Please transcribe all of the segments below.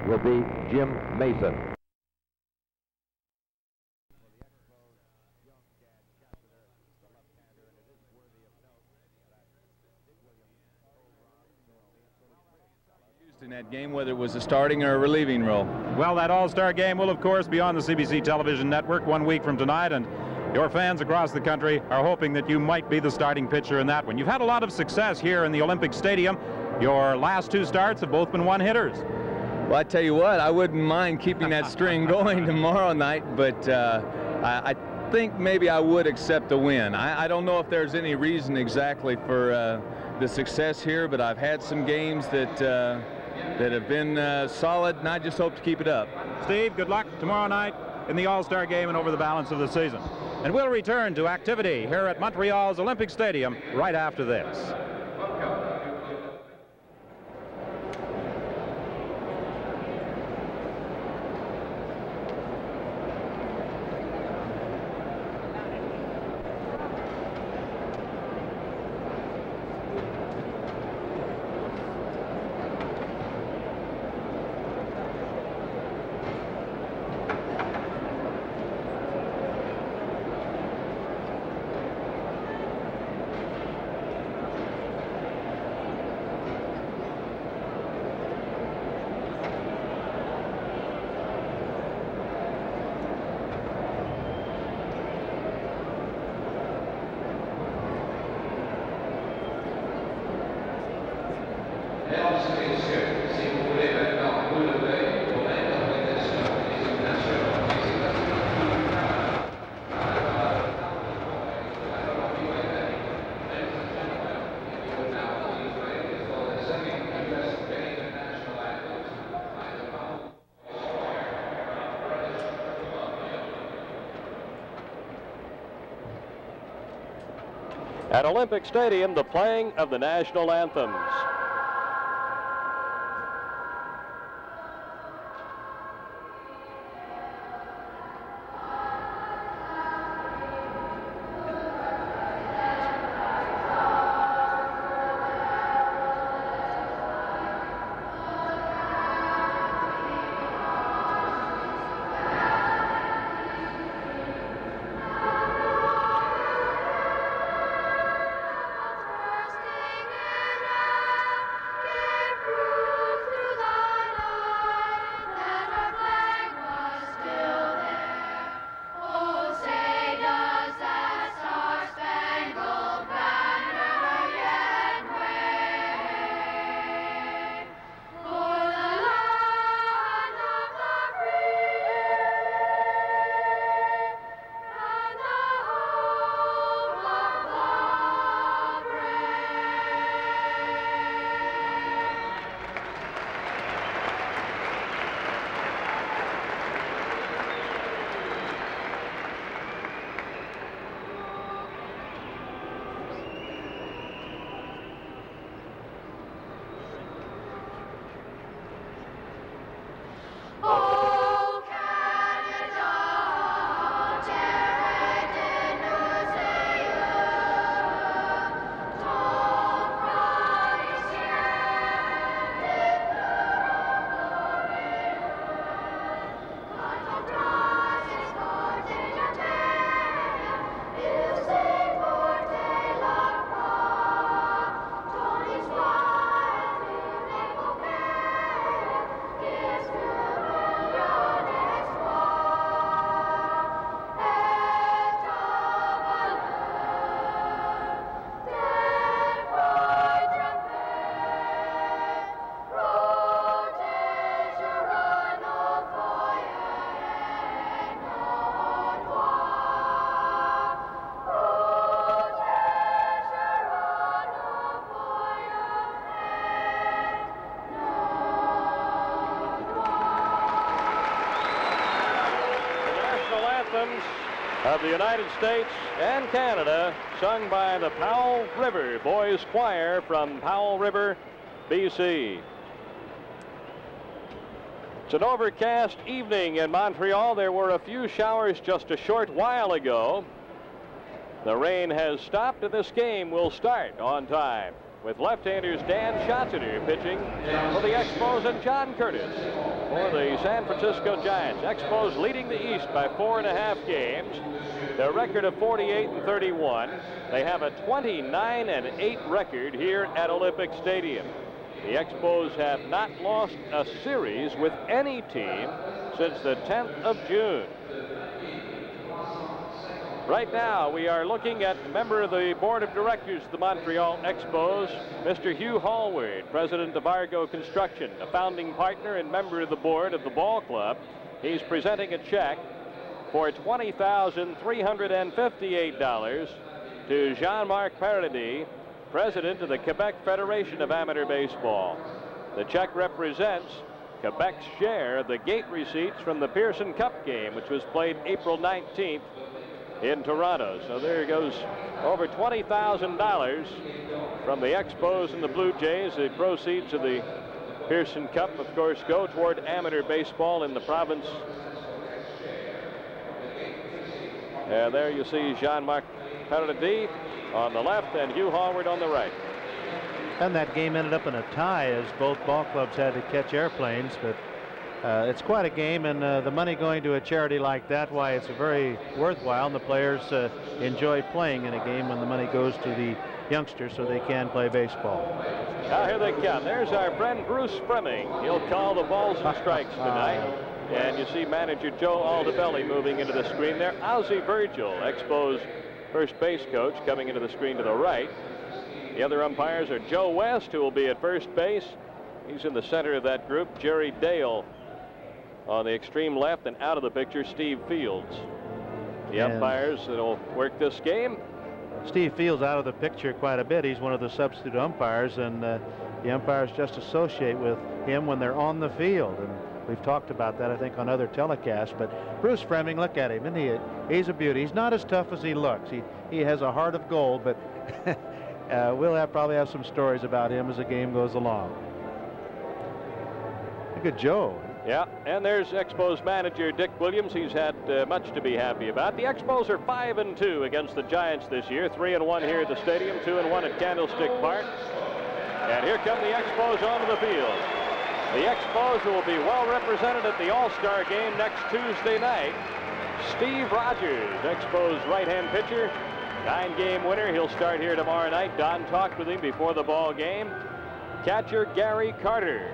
will be Jim Mason. In that game, whether it was a starting or a relieving role. Well, that all-star game will, of course, be on the CBC television network 1 week from tonight, and your fans across the country are hoping that you might be the starting pitcher in that one. You've had a lot of success here in the Olympic Stadium. Your last 2 starts have both been one-hitters. Well, I tell you what, I wouldn't mind keeping that string going tomorrow night, but I think maybe I would accept the win. I don't know if there's any reason exactly for the success here, but I've had some games that have been solid, and I just hope to keep it up. Steve, good luck tomorrow night in the All-Star game and over the balance of the season. And we'll return to activity here at Montreal's Olympic Stadium right after this. At Olympic Stadium, the playing of the national anthems. Of the United States and Canada, sung by the Powell River Boys Choir from Powell River, BC. It's an overcast evening in Montreal. There were a few showers just a short while ago. The rain has stopped, and this game will start on time. with left-handers Dan Schatzeder pitching for the Expos and John Curtis for the San Francisco Giants. Expos leading the East by 4.5 games. Their record of 48-31. They have a 29-8 record here at Olympic Stadium. The Expos have not lost a series with any team since the 10th of June. Right now, we are looking at member of the board of directors of the Montreal Expos, Mr. Hugh Hallward, president of Argo Construction, a founding partner and member of the board of the ball club. He's presenting a check for $20,358 to Jean-Marc Paradis, president of the Quebec Federation of Amateur Baseball. The check represents Quebec's share of the gate receipts from the Pearson Cup game, which was played April 19th in Toronto. So there goes over $20,000 from the Expos and the Blue Jays. The proceeds of the Pearson Cup, of course, go toward amateur baseball in the province. And there you see Jean-Marc Paradis on the left and Hugh Hallward on the right. And that game ended up in a tie as both ball clubs had to catch airplanes, but it's quite a game, and the money going to a charity like that, why it's very worthwhile, and the players enjoy playing in a game when the money goes to the youngsters so they can play baseball. Now here they come. There's our friend Bruce Fremming. He'll call the balls and strikes tonight. And you see manager Joe Aldebelli moving into the screen there. Ozzie Virgil, Expos first base coach, coming into the screen to the right. The other umpires are Joe West, who will be at first base. He's in the center of that group. Jerry Dale on the extreme left, and out of the picture, Steve Fields. The umpires that will work this game. Steve Fields out of the picture quite a bit. He's one of the substitute umpires, and the umpires just associate with him when they're on the field. And we've talked about that, I think, on other telecasts. But Bruce Fremming, look at him, and he's a beauty. He's not as tough as he looks. He has a heart of gold, but we'll probably have some stories about him as the game goes along. Look at Joe. Yeah, and there's Expos manager Dick Williams. He's had much to be happy about. The Expos are 5-2 against the Giants this year. 3-1 here at the stadium, 2-1 at Candlestick Park. And here come the Expos onto the field. The Expos will be well represented at the All-Star game next Tuesday night. Steve Rogers, Expos right-hand pitcher, 9-game winner. He'll start here tomorrow night. Don talked with him before the ball game. Catcher Gary Carter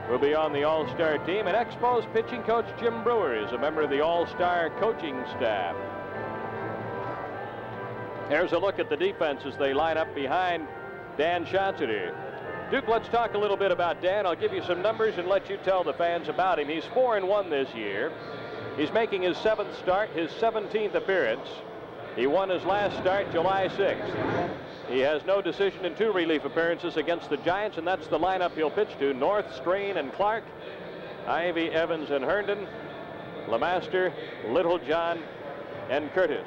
will be on the All-Star team, and Expos pitching coach Jim Brewer is a member of the All-Star coaching staff. Here's a look at the defense as they line up behind Dan Schatzeder. Duke, let's talk a little bit about Dan. I'll give you some numbers and let you tell the fans about him. He's 4-1 this year. He's making his 7th start, his 17th appearance. He won his last start July 6th. He has no decision in 2 relief appearances against the Giants, and that's the lineup he'll pitch to: North, Strain, and Clark, Ivy, Evans, and Herndon, Lemaster, Littlejohn, and Curtis.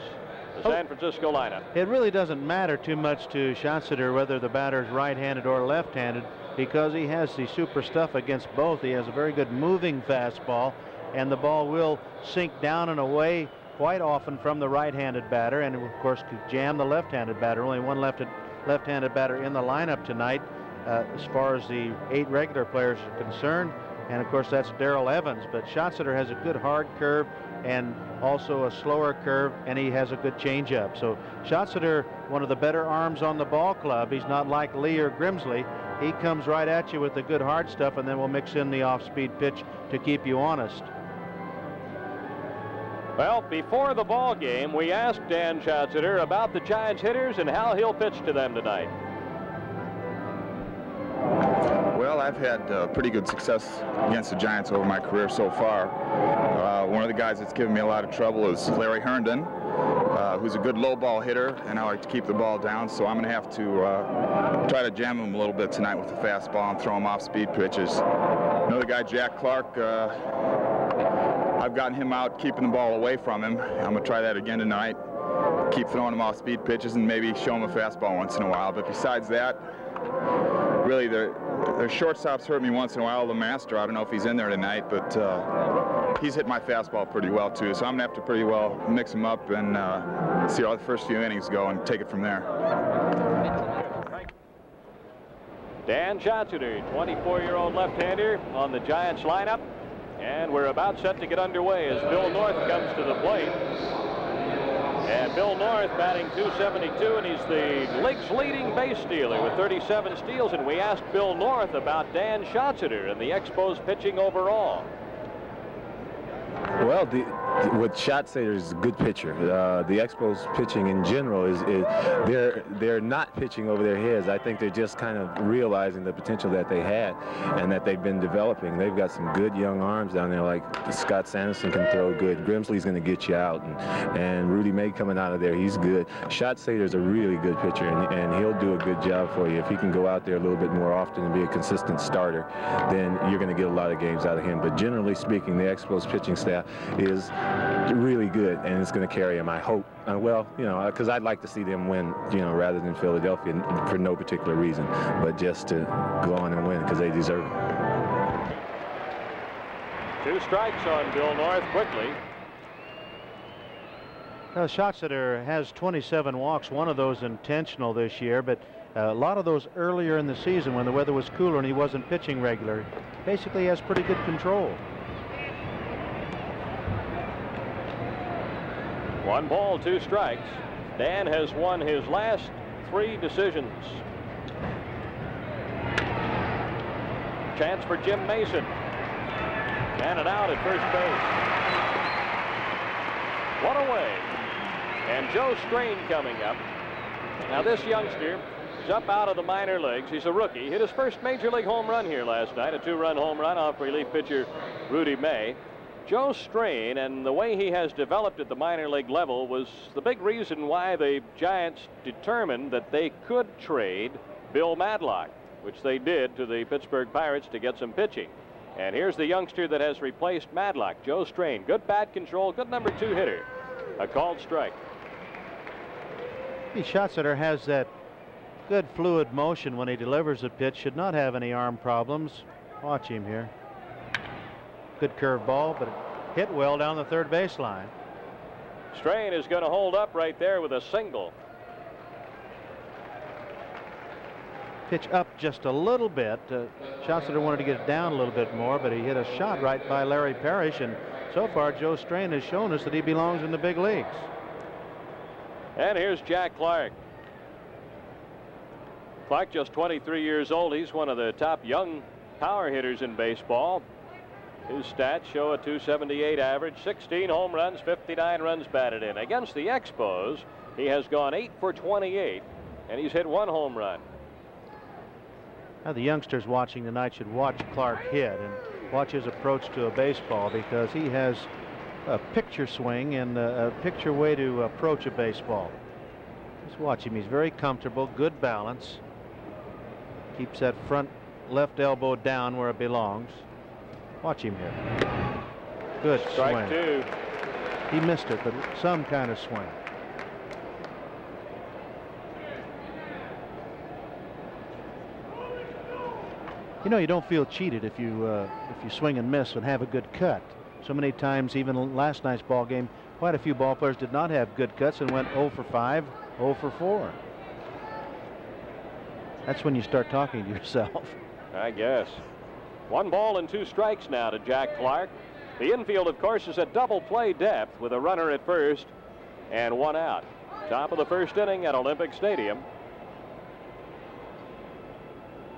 The San Francisco lineup. It really doesn't matter too much to Schatzeder whether the batter is right-handed or left-handed, because he has the super stuff against both. He has a very good moving fastball, and the ball will sink down and away quite often from the right-handed batter, and of course could jam the left-handed batter. Only one left-handed batter in the lineup tonight as far as the 8 regular players are concerned, and of course that's Darrell Evans. But Schatzeder has a good hard curve and also a slower curve, and he has a good changeup. So Schatzeder, one of the better arms on the ball club. He's not like Lee or Grimsley. He comes right at you with the good hard stuff, and then we'll mix in the off-speed pitch to keep you honest. Well, before the ball game, we asked Dan Schatzeder about the Giants hitters and how he'll pitch to them tonight. Well, I've had pretty good success against the Giants over my career so far. One of the guys that's given me a lot of trouble is Larry Herndon, who's a good low ball hitter, and I like to keep the ball down, so I'm going to have to try to jam him a little bit tonight with the fastball and throw him off speed pitches. Another guy, Jack Clark, I've gotten him out keeping the ball away from him. I'm going to try that again tonight. Keep throwing him off speed pitches and maybe show him a fastball once in a while. But besides that, really their shortstops hurt me once in a while. Lemaster, I don't know if he's in there tonight, but he's hit my fastball pretty well too. So I'm going to have to pretty well mix him up and see how the first few innings go and take it from there. Dan Schatzeder, 24-year-old left-hander on the Giants lineup. And we're about set to get underway as Bill North comes to the plate. And Bill North batting .272, and he's the league's leading base stealer with 37 steals. And we asked Bill North about Dan Schatzeder and the Expos pitching overall. Well, with Schatzeder is a good pitcher. The Expos pitching in general they're not pitching over their heads. I think they're just kind of realizing the potential that they had and that they've been developing. They've got some good young arms down there, like Scott Sanderson can throw good. Grimsley's going to get you out, and Rudy May coming out of there, he's good. Schatzeder's a really good pitcher, and he'll do a good job for you. If he can go out there a little bit more often and be a consistent starter, then you're going to get a lot of games out of him. But generally speaking, the Expos pitching staff is really good, and it's going to carry him, I hope. Well, you know, because I'd like to see them win, you know, rather than Philadelphia for no particular reason, but just to go on and win because they deserve it. 2 strikes on Bill North quickly. Schatzeder has 27 walks, one of those intentional this year, but a lot of those earlier in the season when the weather was cooler and he wasn't pitching regular. Basically has pretty good control. 1 ball, 2 strikes. Dan has won his last 3 decisions. Chance for Jim Mason. And an out at first base. One away. And Joe Strain coming up. Now this youngster is up out of the minor leagues. He's a rookie. Hit his first major league home run here last night. A 2-run home run off relief pitcher Rudy May. Joe Strain, and the way he has developed at the minor league level, was the big reason why the Giants determined that they could trade Bill Madlock, which they did to the Pittsburgh Pirates to get some pitching. And here's the youngster that has replaced Madlock, Joe Strain. Good bat control, good number 2 hitter. A called strike. Schatzeder has that good fluid motion when he delivers a pitch. Should not have any arm problems. Watch him here. Good curve ball, but it hit well down the third baseline. Strain is going to hold up right there with a single. Pitch up just a little bit. Schatzeder wanted to get it down a little bit more, but he hit a shot right by Larry Parrish, and so far Joe Strain has shown us that he belongs in the big leagues. And here's Jack Clark. Clark, just 23 years old. He's one of the top young power hitters in baseball. His stats show a .278 average, 16 home runs, 59 runs batted in. Against the Expos, he has gone 8 for 28, and he's hit 1 home run. Now the youngsters watching tonight should watch Clark hit and watch his approach to a baseball, because he has a picture swing and a picture way to approach a baseball. Just watch him. He's very comfortable, good balance. Keeps that front left elbow down where it belongs. Watch him here. Good Strike swing. 2. He missed it, but some kind of swing. You know, you don't feel cheated if you swing and miss and have a good cut. So many times, even last night's ball game, quite a few ball players did not have good cuts and went 0 for 5, 0 for 4. That's when you start talking to yourself. I guess. 1 ball and 2 strikes now to Jack Clark. The infield, of course, is at double play depth with a runner at first and 1 out. Top of the first inning at Olympic Stadium.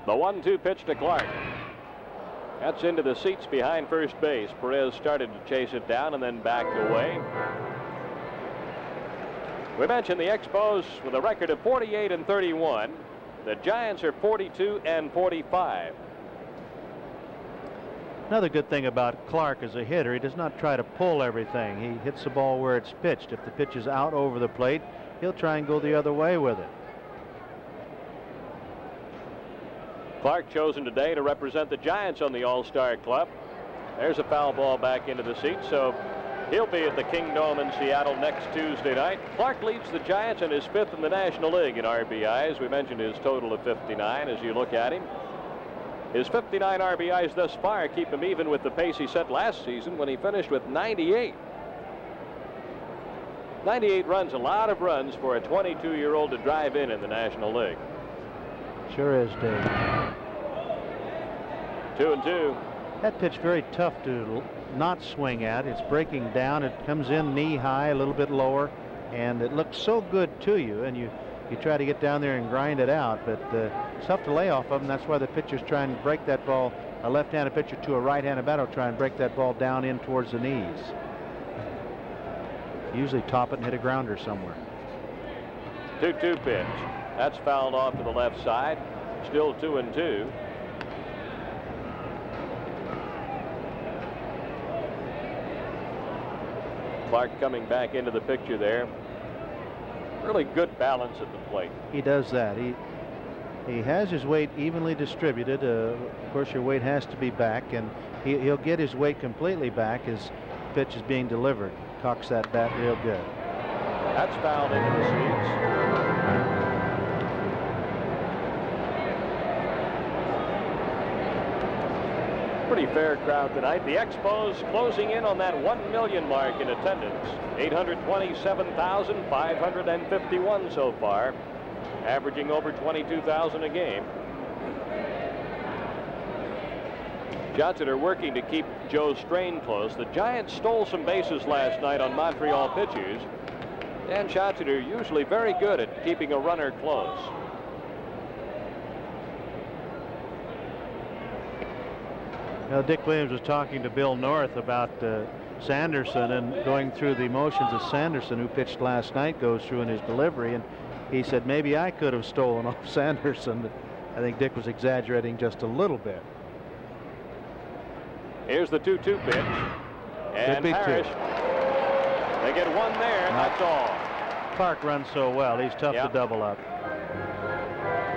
The 1-2 pitch to Clark. That's into the seats behind first base. Perez started to chase it down and then backed away. We mentioned the Expos with a record of 48 and 31. The Giants are 42 and 45. Another good thing about Clark as a hitter, he does not try to pull everything. He hits the ball where it's pitched. If the pitch is out over the plate, he'll try and go the other way with it. Clark chosen today to represent the Giants on the All-Star Club. There's a foul ball back into the seat, so he'll be at the Kingdome in Seattle next Tuesday night. Clark leads the Giants and is 5th in the National League in RBIs. We mentioned his total of 59 as you look at him. His 59 RBIs thus far keep him even with the pace he set last season when he finished with 98. 98 runs, a lot of runs for a 22-year-old to drive in the National League. Sure is, Dave. 2-2. That pitch very tough to not swing at. It's breaking down. It comes in knee high, a little bit lower, and it looks so good to you. And you try to get down there and grind it out, but it's tough to lay off of them. That's why the pitchers try and break that ball. A left-handed pitcher to a right-handed batter will try and break that ball down in towards the knees. Usually top it and hit a grounder somewhere. 2-2 pitch. That's fouled off to the left side. Still 2-2. Clark coming back into the picture there. Really good balance at the plate. He does that. He has his weight evenly distributed. Of course, your weight has to be back, and he'll get his weight completely back as pitch is being delivered. Cocks that bat real good. That's fouled into the seats. Pretty fair crowd tonight. The Expos closing in on that 1 million mark in attendance. 827,551 so far, averaging over 22,000 a game. Shots are working to keep Joe Strain close. The Giants stole some bases last night on Montreal pitchers. Dan Shotzeder usually very good at keeping a runner close. Well, Dick Williams was talking to Bill North about Sanderson and going through the motions of Sanderson, who pitched last night, goes through in his delivery, and he said maybe I could have stolen off Sanderson. I think Dick was exaggerating just a little bit. Here's the 2-2 pitch, and Parrish. They get one there, and that's all. Clark runs so well. He's tough to double up.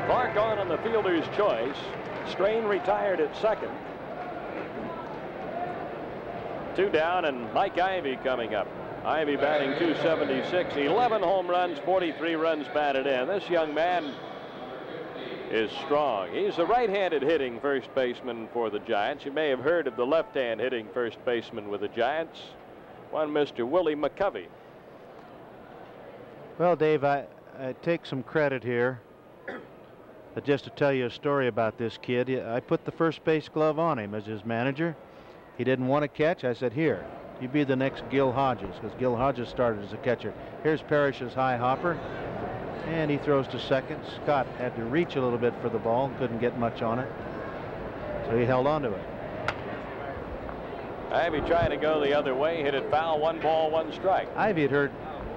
Clark on the fielder's choice. Strain retired at second. 2 down, and Mike Ivy coming up. Ivy batting .276, 11 home runs, 43 runs batted in. This young man is strong. He's the right-handed hitting first baseman for the Giants. You may have heard of the left-hand hitting first baseman with the Giants, one Mr. Willie McCovey. Well, Dave, I take some credit here. But just to tell you a story about this kid, I put the first base glove on him as his manager. He didn't want to catch. I said, here, you be the next Gil Hodges, because Gil Hodges started as a catcher. Here's Parrish's high hopper, and he throws to second. Scott had to reach a little bit for the ball, couldn't get much on it, so he held on to it. Ivy trying to go the other way, hit it foul, 1 ball, 1 strike. Ivy had heard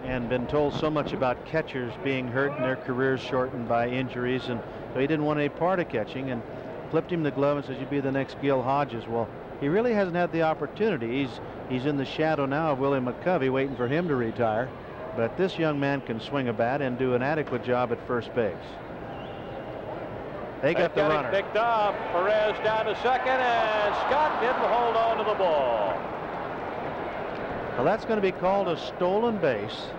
and been told so much about catchers being hurt and their careers shortened by injuries, and so he didn't want any part of catching, and flipped him the glove and says, you be the next Gil Hodges. Well, he really hasn't had the opportunity. He's in the shadow now of Willie McCovey, waiting for him to retire. But this young man can swing a bat and do an adequate job at first base. They got the runner. Picked up. Perez down to second, and Scott didn't hold on to the ball. Well, that's going to be called a stolen base.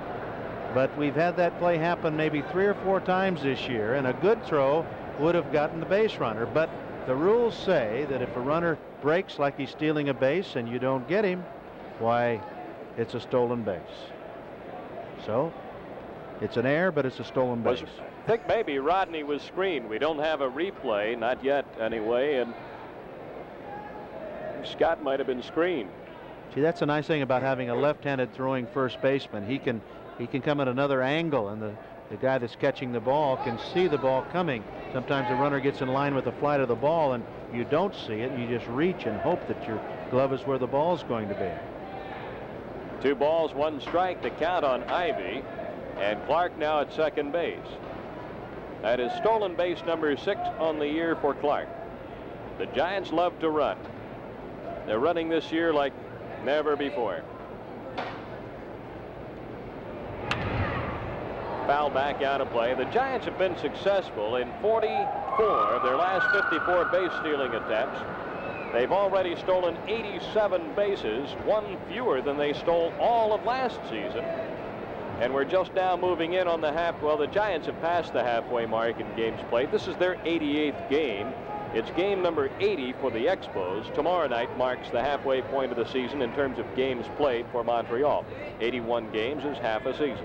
But we've had that play happen maybe 3 or 4 times this year, and a good throw would have gotten the base runner. But the rules say that if a runner breaks like he's stealing a base and you don't get him, why, it's a stolen base. So it's an error, but it's a stolen base. I think maybe Rodney was screened. We don't have a replay, not yet anyway, and Scott might have been screened. See, that's a nice thing about having a left-handed throwing first baseman. He can come at another angle, and the guy that's catching the ball can see the ball coming. Sometimes the runner gets in line with the flight of the ball and you don't see it, and you just reach and hope that your glove is where the ball is going to be. 2 balls, 1 strike to count on Ivy, and Clark now at second base. That is stolen base number 6 on the year for Clark. The Giants love to run. They're running this year like never before. Foul back out of play. The Giants have been successful in 44 of their last 54 base stealing attempts. They've already stolen 87 bases, 1 fewer than they stole all of last season. And we're just now moving in on the the Giants have passed the halfway mark in games played. This is their 88th game. It's game number 80 for the Expos. Tomorrow night marks the halfway point of the season in terms of games played for Montreal. 81 games is half a season.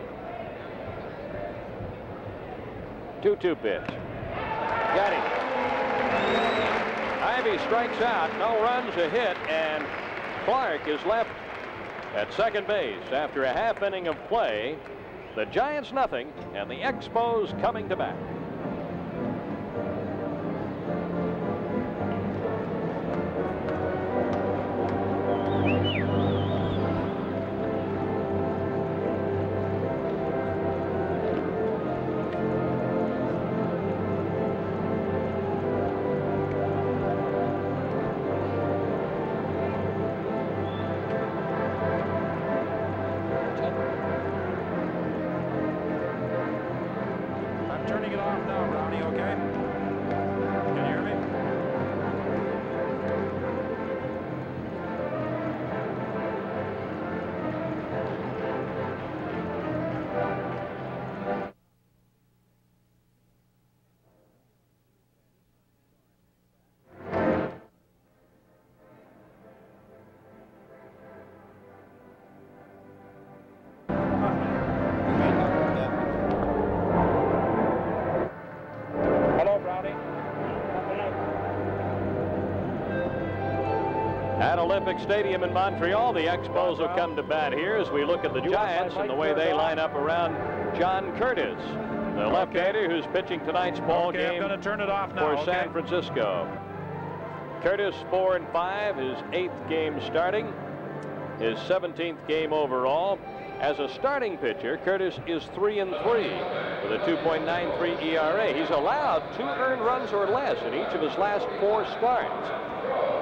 2-2 pitch. Got him. Ivy strikes out, no runs, a hit, and Clark is left at second base after a half inning of play. The Giants nothing, and the Expos coming to bat. At Olympic Stadium in Montreal, the Expos will come to bat here as we look at the Giants and the way they line up around John Curtis, the left-hander who's pitching tonight's ball game I'm going to turn it off now, for San Francisco. Curtis 4-5, his 8th game starting, his 17th game overall. As a starting pitcher, Curtis is 3-3 with a 2.93 ERA. He's allowed 2 earned runs or less in each of his last 4 starts,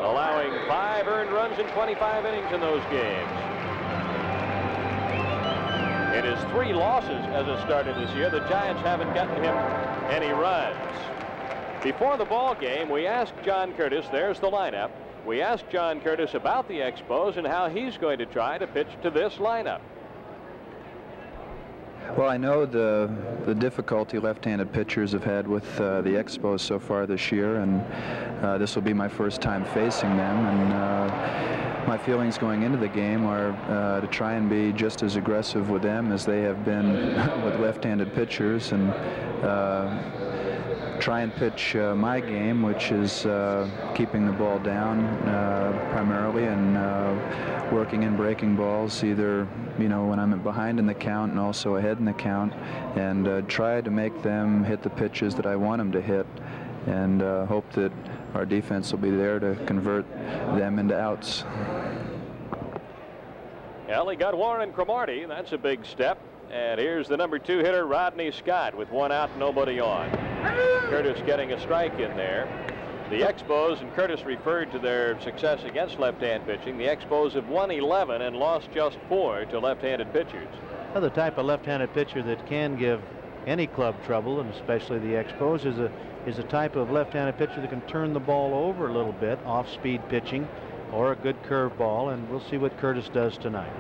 allowing 5 earned runs in 25 innings in those games. In his 3 losses as a starter this year, the Giants haven't gotten him any runs. Before the ball game, we asked John Curtis, there's the lineup, we asked John Curtis about the Expos and how he's going to try to pitch to this lineup. Well, I know the difficulty left-handed pitchers have had with the Expos so far this year, and this will be my first time facing them, and my feelings going into the game are to try and be just as aggressive with them as they have been with left-handed pitchers, and try and pitch my game, which is keeping the ball down primarily, and working in breaking balls, either when I'm behind in the count and also ahead in the count, and try to make them hit the pitches that I want them to hit, and hope that our defense will be there to convert them into outs. Well, he got Warren Cromartie. That's a big step. And here's the number 2 hitter, Rodney Scott, with 1 out, nobody on. Curtis getting a strike in there. The Expos, and Curtis referred to their success against left-hand pitching, the Expos have won 11 and lost just 4 to left-handed pitchers. Well, the type of left-handed pitcher that can give any club trouble, and especially the Expos, is a type of left-handed pitcher that can turn the ball over a little bit, off-speed pitching, or a good curve ball, and we'll see what Curtis does tonight.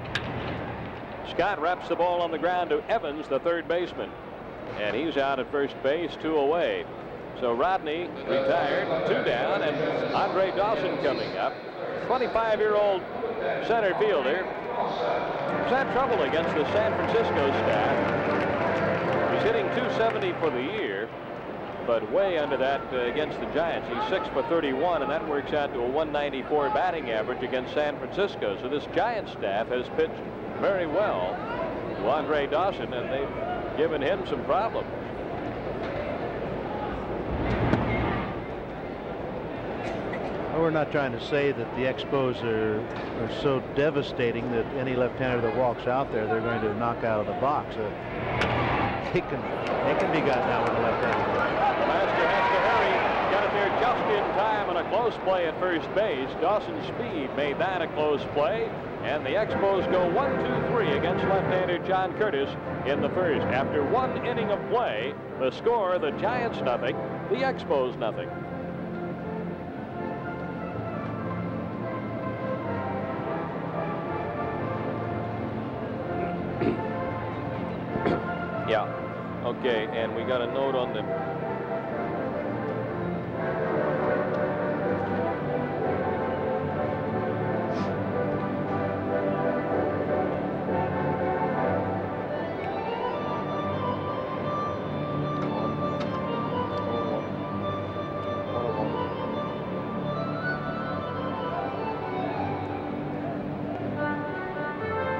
Scott wraps the ball on the ground to Evans, the third baseman, and he's out at first base, 2 away. So Rodney retired, 2 down, and Andre Dawson coming up. 25-year-old center fielder. He's had trouble against the San Francisco staff. He's hitting .270 for the year, but way under that against the Giants. He's 6 for 31, and that works out to a .194 batting average against San Francisco. So this Giants staff has pitched very well to Andre Dawson, and they've given him some problems. Well, we're not trying to say that the Expos are so devastating that any left-hander that walks out there, they're going to knock out of the box. They can be gotten out with a left-hander. Master has to hurry. Got it there just in time, and a close play at first base. Dawson's speed made that a close play. And the Expos go 1-2-3 against left-hander John Curtis in the first. After 1 inning of play, the score, the Giants nothing, the Expos nothing. Yeah. Okay, and we got a note on the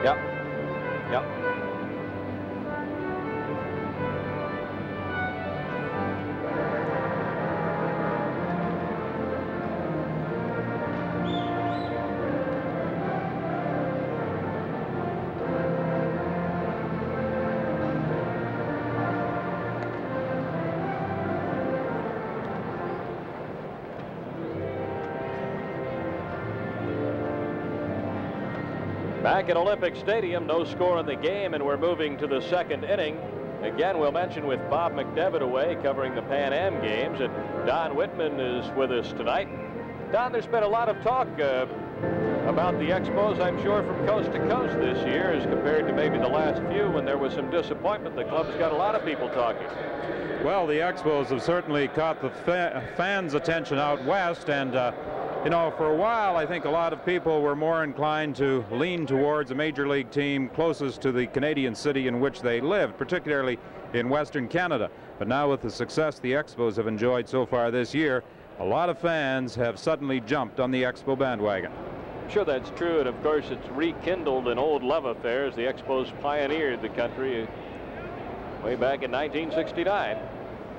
Yep. Yep. Back at Olympic Stadium, no score in the game, and we're moving to the second inning. Again, we'll mention with Bob McDevitt away covering the Pan Am games, and Don Whitman is with us tonight. Don, there's been a lot of talk about the Expos, I'm sure, from coast to coast this year as compared to maybe the last few when there was some disappointment. The club's got a lot of people talking. Well, the Expos have certainly caught the fans' attention out west, and you know, for a while, I think a lot of people were more inclined to lean towards a major league team closest to the Canadian city in which they lived, particularly in Western Canada. But now with the success the Expos have enjoyed so far this year, a lot of fans have suddenly jumped on the Expo bandwagon. I'm sure that's true, and of course it's rekindled an old love affair as the Expos pioneered the country way back in 1969.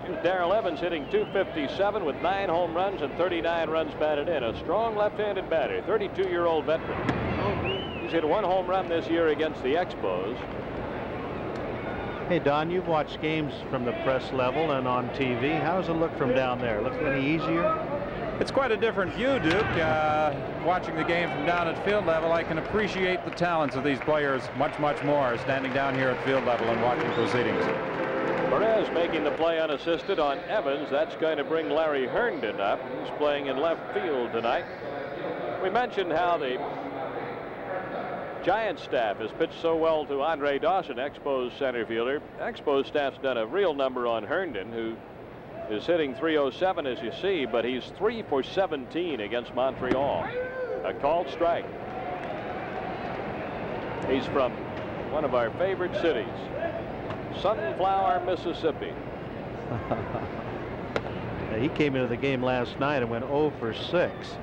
Here's Darrell Evans hitting .257 with 9 home runs and 39 runs batted in. A strong left-handed batter, 32-year-old veteran. He's hit 1 home run this year against the Expos. Hey, Don, you've watched games from the press level and on TV. How does it look from down there? Look any easier? It's quite a different view, Duke. Watching the game from down at field level, I can appreciate the talents of these players much, much more standing down here at field level and watching proceedings. Perez making the play unassisted on Evans. That's going to bring Larry Herndon up. He's playing in left field tonight. We mentioned how the Giants staff has pitched so well to Andre Dawson, Expos center fielder. Expos staff's done a real number on Herndon, who is hitting .307 as you see, but he's 3 for 17 against Montreal. A called strike. He's from one of our favorite cities, Sunflower, Mississippi. He came into the game last night and went 0 for 6.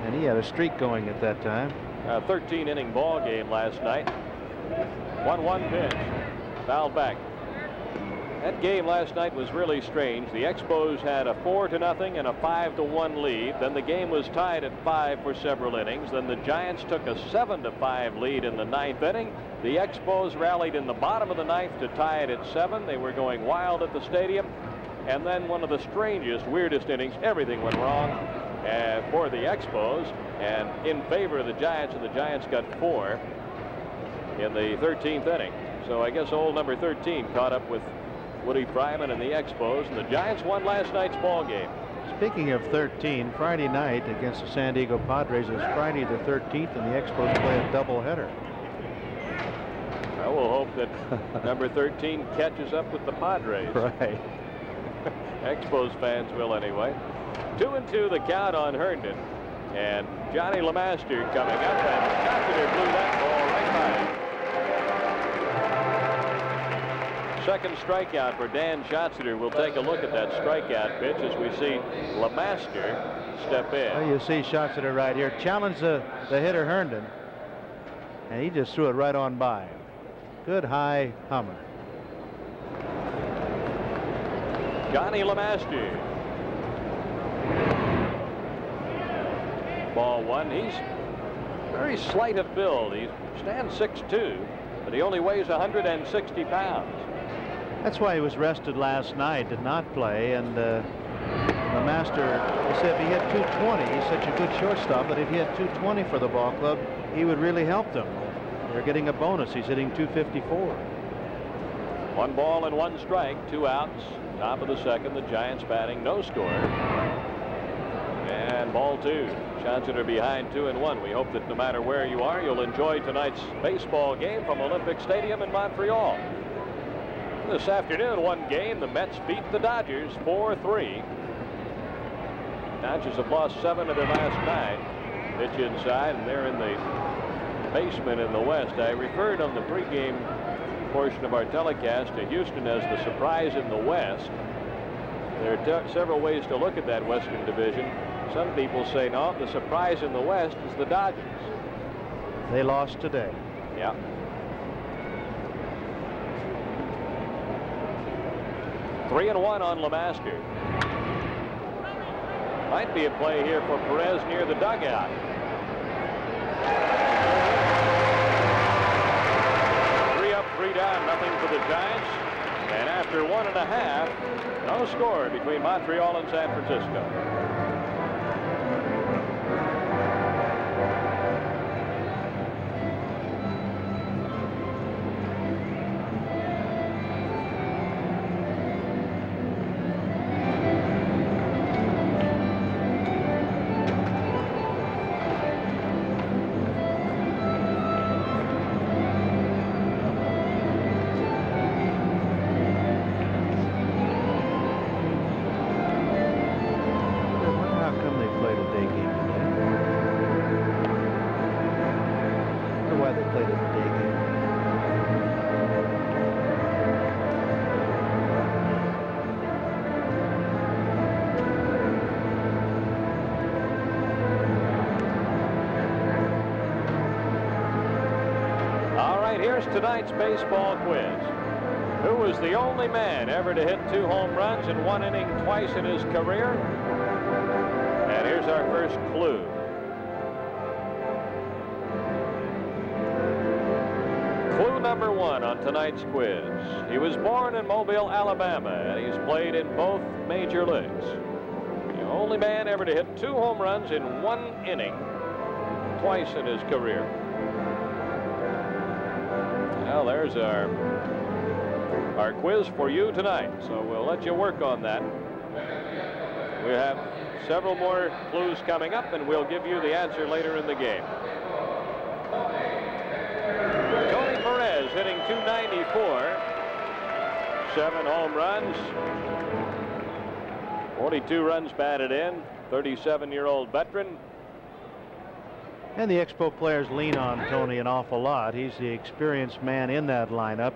And he had a streak going at that time. A 13-inning ball game last night. 1-1 pitch. Fouled back. That game last night was really strange. The Expos had a 4-0 and a 5-1 lead. Then the game was tied at 5 for several innings. Then the Giants took a 7-5 lead in the 9th inning. The Expos rallied in the bottom of the 9th to tie it at 7. They were going wild at the stadium. And then one of the strangest, weirdest innings. Everything went wrong for the Expos and in favor of the Giants, and the Giants got 4 in the 13th inning. So I guess old number 13 caught up with Woody Fryman and the Expos, and the Giants won last night's ball game. Speaking of 13, Friday night against the San Diego Padres is Friday the 13th, and the Expos play a doubleheader. I will hope that number 13 catches up with the Padres. Right. Expos fans will anyway. 2-2 the count on Herndon, and Johnny LeMaster coming up, and Schachter blew that ball right by him. Second strikeout for Dan Schachter. We'll take a look at that strikeout pitch as we see LeMaster step in. Well, you see Schachter right here challenge the hitter Herndon, and he just threw it right on by. Good high hummer. Johnny LeMaster. Ball 1. He's very slight of build. He stands 6'2", but he only weighs 160 pounds. That's why he was rested last night, did not play, and LeMaster said if he hit .220, he's such a good shortstop, but if he had .220 for the ball club, he would really help them. They're getting a bonus. He's hitting .254. 1 ball and 1 strike, 2 outs. Top of the second, the Giants batting, no score. And ball 2. Schachter behind 2-1. We hope that no matter where you are, you'll enjoy tonight's baseball game from Olympic Stadium in Montreal. This afternoon, one game, the Mets beat the Dodgers 4-3. Dodgers have lost 7 of their last 9. Pitch inside, and they're in the basement in the West. I referred on the pregame portion of our telecast to Houston as the surprise in the West. There are several ways to look at that Western Division. Some people say, no, the surprise in the West is the Dodgers. They lost today. Yeah. Three and one on Lemaster. Might be a play here for Perez near the dugout. Three up, three down, nothing for the Giants. And after 1.5, no score between Montreal and San Francisco. Here's tonight's baseball quiz. Who was the only man ever to hit 2 home runs in 1 inning twice in his career? And here's our first clue. Clue number 1 on tonight's quiz. He was born in Mobile, Alabama, and he's played in both major leagues. The only man ever to hit 2 home runs in 1 inning twice in his career. Well, there's our quiz for you tonight, so we'll let you work on that. We have several more clues coming up, and we'll give you the answer later in the game. Tony Perez hitting .294, 7 home runs, 42 runs batted in, 37-year-old veteran. And the Expo players lean on Tony an awful lot. He's the experienced man in that lineup.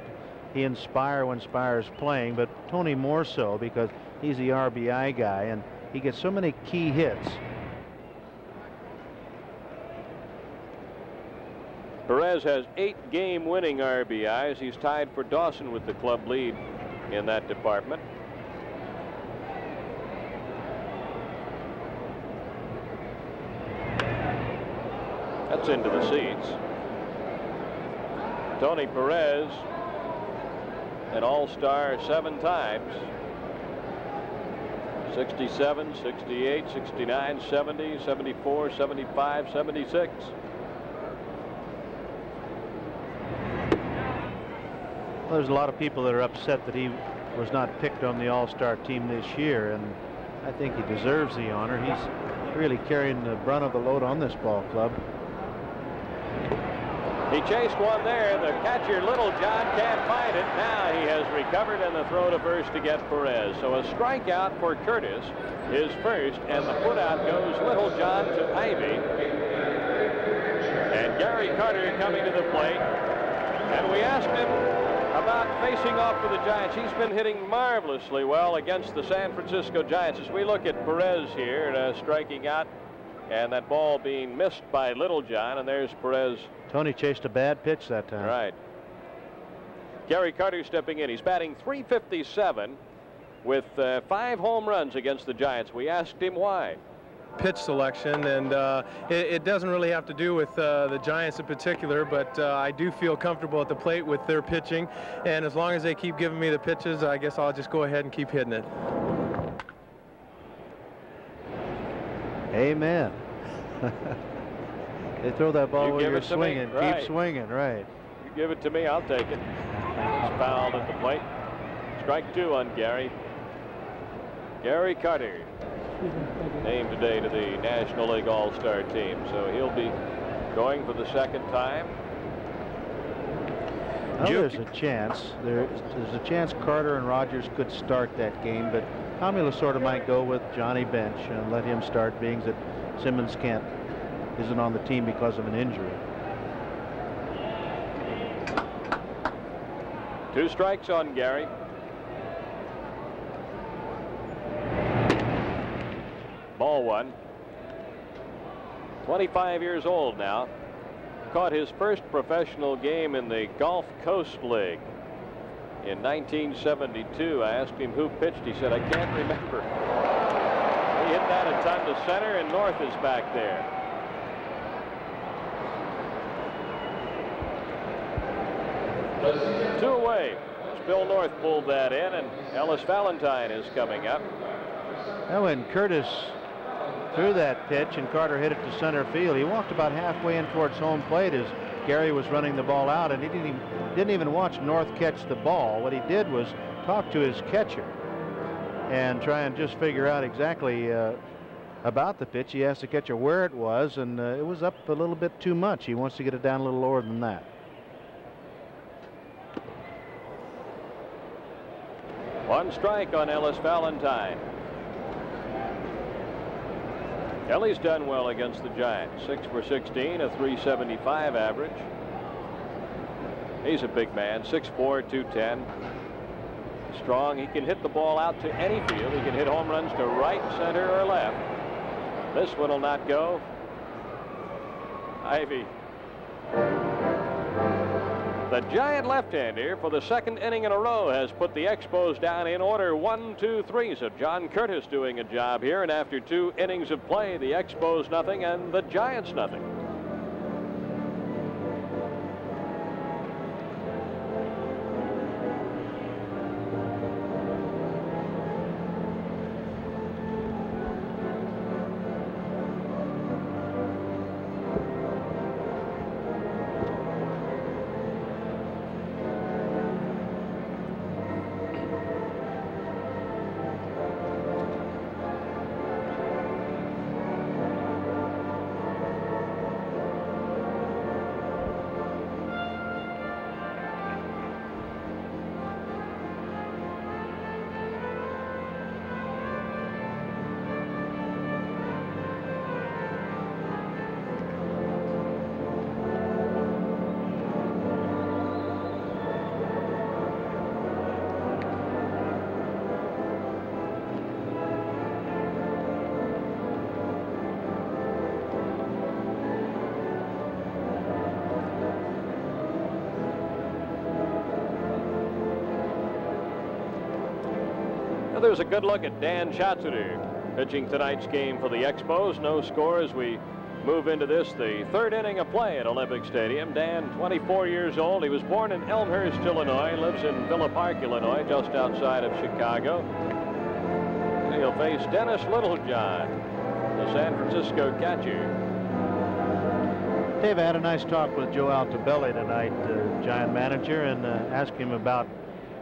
He and Spire when Spire's playing, but Tony more so because he's the RBI guy and he gets so many key hits. Perez has 8 game-winning RBIs. He's tied for Dawson with the club lead in that department. That's into the seats. Tony Perez, an all-star 7 times. 67, 68, 69, 70, 74, 75, 76. Well, there's a lot of people that are upset that he was not picked on the all-star team this year, and I think he deserves the honor. He's really carrying the brunt of the load on this ball club. He chased one there. The catcher, Little John, can't find it. Now he has recovered, and the throw to first to get Perez. So a strikeout for Curtis, his first, and the putout goes Little John to Ivy. And Gary Carter coming to the plate. And we asked him about facing off for the Giants. He's been hitting marvelously well against the San Francisco Giants. As we look at Perez here, striking out, and that ball being missed by Little John, and there's Perez. Tony chased a bad pitch that time. Right. Gary Carter stepping in. He's batting .357 with 5 home runs against the Giants. We asked him why. Pitch selection, and it doesn't really have to do with the Giants in particular, but I do feel comfortable at the plate with their pitching, and as long as they keep giving me the pitches, I guess I'll just go ahead and keep hitting it. Amen. They throw that ball while you're swinging. Right. Keep swinging, right. You give it to me, I'll take it. He's fouled at the plate. Strike 2 on Gary. Gary Carter, named today to the National League All-Star team, so he'll be going for the 2nd time. Well, there's a chance. There's a chance Carter and Rogers could start that game, but Tommy Lasorda might go with Johnny Bench and let him start, being that Simmons isn't on the team because of an injury. 2 strikes on Gary. Ball 1. 25 years old now. caught his first professional game in the Gulf Coast League in 1972. I asked him who pitched. He said, I can't remember. He hit that a ton to center, and North is back there. Two away. Bill North pulled that in, and Ellis Valentine is coming up. Now, when Curtis threw that pitch and Carter hit it to center field, he walked about halfway in towards home plate as Gary was running the ball out, and he didn't even watch North catch the ball. What he did was talk to his catcher and try and just figure out exactly about the pitch. He asked the catcher where it was, and it was up a little bit too much. He wants to get it down a little lower than that. One strike on Ellis Valentine. Kelly's done well against the Giants. 6 for 16, a .375 average. He's a big man, 6'4", 210. Strong. He can hit the ball out to any field. He can hit home runs to right, center, or left. This one will not go. Ivy. The Giant left-hander for the second inning in a row has put the Expos down in order 1, 2, 3. So John Curtis doing a job here, and after 2 innings of play, the Expos nothing and the Giants nothing. There's a good look at Dan Schatzeder pitching tonight's game for the Expos. No score as we move into this, the 3rd inning of play at Olympic Stadium. Dan, 24 years old. He was born in Elmhurst, Illinois, lives in Villa Park, Illinois, just outside of Chicago. He'll face Dennis Littlejohn, the San Francisco catcher. Dave, I had a nice talk with Joe Altobelli tonight, Giant manager, and asked him about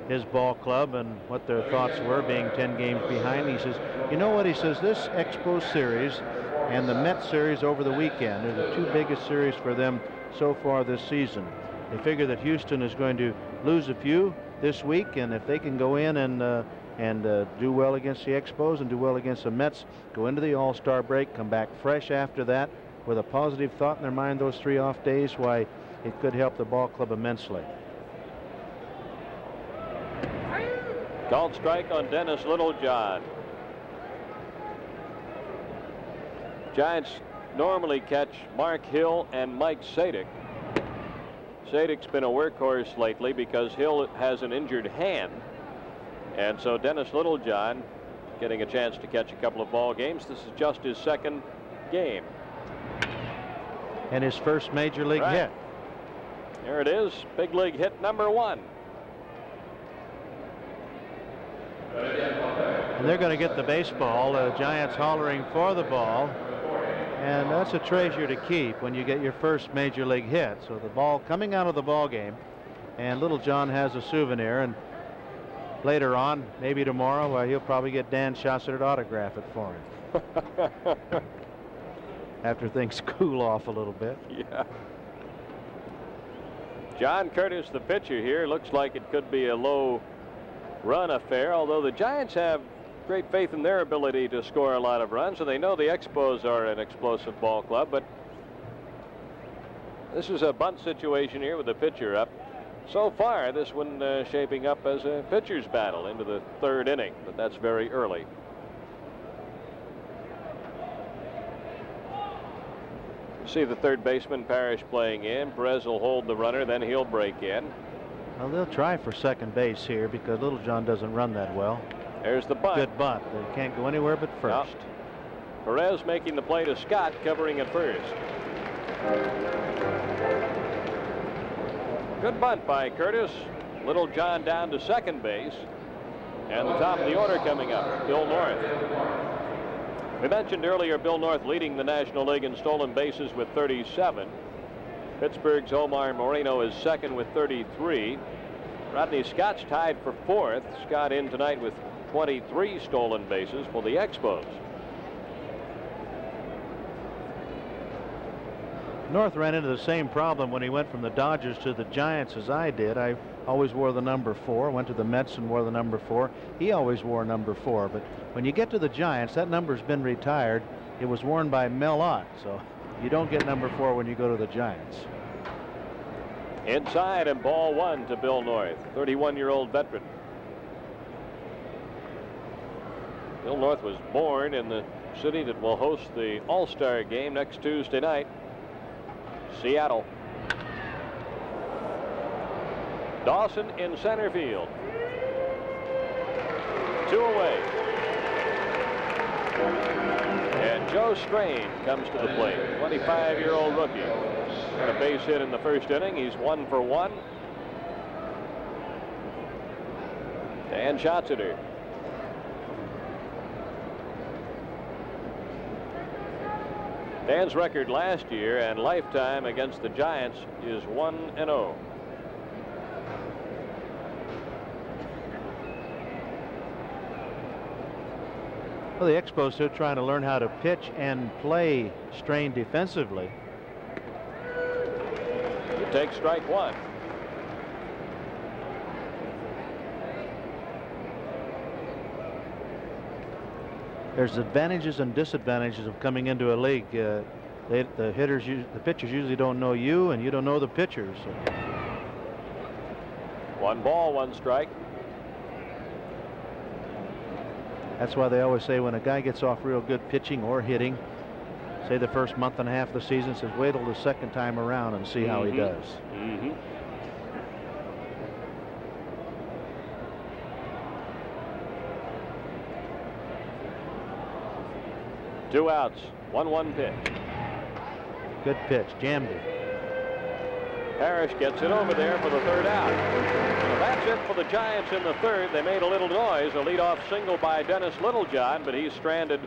his ball club and what their thoughts were, being 10 games behind. He says, you know what, he says, this Expos series and the Mets series over the weekend are the 2 biggest series for them so far this season. They figure that Houston is going to lose a few this week, and if they can go in and do well against the Expos and do well against the Mets, go into the All-Star break, come back fresh after that with a positive thought in their mind those 3 off days, why it could help the ball club immensely. Called strike on Dennis Littlejohn. Giants normally catch Mark Hill and Mike Sadik. Sadik's been a workhorse lately because Hill has an injured hand. And so Dennis Littlejohn getting a chance to catch a couple of ball games. This is just his 2nd game. And his first major league hit. There it is. Big league hit number 1. And they're going to get the baseball. The Giants hollering for the ball. And that's a treasure to keep when you get your first major league hit. So the ball coming out of the ball game, and Littlejohn has a souvenir. And later on, maybe tomorrow, well, he'll probably get Dan Schatzeder to autograph it for him. After things cool off a little bit. Yeah. John Curtis, the pitcher here, looks like it could be a low run affair, although the Giants have great faith in their ability to score a lot of runs, and they know the Expos are an explosive ball club. But this is a bunt situation here with the pitcher up. So far, this one shaping up as a pitcher's battle into the 3rd inning, but that's very early. See the third baseman Parrish playing in. Perez will hold the runner, then he'll break in. Well, they'll try for second base here because Littlejohn doesn't run that well. There's the bunt. Good bunt. They can't go anywhere but first. No. Perez making the play to Scott, covering at first. Good bunt by Curtis. Littlejohn down to second base. And the top of the order coming up, Bill North. We mentioned earlier Bill North leading the National League in stolen bases with 37. Pittsburgh's Omar Moreno is second with 33. Rodney Scott's tied for fourth. Scott in tonight with 23 stolen bases for the Expos. North ran into the same problem when he went from the Dodgers to the Giants as I did. I always wore the number 4. Went to the Mets and wore the number 4. He always wore number 4. But when you get to the Giants, that number's been retired. It was worn by Mel Ott, so you don't get number 4 when you go to the Giants. Inside and ball 1 to Bill North, 31-year-old veteran. Bill North was born in the city that will host the All-Star game next Tuesday night, Seattle. Dawson in center field. 2 away. And Joe Strain comes to the plate, 25-year-old rookie. Got a base hit in the first inning. He's 1 for 1. Dan Schatzeder. Dan's record last year and lifetime against the Giants is 1-0. Well, the Expos still trying to learn how to pitch and play Strain defensively. He takes strike 1. There's advantages and disadvantages of coming into a league. The pitchers usually don't know you, and you don't know the pitchers. So. 1 ball, 1 strike. That's why they always say when a guy gets off real good pitching or hitting, say the first month and a half of the season, says wait till the second time around and see how he does. 2 outs, 1-1 pitch. Good pitch, jammed it. Parrish gets it over there for the 3rd out. So that's it for the Giants in the 3rd. They made a little noise, a leadoff single by Dennis Littlejohn, but he's stranded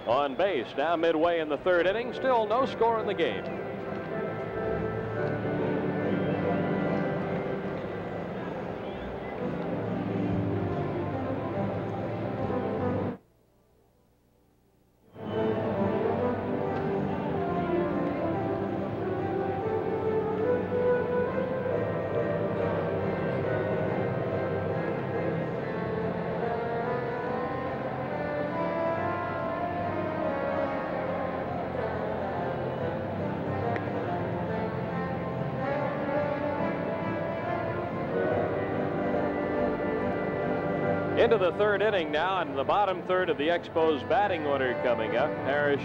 on base. Now midway in the 3rd inning, still no score in the game. Into the 3rd inning now, and the bottom 3rd of the Expos batting order coming up. Parrish,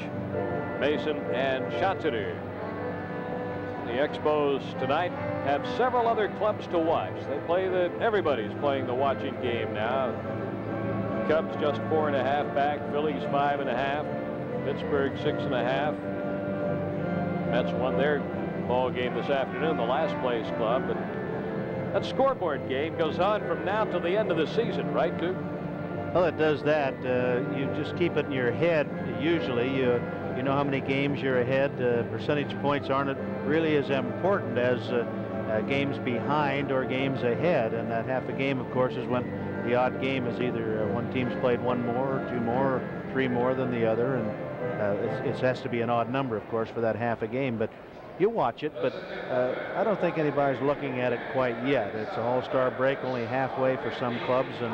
Mason, and Schatzeder. The Expos tonight have several other clubs to watch. They play everybody's playing the watching game now. Cubs just 4.5 back, Phillies 5.5, Pittsburgh 6.5. Mets won their ball game this afternoon, the last place club, but that scoreboard game goes on from now till the end of the season, right, Duke? Well, it does that. You just keep it in your head. Usually, you know how many games you're ahead. Percentage points aren't really as important as games behind or games ahead. And that half a game, of course, is when the odd game is either one team's played 1 more, or 2 more, or 3 more than the other, and it has to be an odd number, of course, for that half a game. But you watch it, but I don't think anybody's looking at it quite yet. It's an all-star break, only halfway for some clubs, and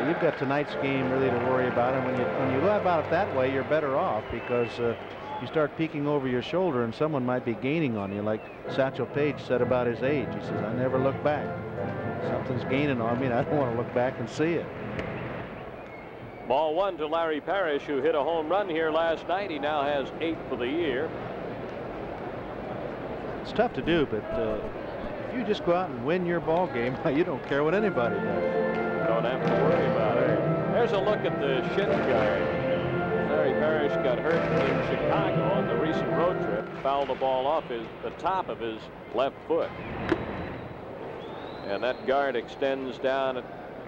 you've got tonight's game really to worry about. And when you go about it that way, you're better off because you start peeking over your shoulder, and someone might be gaining on you, like Satchel Paige said about his age. He says, "I never look back. Something's gaining on me, and I don't want to look back and see it." Ball 1 to Larry Parrish, who hit a home run here last night. He now has 8 for the year. It's tough to do, but if you just go out and win your ball game, you don't care what anybody does. Don't have to worry about it. There's a look at the shin guard. Larry Parrish got hurt in Chicago on the recent road trip. Fouled the ball off the top of his left foot. And that guard extends down,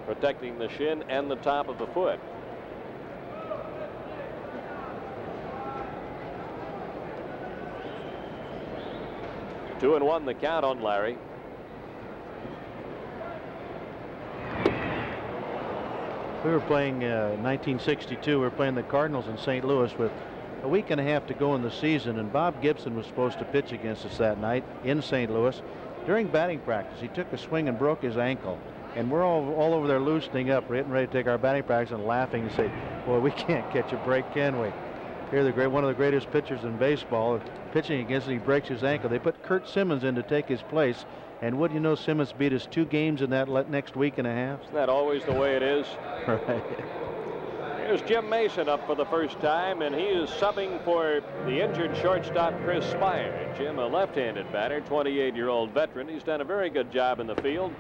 protecting the shin and the top of the foot. Two and one the count on Larry. We were playing 1962. We were playing the Cardinals in St. Louis with a week and a half to go in the season, and Bob Gibson was supposed to pitch against us that night in St. Louis. During batting practice, he took a swing and broke his ankle, and we're all over there loosening up, getting ready to take our batting practice, and laughing and say, "Boy, we can't catch a break, can we?" Here, one of the greatest pitchers in baseball, pitching against him, he breaks his ankle. They put Kurt Simmons in to take his place. And wouldn't you know, Simmons beat us 2 games in that next week and a half. Isn't that always the way it is? Right. Here's Jim Mason up for the first time, and he is subbing for the injured shortstop Chris Spire. Jim, a left-handed batter, 28-year-old veteran. He's done a very good job in the field.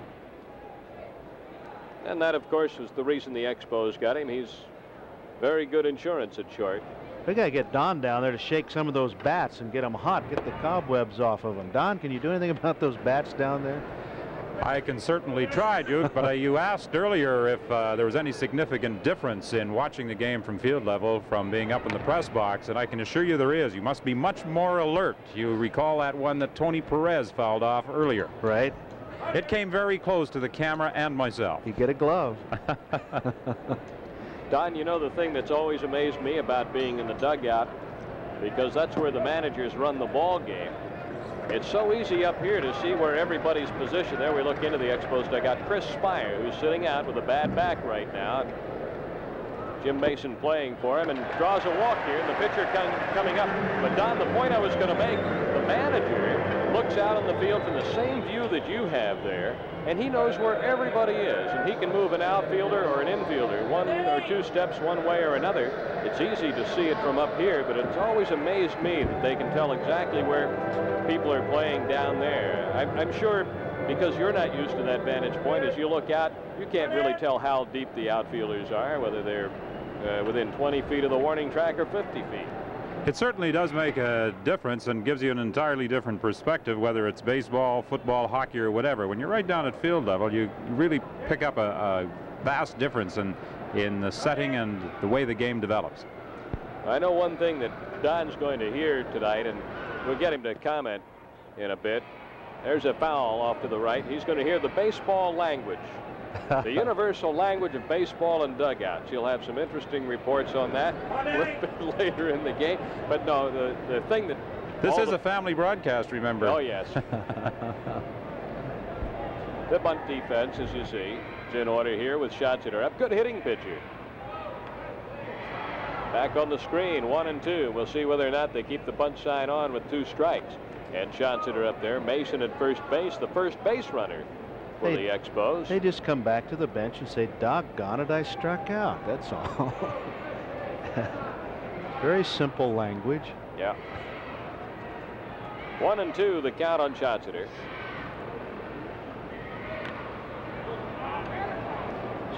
And that, of course, was the reason the Expos got him. He's very good insurance at short. We got to get Don down there to shake some of those bats and get them hot, get the cobwebs off of them. Don, can you do anything about those bats down there? I can certainly try, Duke, but you asked earlier if there was any significant difference in watching the game from field level from being up in the press box, and I can assure you there is. You must be much more alert. You recall that one that Tony Perez fouled off earlier. Right. It came very close to the camera and myself. You get a glove. Don, you know the thing that's always amazed me about being in the dugout, because that's where the managers run the ball game. It's so easy up here to see where everybody's positioned. There we look into the Expos dugout. Chris Spire, who's sitting out with a bad back right now. Jim Mason playing for him and draws a walk here, and the pitcher coming up. But Don, the point I was going to make, the manager looks out on the field from the same view that you have there, and he knows where everybody is, and he can move an outfielder or an infielder 1 or 2 steps one way or another. It's easy to see it from up here, but it's always amazed me that they can tell exactly where people are playing down there. I'm sure because you're not used to that vantage point, as you look out, you can't really tell how deep the outfielders are, whether they're within 20 feet of the warning track or 50 feet. It certainly does make a difference and gives you an entirely different perspective, whether it's baseball, football, hockey, or whatever. When you're right down at field level, you really pick up a vast difference in the setting and the way the game develops. I know one thing that Don's going to hear tonight, and we'll get him to comment in a bit. There's a foul off to the right. He's going to hear the baseball language, the universal language of baseball and dugouts. You'll have some interesting reports on that a little bit later in the game. But no, the thing that... This is a family broadcast, remember. Oh, yes. The bunt defense, as you see, is in order here with shots that are up. Good hitting pitcher. Back on the screen, 1 and 2. We'll see whether or not they keep the bunt sign on with 2 strikes. And shots that are up there. Mason at first base, the first base runner for the Expos. They just come back to the bench and say, "Doggone it, I struck out." That's all. Very simple language. Yeah. 1 and 2, the count on Schatzeder.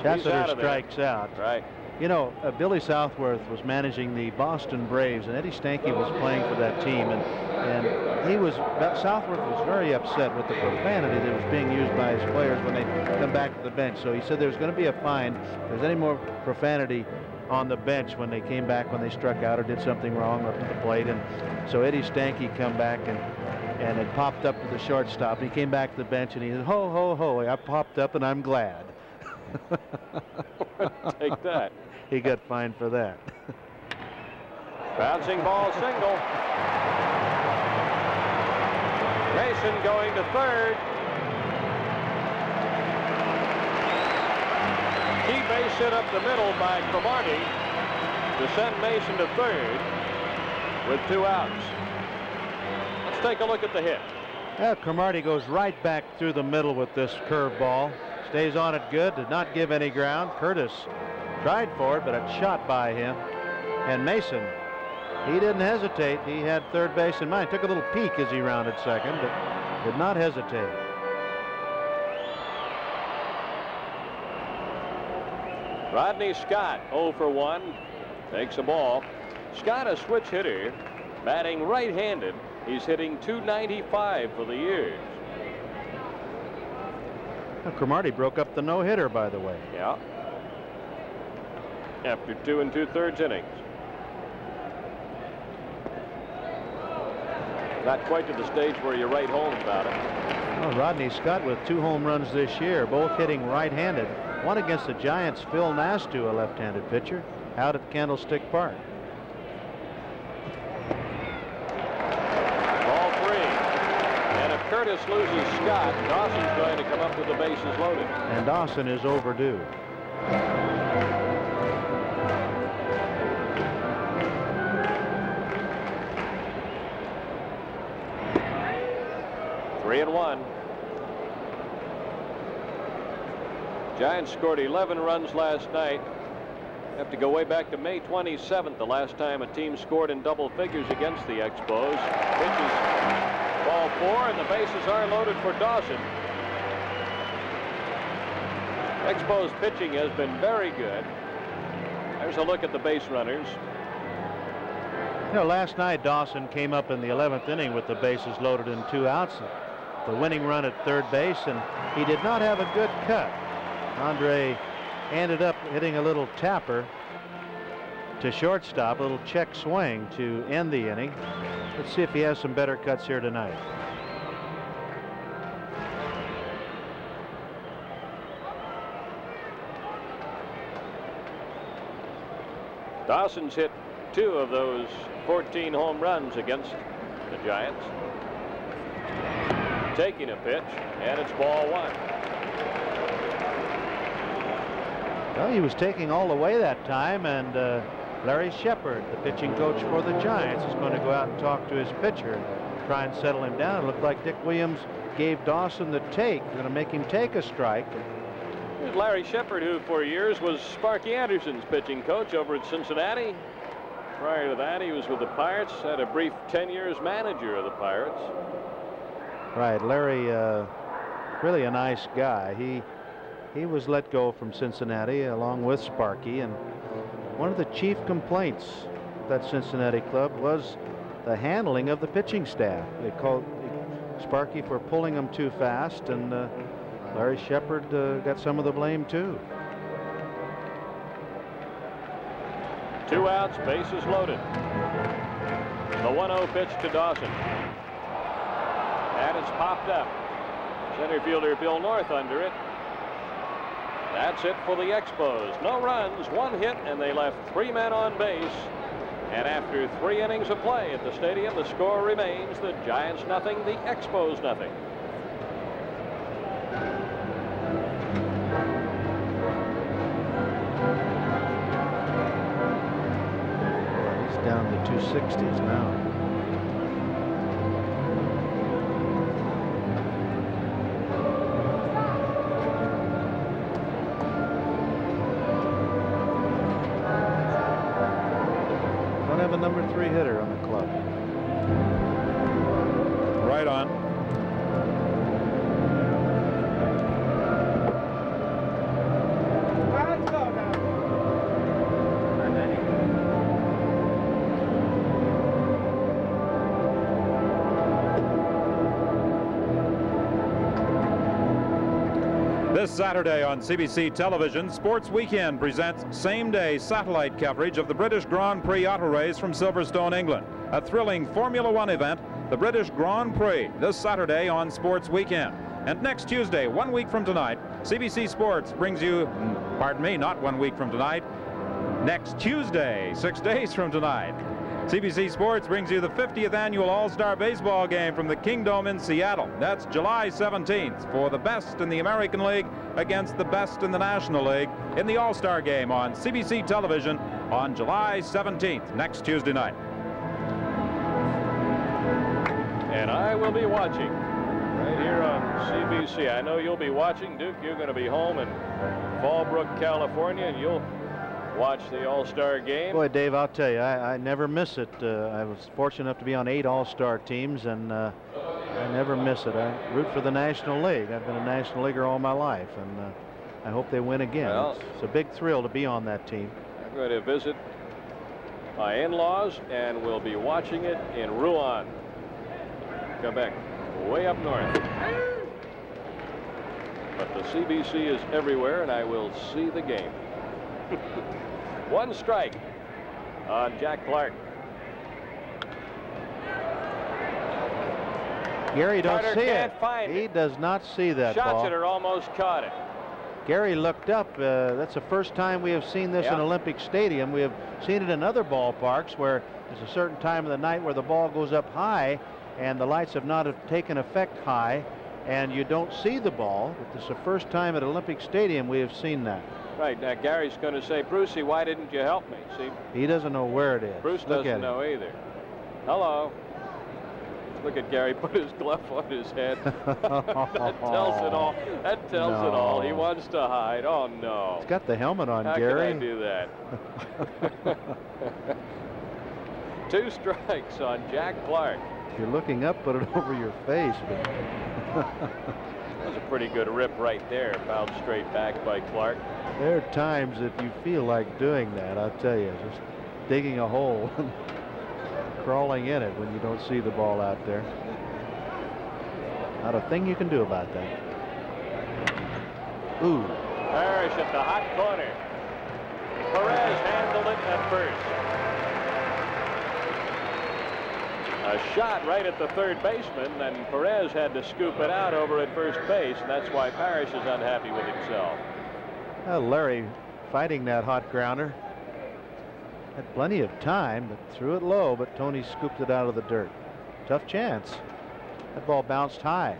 Schatzeder strikes out. Right. You know, Billy Southworth was managing the Boston Braves, and Eddie Stanky was playing for that team, and Southworth was very upset with the profanity that was being used by his players when they come back to the bench. So he said there's going to be a fine if there's any more profanity on the bench when they came back, when they struck out or did something wrong up at the plate. And so Eddie Stanky come back and it popped up to the shortstop. He came back to the bench and he said, "Ho, ho, ho, I popped up and I'm glad." Take that. He got fined for that. Bouncing ball, single. Mason going to third. Key base hit up the middle by Cromartie to send Mason to third with 2 outs. Let's take a look at the hit. Yeah, Cromartie goes right back through the middle with this curveball. Stays on it good, did not give any ground. Curtis tried for it, but it's shot by him. And Mason He didn't hesitate. He had third base in mind. Took a little peek as he rounded second, but did not hesitate. Rodney Scott 0 for 1. Takes a ball. Scott, a switch hitter, batting right-handed. He's hitting .295 for the year. Well, Cromartie broke up the no-hitter, by the way. Yeah. After 2 2/3 innings. Not quite to the stage where you write home about it. Well, Rodney Scott with 2 home runs this year, both hitting right-handed. One against the Giants, Phil Nastu, a left-handed pitcher, out at Candlestick Park. Ball 3. And if Curtis loses Scott, Dawson's going to come up with the bases loaded. And Dawson is overdue. Three and 1. Giants scored 11 runs last night. Have to go way back to May 27th, the last time a team scored in double figures against the Expos. Pitches ball 4, and the bases are loaded for Dawson. Expos pitching has been very good. There's a look at the base runners. You know, last night Dawson came up in the 11th inning with the bases loaded and 2 outs. The winning run at third base, and he did not have a good cut. Andre ended up hitting a little tapper to shortstop, a little check swing to end the inning. Let's see if he has some better cuts here tonight. Dawson's hit 2 of those 14 home runs against the Giants. Taking a pitch, and it's ball 1. Well, he was taking all the way that time, and Larry Shepard, the pitching coach for the Giants, is going to go out and talk to his pitcher and try and settle him down. It looked like Dick Williams gave Dawson the take. They're going to make him take a strike. Here's Larry Shepard, who for years was Sparky Anderson's pitching coach over at Cincinnati. Prior to that, he was with the Pirates, had a brief 10 years manager of the Pirates. Right, Larry, really a nice guy. He was let go from Cincinnati along with Sparky, and one of the chief complaints of that Cincinnati club was the handling of the pitching staff. They called Sparky for pulling them too fast, and Larry Shepard got some of the blame too. 2 outs, bases loaded. The 1-0 pitch to Dawson. And it's popped up. Center fielder Bill North under it. That's it for the Expos. No runs, 1 hit, and they left 3 men on base. And after 3 innings of play at the stadium, the score remains the Giants nothing, the Expos nothing. He's down to 260s now. A number 3 hitter on the club. Right on. Let's go now. This Saturday on CBC Television, Sports Weekend presents same-day satellite coverage of the British Grand Prix auto race from Silverstone, England. A thrilling Formula One event, the British Grand Prix, this Saturday on Sports Weekend. And next Tuesday, 1 week from tonight, CBC Sports brings you, pardon me, not 1 week from tonight, next Tuesday, 6 days from tonight. CBC Sports brings you the 50th annual All-Star Baseball game from the Kingdome in Seattle. That's July 17th for the best in the American League against the best in the National League in the All-Star game on CBC Television on July 17th, next Tuesday night. And I will be watching right here on CBC. I know you'll be watching, Duke. You're going to be home in Fallbrook, California, and you'll watch the All-Star game. Boy, Dave, I'll tell you, I never miss it. I was fortunate enough to be on 8 All-Star teams, and I never miss it. I root for the National League. I've been a National Leaguer all my life, and I hope they win again. Well, it's a big thrill to be on that team. I'm going to visit my in-laws, and we'll be watching it in Rouen, Quebec, way up north. But the CBC is everywhere, and I will see the game. 1 strike on Jack Clark. Gary don't Carter see can't it. find He it. does not see that ball. Schatzeder almost caught it. Gary looked up. That's the first time we have seen this in Olympic Stadium. We have seen it in other ballparks where there's a certain time of the night where the ball goes up high and the lights have not taken effect high and you don't see the ball. But this is the first time at Olympic Stadium we have seen that. Right. Now Gary's going to say, Brucey, why didn't you help me? See? He doesn't know where it is. Bruce doesn't know either. Hello. Look at Gary put his glove on his head. That tells it all. That tells it all. He wants to hide. Oh, no. He's got the helmet on, How Gary. How can I do that? 2 strikes on Jack Clark. If you're looking up, put it over your face. That was a pretty good rip right there. Fouled straight back by Clark. There are times that you feel like doing that, I'll tell you. Just digging a hole. Crawling in it when you don't see the ball out there. Not a thing you can do about that. Ooh. Parrish at the hot corner. Perez handled it at first. A shot right at the third baseman, and Perez had to scoop it out over at first base, and that's why Parrish is unhappy with himself. Well, Larry fighting that hot grounder. Had plenty of time, but threw it low, but Tony scooped it out of the dirt. Tough chance. That ball bounced high.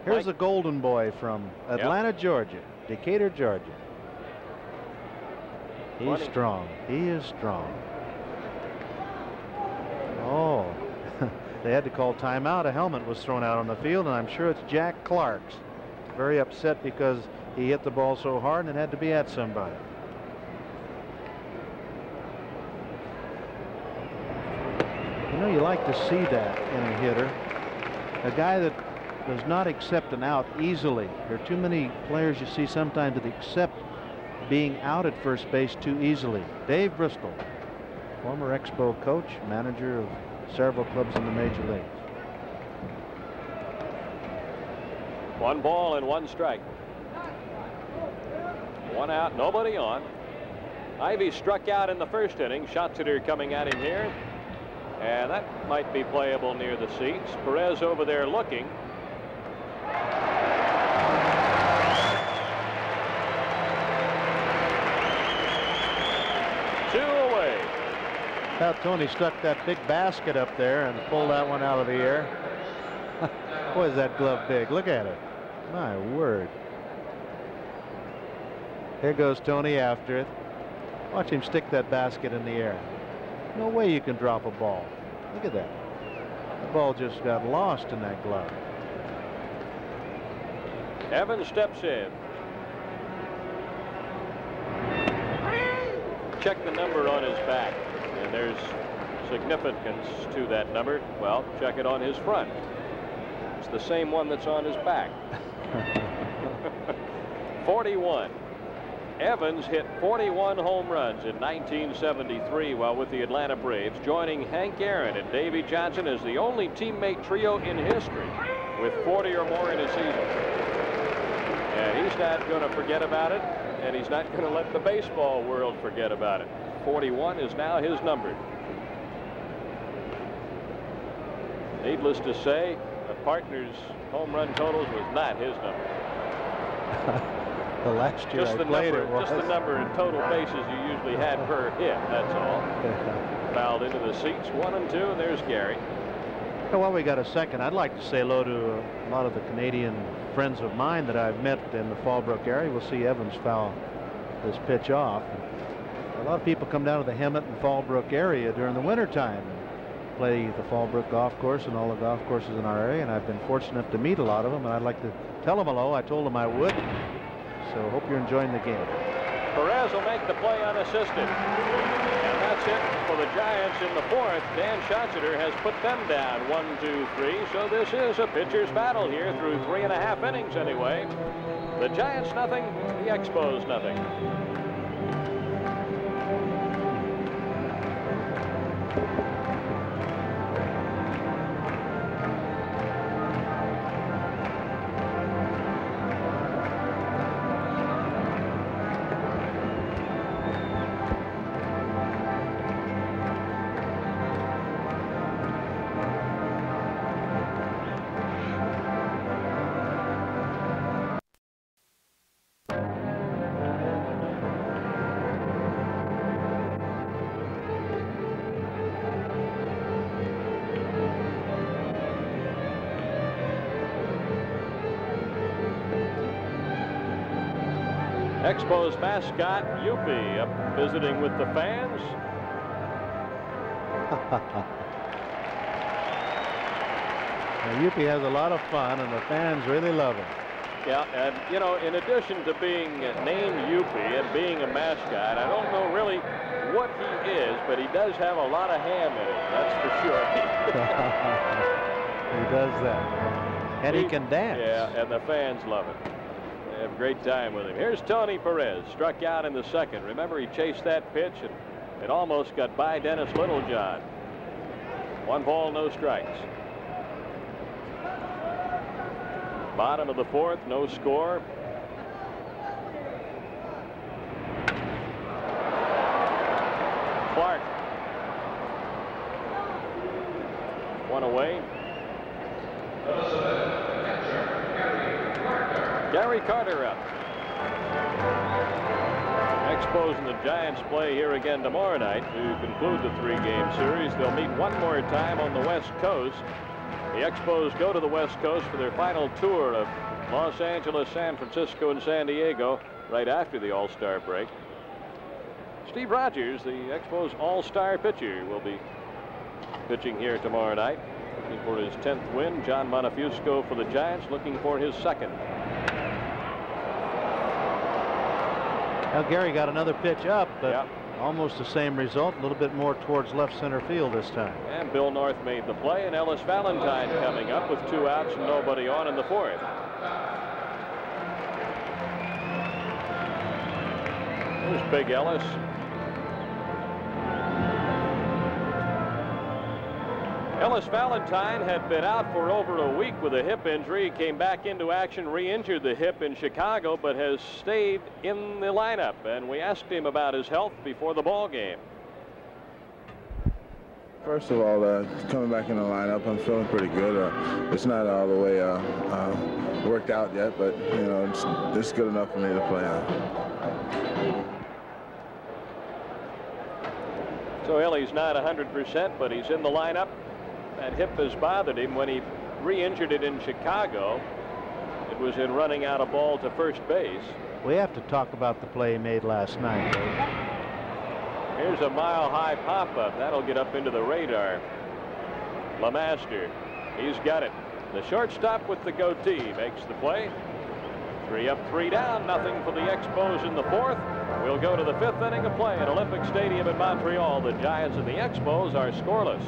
Here's the golden boy from Atlanta, Georgia, Decatur, Georgia. He's strong. He is strong. Oh, they had to call timeout. A helmet was thrown out on the field, and I'm sure it's Jack Clark's. Very upset because he hit the ball so hard and it had to be at somebody. You know, you like to see that in a hitter. A guy that does not accept an out easily. There are too many players you see sometimes that accept being out at first base too easily. Dave Bristol, former Expo coach, manager of several clubs in the major leagues. 1 ball and 1 strike. 1 out, nobody on. Ivy struck out in the first inning. Schatzeder coming at him here. And that might be playable near the seats. Perez over there looking. Two away. Now Tony stuck that big basket up there and pulled that one out of the air. Boy, is that glove big. Look at it. My word. Here goes Tony after it. Watch him stick that basket in the air. No way you can drop a ball. Look at that. The ball just got lost in that glove. Evans steps in. Check the number on his back, and there's significance to that number. Well, check it on his front. It's the same one that's on his back. 41. Evans hit 41 home runs in 1973 while with the Atlanta Braves, joining Hank Aaron and Davey Johnson as the only teammate trio in history with 40 or more in a season. And he's not going to forget about it, and he's not going to let the baseball world forget about it. 41 is now his number. Needless to say, the partner's home run totals was not his number. The last year I played it was. Just the number in total bases you usually had per hit, that's all. Fouled into the seats, 1 and 2, and there's Gary. Well, we got a second. I'd like to say hello to a lot of the Canadian friends of mine that I've met in the Fallbrook area. We'll see Evans foul this pitch off. A lot of people come down to the Hemet and Fallbrook area during the wintertime and play the Fallbrook golf course and all the golf courses in our area, and I've been fortunate enough to meet a lot of them, and I'd like to tell them hello. I told them I would. So hope you're enjoying the game. Perez will make the play unassisted. And that's it for the Giants in the fourth. Dan Schatzeder has put them down 1-2-3. So this is a pitcher's battle here through 3.5 innings anyway. The Giants nothing, the Expos nothing. Expos mascot Yuppie up visiting with the fans. Yuppie has a lot of fun, and the fans really love him. Yeah, and you know, in addition to being named Yuppie and being a mascot, I don't know really what he is, but he does have a lot of ham in him, that's for sure. He does that. And he can dance. Yeah, and the fans love it. They have a great time with him. Here's Tony Perez, struck out in the second. Remember, he chased that pitch, and it almost got by Dennis Littlejohn. 1 ball, no strikes. Bottom of the fourth, no score. Clark. 1 away. Gary Carter up. Expos and the Giants play here again tomorrow night to conclude the 3-game series. They'll meet one more time on the West Coast. The Expos go to the West Coast for their final tour of Los Angeles, San Francisco, and San Diego right after the All-Star break. Steve Rogers, the Expos All-Star pitcher, will be pitching here tomorrow night. Looking for his 10th win. John Montefiusco for the Giants, looking for his 2nd. Now Gary got another pitch up, but yeah, almost the same result, a little bit more towards left center field this time. And Bill North made the play, and Ellis Valentine coming up with 2 outs and nobody on in the 4th. There's Big Ellis. Ellis Valentine had been out for over a week with a hip injury. He came back into action, re-injured the hip in Chicago, but has stayed in the lineup. And we asked him about his health before the ball game. First of all, coming back in the lineup, I'm feeling pretty good. It's not all the way worked out yet, but you know, it's good enough for me to play on. So Ellie's not 100%, but he's in the lineup. That hip has bothered him. When he re-injured it in Chicago, it was in running out a ball to first base. We have to talk about the play he made last night, Dave. Here's a mile-high pop-up. That'll get up into the radar. LeMaster, he's got it. The shortstop with the goatee makes the play. 3 up, 3 down, nothing for the Expos in the 4th. We'll go to the 5th inning of play at Olympic Stadium in Montreal. The Giants and the Expos are scoreless.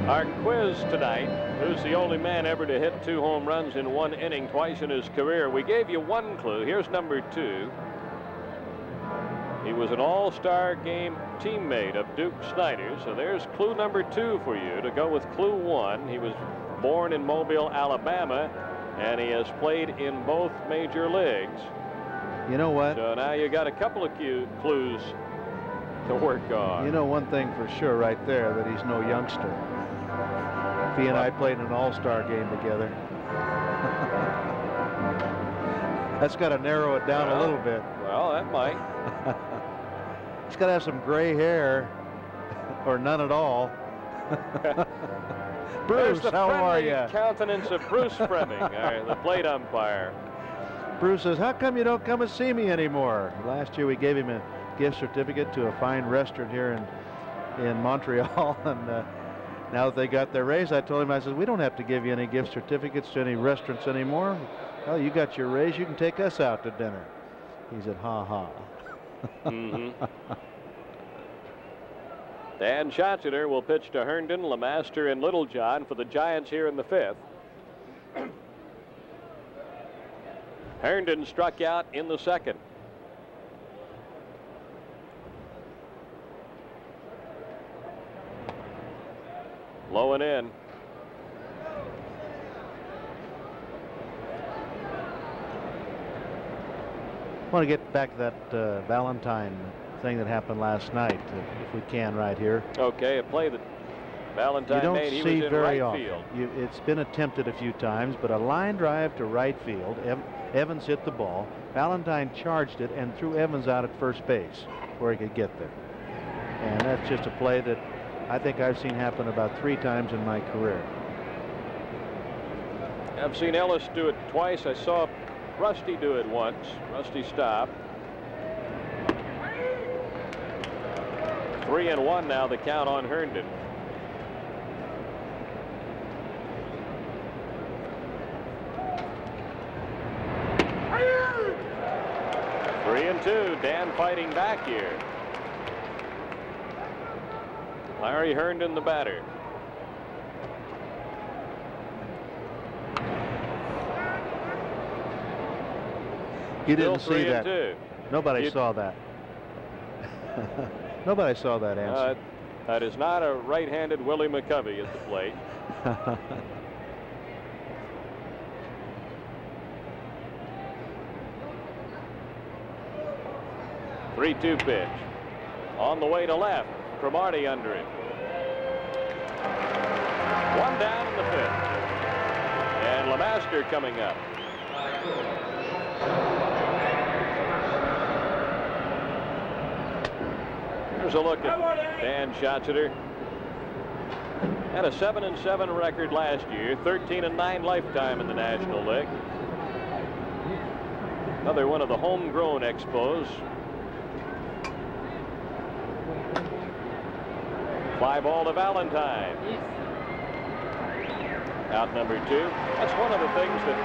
Our quiz tonight, who's the only man ever to hit 2 home runs in 1 inning twice in his career. We gave you 1 clue. Here's number 2. He was an all-star game teammate of Duke Snider. So there's clue number 2 for you to go with clue 1. He was born in Mobile, Alabama, and he has played in both major leagues. You know what? So now you got a couple of clues to work on. You know one thing for sure right there, that he's no youngster. If he and I played in an all-star game together. That's got to narrow it down a little bit. Well, that might. He's got to have some gray hair or none at all. Bruce, the how are friendly you? countenance of Bruce Fremming, the plate umpire. Bruce says, how come you don't come and see me anymore? Last year we gave him a gift certificate to a fine restaurant here in Montreal, and now that they got their raise, I told him, I said, we don't have to give you any gift certificates to any restaurants anymore. Well, you got your raise, you can take us out to dinner. He said, ha ha. Dan Schatzer will pitch to Herndon, Lemaster, and Littlejohn for the Giants here in the 5th. Herndon struck out in the 2nd. Low and in. I want to get back to that Valentine thing that happened last night, if we can, right here. Okay, a play that Valentine made. He was in very right often. field. It's been attempted a few times, but a line drive to right field. Evans hit the ball. Valentine charged it and threw Evans out at first base where he could get there. And that's just a play that I think I've seen happen about 3 times in my career. I've seen Ellis do it twice. I saw Rusty do it once. Rusty stopped. 3-1 now, the count on Herndon. Three and 2. Dan fighting back here. Larry Herndon, the batter. You Still didn't see that. 3-2. Nobody saw that. Nobody saw that answer. That is not a right-handed Willie McCovey at the plate. 3-2 pitch. On the way to left. Cromartie under it. 1 down in the 5th. And Lemaster coming up. Here's a look at Dan Schatzer. Had a 7-7 record last year, 13-9 lifetime in the National League. Another one of the homegrown Expos. Fly ball to Valentine. Out number 2. That's one of the things that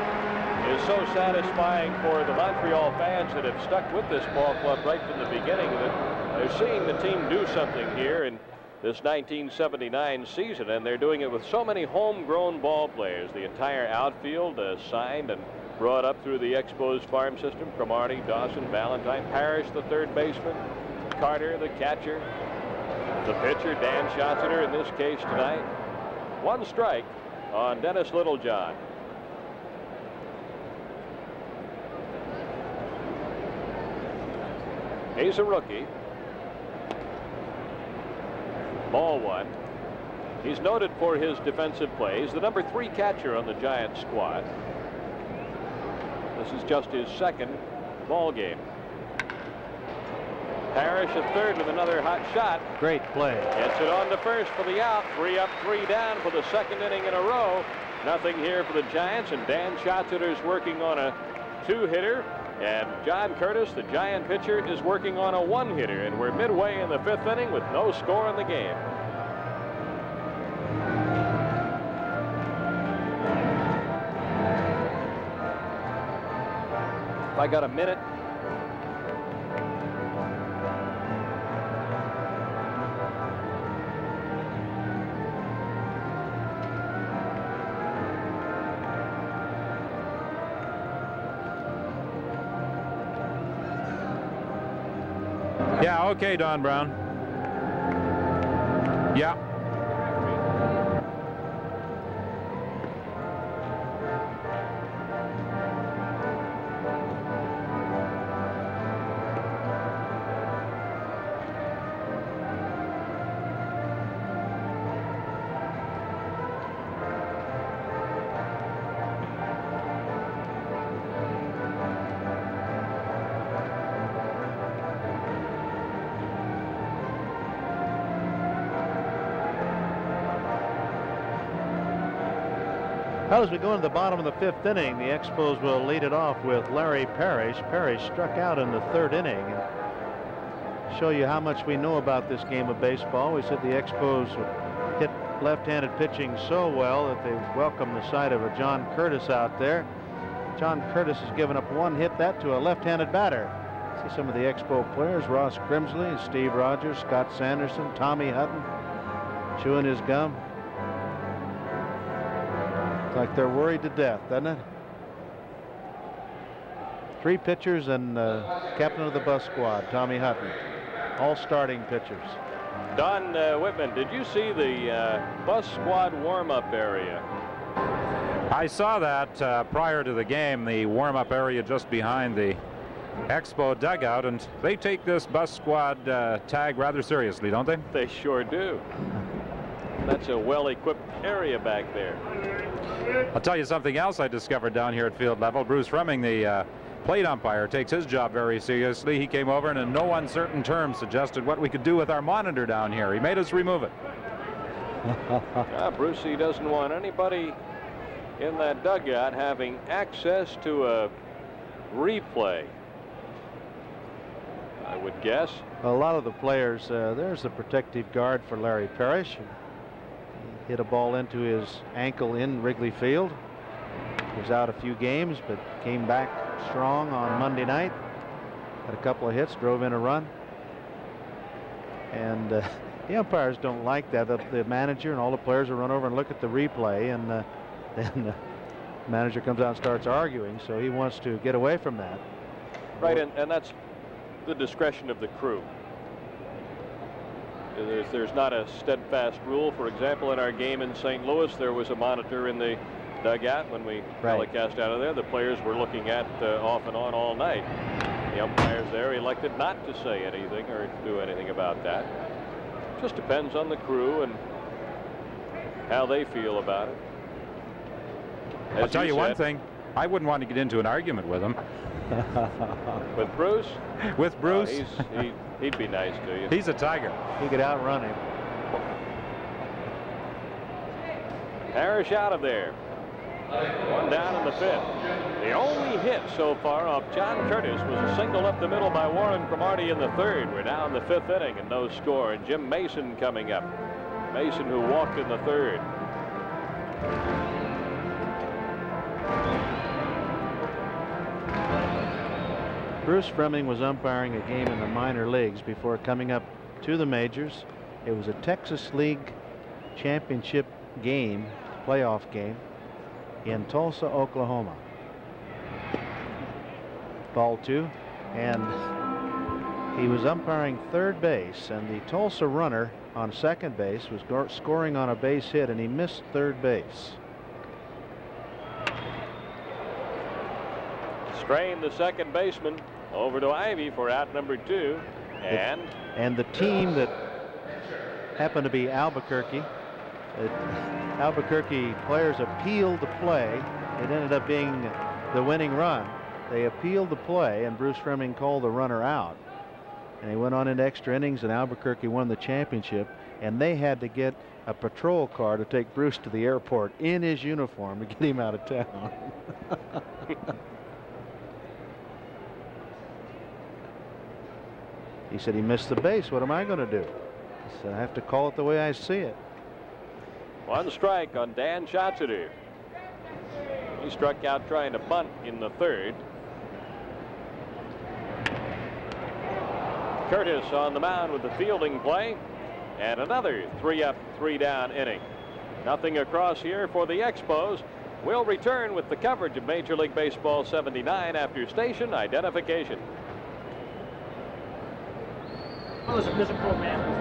is so satisfying for the Montreal fans that have stuck with this ball club right from the beginning, that they're seeing the team do something here in this 1979 season, and they're doing it with so many homegrown ball players. The entire outfield signed and brought up through the Expos farm system. Cromartie, Dawson, Valentine, Parrish, the third baseman, Carter, the catcher, the pitcher, Dan Schatzer in this case tonight. 1 strike on Dennis Littlejohn. He's a rookie. Ball 1. He's noted for his defensive plays. The number 3 catcher on the Giants squad. This is just his 2nd ball game. Parrish at third with another hot shot. Great play. Gets it on to first for the out. 3 up, 3 down for the 2nd inning in a row. Nothing here for the Giants, and Dan Schatzer is working on a 2-hitter. And John Curtis, the Giant pitcher, is working on a 1-hitter, and we're midway in the 5th inning with no score in the game. If I got a minute. Yeah, okay, Don Brown. Yeah. Well, as we go into the bottom of the 5th inning, the Expos will lead it off with Larry Parrish. Parrish struck out in the 3rd inning. And show you how much we know about this game of baseball. We said the Expos hit left-handed pitching so well that they welcome the sight of a John Curtis out there. John Curtis has given up 1 hit, that to a left-handed batter. See some of the Expo players: Ross Grimsley, Steve Rogers, Scott Sanderson, Tommy Hutton, chewing his gum. It's like they're worried to death, doesn't it? 3 pitchers and captain of the bus squad, Tommy Hutton, all starting pitchers. Don Whitman, did you see the bus squad warm-up area? I saw that prior to the game, the warm-up area just behind the Expo dugout, and they take this bus squad tag rather seriously, don't they? They sure do. That's a well-equipped area back there. I'll tell you something else I discovered down here at field level. Bruce Fremming, the plate umpire, takes his job very seriously. He came over and in no uncertain terms suggested what we could do with our monitor down here. He made us remove it. Bruce, he doesn't want anybody in that dugout having access to a replay, I would guess. A lot of the players, there's the protective guard for Larry Parrish. He hit a ball into his ankle in Wrigley Field. He was out a few games, but came back strong on Monday night. Had a couple of hits, drove in a run. And the umpires don't like that. The manager and all the players will run over and look at the replay, and then the manager comes out and starts arguing, so he wants to get away from that. Right, and that's the discretion of the crew. There's not a steadfast rule. For example, in our game in St. Louis, there was a monitor in the dugout when we telecast out of there. The players were looking at off and on all night. The umpires there elected not to say anything or do anything about that. Just depends on the crew and how they feel about it. I'll tell you one thing, I wouldn't want to get into an argument with him. With Bruce? With Bruce? He'd be nice to you. He's a tiger. He could outrun him. Parrish out of there. 1 down in the 5th. The only hit so far off John Curtis was a single up the middle by Warren Cromartie in the 3rd. We're now in the 5th inning and no score. And Jim Mason coming up. Mason, who walked in the 3rd. Bruce Fremming was umpiring a game in the minor leagues before coming up to the majors. It was a Texas League championship game, playoff game, in Tulsa, Oklahoma. Ball 2, and he was umpiring 3rd base, and the Tulsa runner on 2nd base was scoring on a base hit, and he missed 3rd base. Strain, the 2nd baseman, over to Ivy for out number 2, and the team that happened to be Albuquerque. Albuquerque players appealed the play. It ended up being the winning run. They appealed the play, and Bruce Fremming called the runner out. And he went on into extra innings, and Albuquerque won the championship. And they had to get a patrol car to take Bruce to the airport in his uniform to get him out of town. He said he missed the base. What am I going to do? He said, I have to call it the way I see it. 1 strike on Dan Schatzeder. He struck out trying to bunt in the 3rd. Curtis on the mound with the fielding play, and another 3-up, 3-down inning. Nothing across here for the Expos. We'll return with the coverage of Major League Baseball 79 after station identification. Oh, there's a pro man.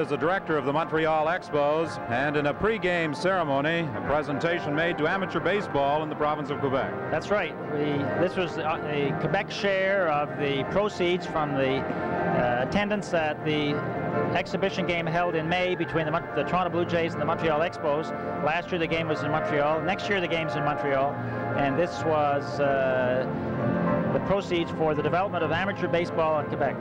is the director of the Montreal Expos, and in a pregame ceremony, a presentation made to amateur baseball in the province of Quebec. That's right. This was a Quebec share of the proceeds from the attendance at the exhibition game held in May between the Toronto Blue Jays and the Montreal Expos. Last year the game was in Montreal. Next year the game's in Montreal. And this was the proceeds for the development of amateur baseball in Quebec.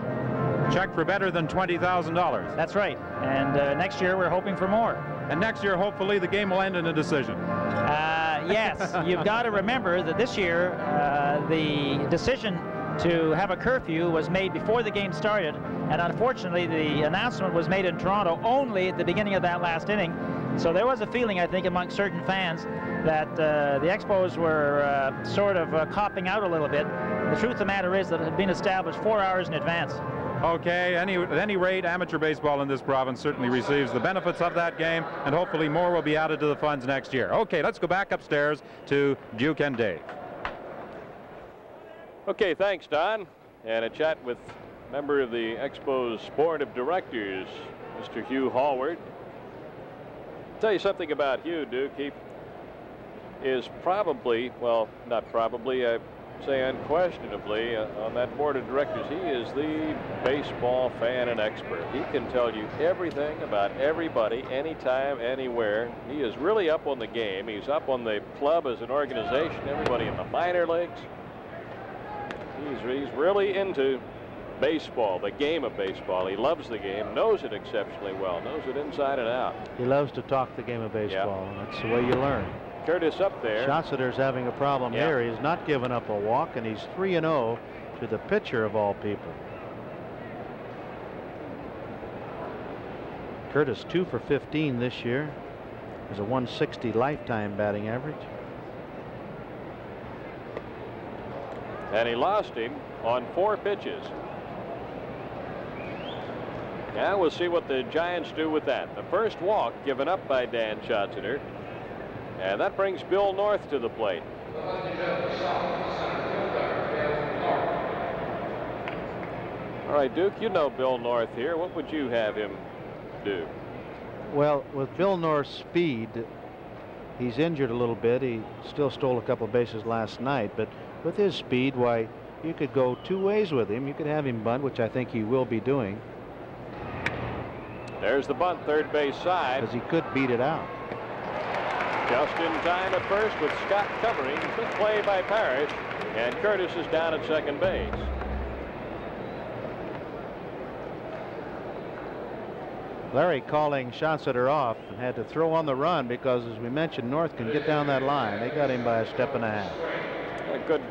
Check for better than $20,000. That's right. And next year we're hoping for more. And next year, hopefully, the game will end in a decision. Yes, you've got to remember that this year the decision to have a curfew was made before the game started, and unfortunately the announcement was made in Toronto only at the beginning of that last inning. So there was a feeling, I think, among certain fans that the Expos were sort of copping out a little bit. The truth of the matter is that it had been established 4 hours in advance. Okay, at any rate, amateur baseball in this province certainly receives the benefits of that game, and hopefully more will be added to the funds next year. Okay, let's go back upstairs to Duke and Dave. Okay, thanks, Don. And a chat with member of the Expos Board of Directors, Mr. Hugh Hallward. Tell you something about Hugh, Duke. He is probably, well, not probably, I say unquestionably, on that board of directors, he is the baseball fan and expert. He can tell you everything about everybody, anytime, anywhere. He is really up on the game. He's up on the club as an organization, everybody in the minor leagues. He's really into baseball, the game of baseball. He loves the game, knows it exceptionally well, knows it inside and out. He loves to talk the game of baseball. Yeah. That's the way you learn. Curtis up there. Schatzeder's having a problem here. He's not given up a walk, and he's 3-0 to the pitcher of all people. Curtis 2 for 15 this year. Has a 160 lifetime batting average. And he lost him on 4 pitches. Now we'll see what the Giants do with that. The first walk given up by Dan Schatzeder. And that brings Bill North to the plate. All right, Duke, you know Bill North here. What would you have him do? Well, with Bill North's speed, he's injured a little bit. He still stole a couple of bases last night, but with his speed, why, you could go 2 ways with him. You could have him bunt, which I think he will be doing. There's the bunt, third base side. Because he could beat it out. Just in time at first with Scott covering. Good play by Parrish, and Curtis is down at second base. Larry calling Schatzeder off and had to throw on the run because, as we mentioned, North can get down that line. They got him by a step and a half. A good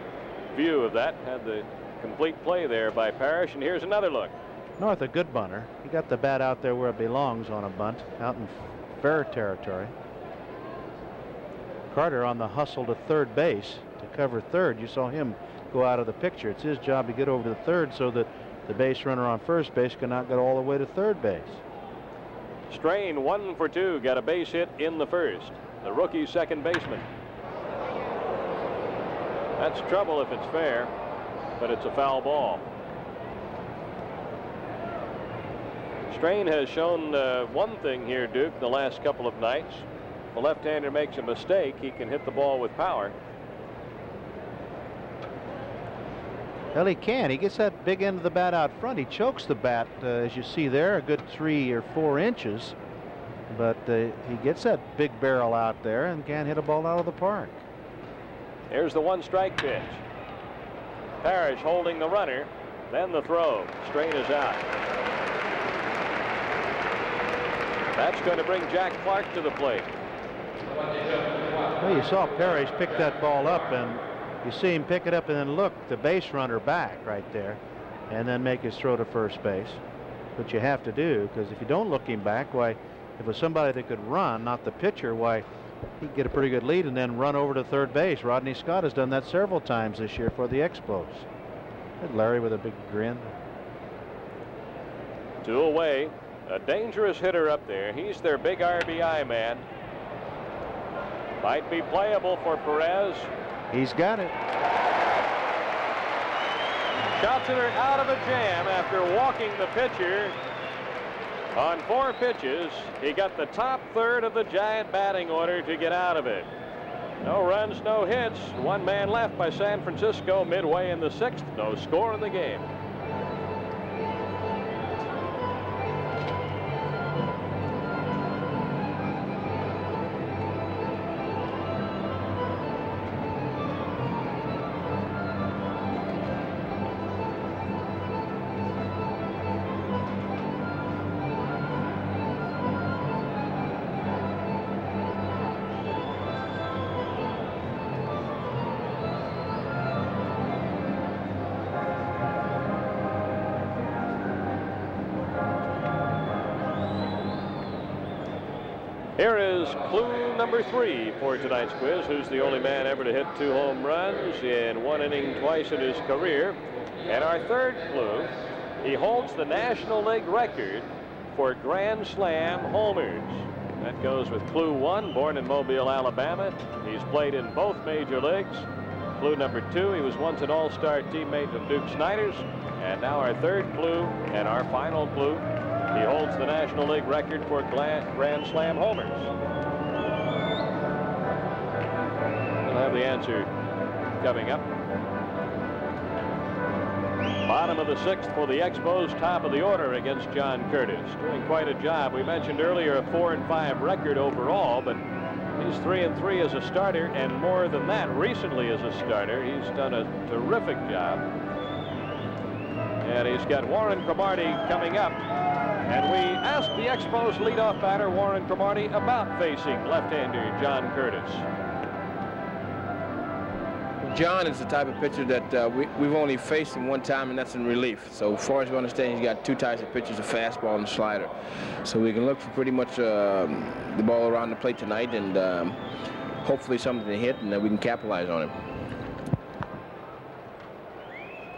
view of that. Had the complete play there by Parrish, and here's another look. North, a good bunter. He got the bat out there where it belongs on a bunt, out in fair territory. Carter on the hustle to third base to cover third. You saw him go out of the picture. It's his job to get over to third so that the base runner on first base cannot get all the way to third base. Strain 1 for 2, got a base hit in the first. The rookie second baseman. That's trouble if it's fair, but it's a foul ball. Strain has shown one thing here, Duke, the last couple of nights. If a left-hander makes a mistake, he can hit the ball with power. Well, he can. He gets that big end of the bat out front. He chokes the bat, as you see there, a good 3 or 4 inches. But he gets that big barrel out there and can't hit a ball out of the park. Here's the 1-strike pitch. Parrish holding the runner, then the throw. Strain is out. That's going to bring Jack Clark to the plate. Well, you saw Parrish pick that ball up, and you see him pick it up and then look the base runner back right there and then make his throw to first base. What you have to do, because if you don't look him back, why, if it was somebody that could run, not the pitcher, why, he'd get a pretty good lead and then run over to third base. Rodney Scott has done that several times this year for the Expos. And Larry with a big grin. 2 away. A dangerous hitter up there. He's their big RBI man. Might be playable for Perez. He's got it. Schatzeder out of a jam after walking the pitcher. On 4 pitches, he got the top third of the Giant batting order to get out of it. No runs, no hits. 1 man left by San Francisco midway in the 6th. No score in the game. Here is clue number 3 for tonight's quiz. Who's the only man ever to hit 2 home runs in 1 inning twice in his career? And our third clue, he holds the National League record for Grand Slam homers. That goes with clue 1, born in Mobile, Alabama. He's played in both major leagues. Clue number 2, he was once an all-star teammate of Duke Snider's. And now our third clue and our final clue. He holds the National League record for Grand Slam homers. We'll have the answer coming up. Bottom of the 6th for the Expos, top of the order against John Curtis. Doing quite a job. We mentioned earlier a 4-5 record overall, but he's 3-3 as a starter, and more than that, recently as a starter. He's done a terrific job. And he's got Warren Cromartie coming up. And we asked the Expos leadoff batter, Warren Cromartie, about facing left-hander John Curtis. John is the type of pitcher that we've only faced him 1 time, and that's in relief. So as far as we understand, he's got 2 types of pitches, a fastball and a slider. So we can look for pretty much the ball around the plate tonight, and hopefully something to hit, and then we can capitalize on him.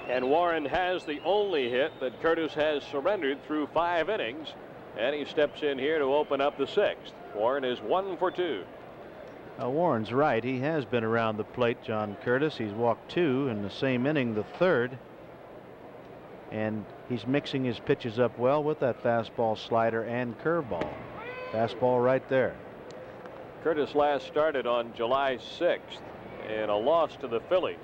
And Warren has the only hit that Curtis has surrendered through 5 innings. And he steps in here to open up the 6th. Warren is 1 for 2. Warren's right. He has been around the plate, John Curtis. He's walked 2 in the same inning, the 3rd. And he's mixing his pitches up well with that fastball, slider, and curveball. Fastball right there. Curtis last started on July 6th in a loss to the Phillies.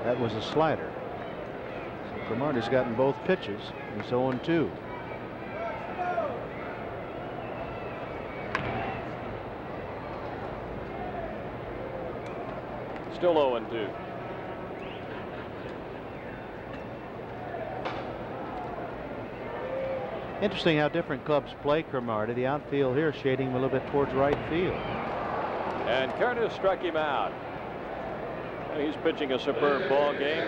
That was a slider. So Cromartie's gotten both pitches. He's 0-2. Still 0-2. Interesting how different clubs play Cromartie. The outfield here shading him a little bit towards right field. And Curtis struck him out. He's pitching a superb ball game.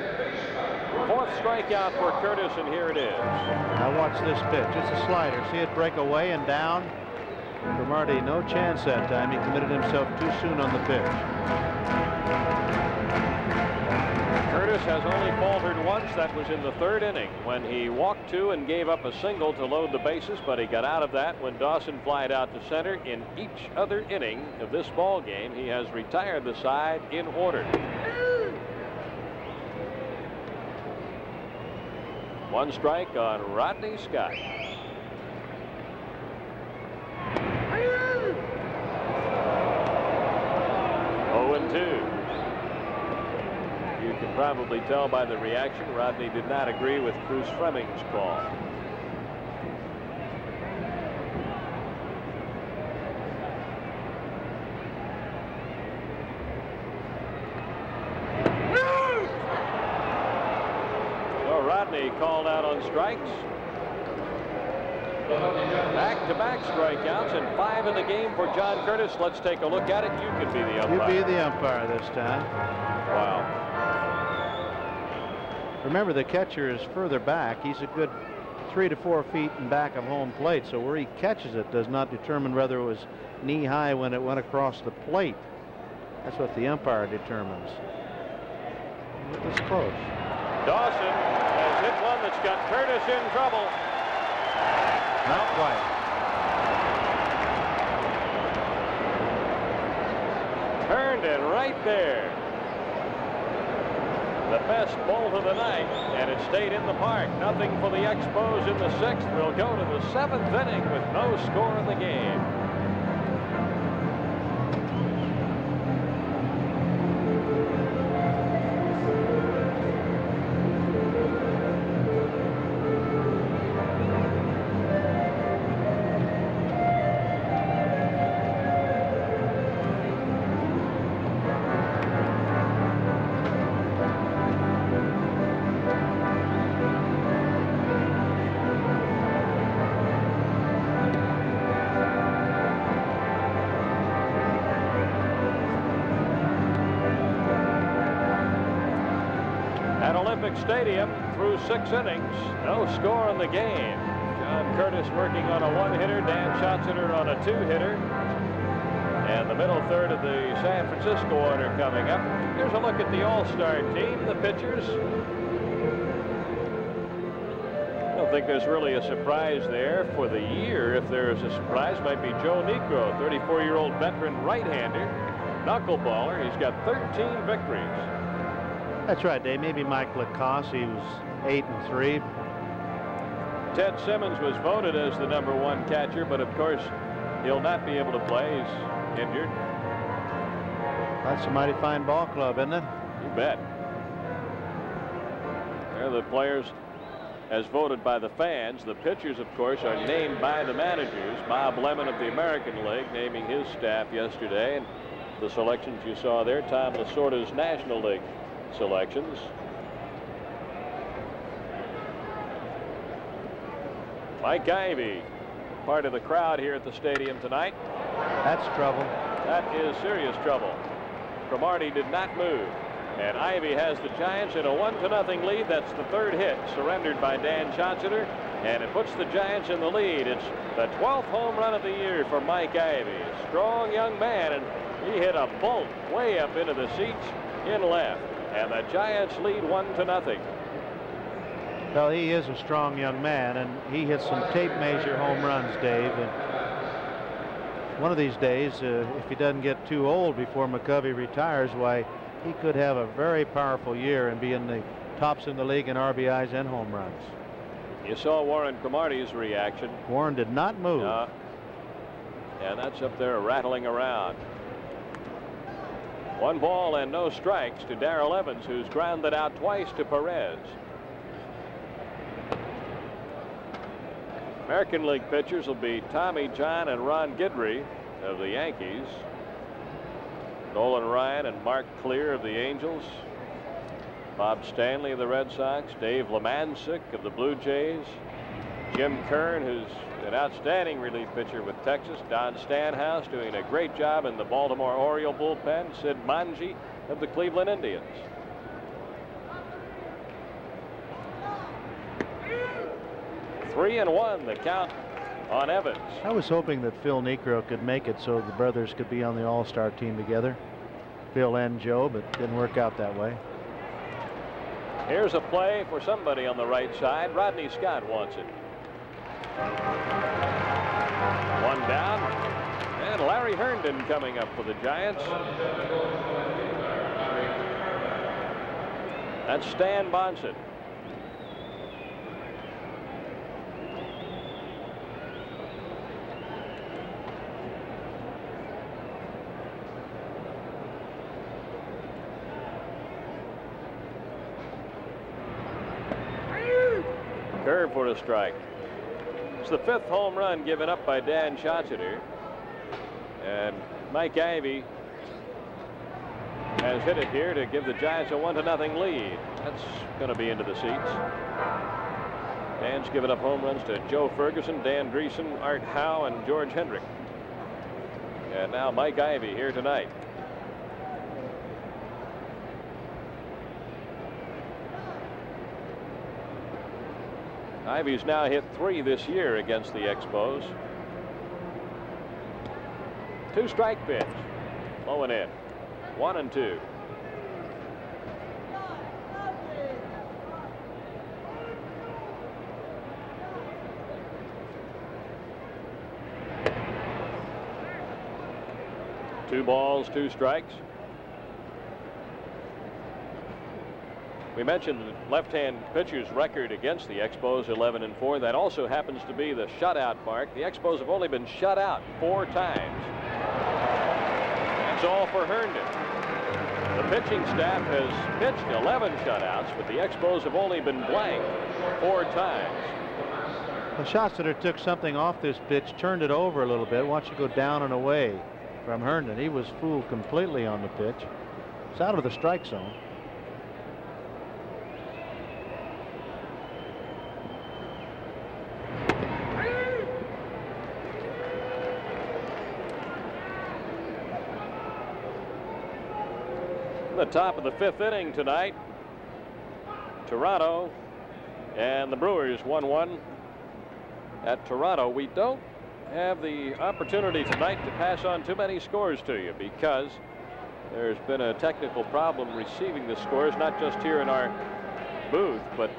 4th strikeout for Curtis, and here it is. Now watch this pitch. It's a slider. See it break away and down. Cromartie, no chance that time. He committed himself too soon on the pitch. Curtis has only faltered once. That was in the 3rd inning when he walked 2 and gave up a single to load the bases, but he got out of that when Dawson flied out to center. In each other inning of this ball game, he has retired the side in order. 1 strike on Rodney Scott. You can probably tell by the reaction, Rodney did not agree with Bruce Fleming's call. So Rodney called out on strikes. Back-to-back strikeouts and 5 in the game for John Curtis. Let's take a look at it. You can be the umpire. You be the umpire this time. Wow. Remember, the catcher is further back. He's a good 3 to 4 feet in back of home plate, so where he catches it does not determine whether it was knee high when it went across the plate. That's what the umpire determines. Look, it's close. Dawson has hit one that's got Curtis in trouble. Not quite. Turned it right there. The best bolt of the night, and it stayed in the park. Nothing for the Expos in the 6th. We'll go to the 7th inning with no score in the game. Stadium through 6 innings, no score in the game. John Curtis working on a 1-hitter, Dan Schatzeder on a 2-hitter, and the middle third of the San Francisco order coming up. Here's a look at the All-Star team, the pitchers. I don't think there's really a surprise there for the year. If there's a surprise, might be Joe Niekro, 34-year-old veteran right-hander, knuckleballer. He's got 13 victories. That's right, Dave. Maybe Mike Lacoste. He was 8-3. Ted Simmons was voted as the #1 catcher, but of course he'll not be able to play. He's injured. That's a mighty fine ball club, isn't it? You bet. They're the players as voted by the fans. The pitchers, of course, are named by the managers. Bob Lemon of the American League naming his staff yesterday, and the selections you saw there, Tom Lasorda's National League selections. Mike Ivy, part of the crowd here at the stadium tonight. That's trouble. That is serious trouble. Cromartie did not move, and Ivy has the Giants in a 1-0 lead. That's the 3rd hit surrendered by Dan Schatzeder, and it puts the Giants in the lead. It's the 12th home run of the year for Mike Ivy. Strong young man, and he hit a bolt way up into the seats in left. And the Giants lead 1-0. Well, he is a strong young man, and he hits some tape measure home runs, Dave. And one of these days, if he doesn't get too old before McCovey retires, why, he could have a very powerful year and be in the tops in the league in RBIs and home runs. You saw Warren Cromartie's reaction. Warren did not move. And that's up there rattling around. 1 ball and no strikes to Darrell Evans, who's grounded out twice to Perez. American League pitchers will be Tommy John and Ron Guidry of the Yankees. Nolan Ryan and Mark Clear of the Angels. Bob Stanley of the Red Sox. Dave Lemancic of the Blue Jays. Jim Kern, who's an outstanding relief pitcher with Texas. Don Stanhouse doing a great job in the Baltimore Oriole bullpen. Sid Manji of the Cleveland Indians. Three and 1 the count on Evans. I was hoping that Phil Niekro could make it so the brothers could be on the All-Star team together. Phil and Joe, but didn't work out that way. Here's a play for somebody on the right side. Rodney Scott wants it. 1 down, and Larry Herndon coming up for the Giants. That's Stan Bonson. Curve for a strike. It's the 5th home run given up by Dan Schatzeder. And Mike Ivy has hit it here to give the Giants a 1-0 lead. That's going to be into the seats. Dan's given up home runs to Joe Ferguson, Dan Dreesen, Art Howe, and George Hendrick. And now Mike Ivy here tonight. Ivy's now hit 3 this year against the Expos. 2-strike pitch. Low and in. 1-2. Two balls, 2 strikes. We mentioned the left-hand pitcher's record against the Expos, 11-4. That also happens to be the shutout mark. The Expos have only been shut out 4 times. That's all for Herndon. The pitching staff has pitched 11 shutouts, but the Expos have only been blanked 4 times. Well, Schatzeder took something off this pitch, turned it over a little bit. Watch it go down and away from Herndon. He was fooled completely on the pitch. It's out of the strike zone. The top of the 5th inning tonight. Toronto and the Brewers 1-1 at Toronto. We don't have the opportunity tonight to pass on too many scores to you because there's been a technical problem receiving the scores, not just here in our booth, but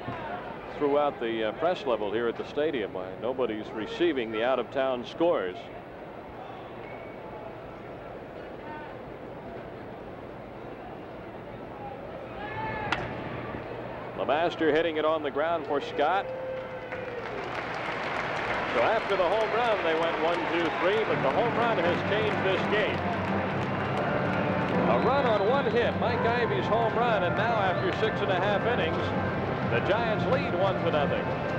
throughout the press level here at the stadium. Nobody's receiving the out-of-town scores. LeMaster hitting it on the ground for Scott. So after the home run, they went 1-2-3, but the home run has changed this game. A run on 1 hit, Mike Ivy's home run, and now after 6.5 innings, the Giants lead 1-0.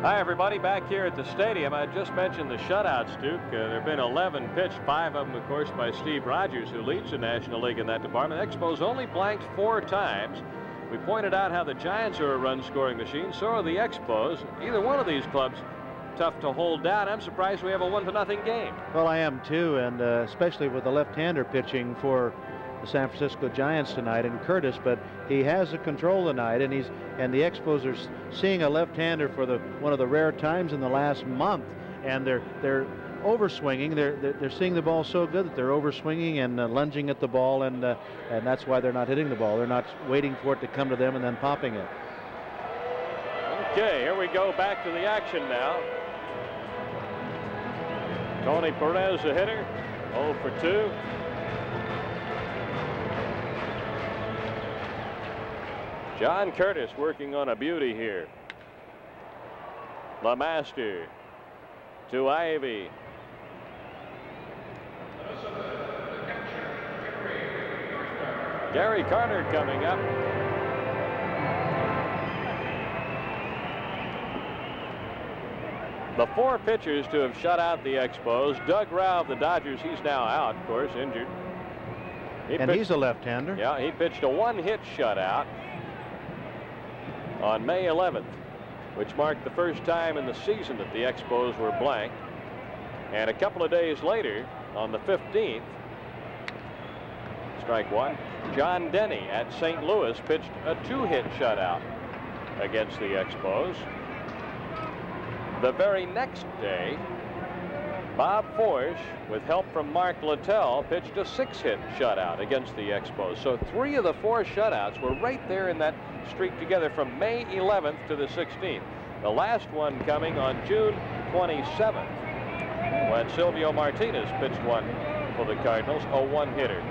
Hi, everybody. Back here at the stadium. I just mentioned the shutouts, Duke. There have been 11 pitched, 5 of them, of course, by Steve Rogers, who leads the National League in that department. Expos only blanked 4 times. We pointed out how the Giants are a run-scoring machine. So are the Expos. Either one of these clubs tough to hold down. I'm surprised we have a 1-0 game. Well, I am too, and especially with the left-hander pitching for the San Francisco Giants tonight in Curtis, but he has the control tonight, and the Expos are seeing a left-hander for one of the rare times in the last month, and they're overswinging. They're seeing the ball so good that they're overswinging and lunging at the ball, and that's why they're not hitting the ball. They're not waiting for it to come to them and then popping it. Okay, here we go back to the action now. Tony Perez, the hitter, 0 for 2. John Curtis working on a beauty here. LeMaster to Ivy. Gary Carter coming up. The 4 pitchers to have shut out the Expos. Doug Rao of the Dodgers, he's now out, of course, injured. He's a left-hander. Yeah, he pitched a 1-hit shutout on May 11th, which marked the first time in the season that the Expos were blanked. And a couple of days later, on the 15th, strike 1, John Denny at St. Louis pitched a 2-hit shutout against the Expos. The very next day, Bob Forsch, with help from Mark Littell, pitched a 6-hit shutout against the Expos. So 3 of the 4 shutouts were right there in that streak together from May 11th to the 16th. The last one coming on June 27th, when Silvio Martinez pitched one for the Cardinals, a 1-hitter.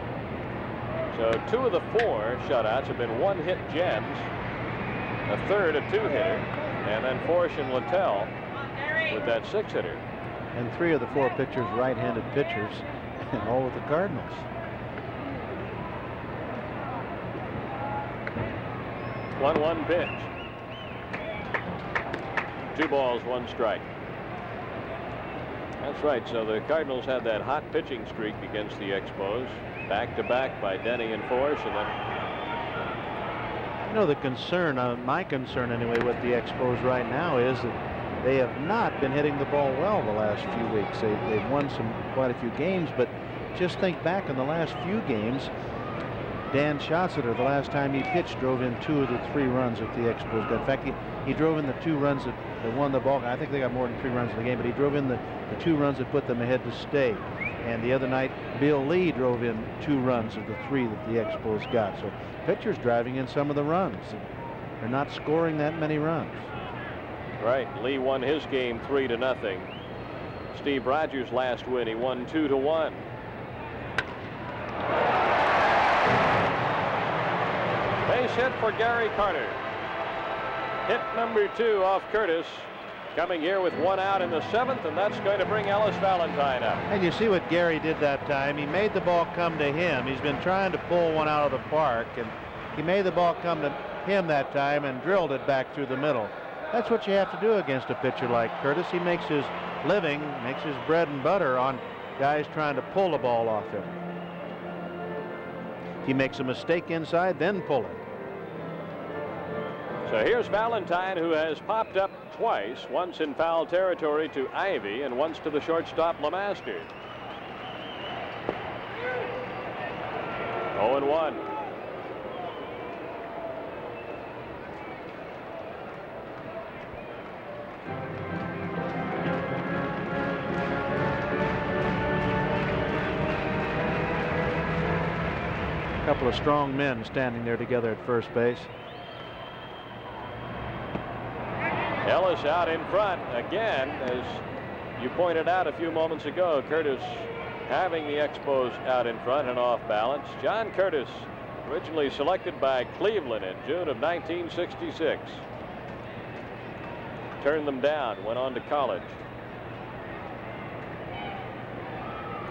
So 2 of the 4 shutouts have been 1-hit gems, a third a 2-hitter, and then Forsch and Littell with that 6-hitter. And 3 of the 4 pitchers right-handed pitchers, and all with the Cardinals. One pitch. 2 balls, 1 strike. That's right. So the Cardinals had that hot pitching streak against the Expos, back-to-back by Denny and Forsch, and then. You know, the concern, my concern anyway, with the Expos right now is that they have not been hitting the ball well the last few weeks. They've won quite a few games, but just think back in the last few games, Dan Schatzeder, the last time he pitched, drove in 2 of the 3 runs that the Expos got. In fact, he drove in the 2 runs that won the ball. I think they got more than 3 runs in the game, but he drove in the 2 runs that put them ahead to stay. And the other night, Bill Lee drove in 2 runs of the 3 that the Expos got. So pitchers driving in some of the runs. They're not scoring that many runs. Right. Lee won his game 3-0. Steve Rogers' last win, he won 2-1. Base hit for Gary Carter. Hit number 2 off Curtis. Coming here with 1 out in the 7th, and that's going to bring Ellis Valentine up. And you see what Gary did that time. He made the ball come to him. He's been trying to pull one out of the park, and he made the ball come to him that time and drilled it back through the middle. That's what you have to do against a pitcher like Curtis. He makes his living, makes his bread and butter on guys trying to pull the ball off him. If he makes a mistake inside, then pull it. So here's Valentine, who has popped up twice, once in foul territory to Ivy and once to the shortstop LeMaster. 0-1. A couple of strong men standing there together at first base. Ellis out in front again, as you pointed out a few moments ago. Curtis having the Expos out in front and off balance. John Curtis, originally selected by Cleveland in June of 1966. Turned them down, went on to college.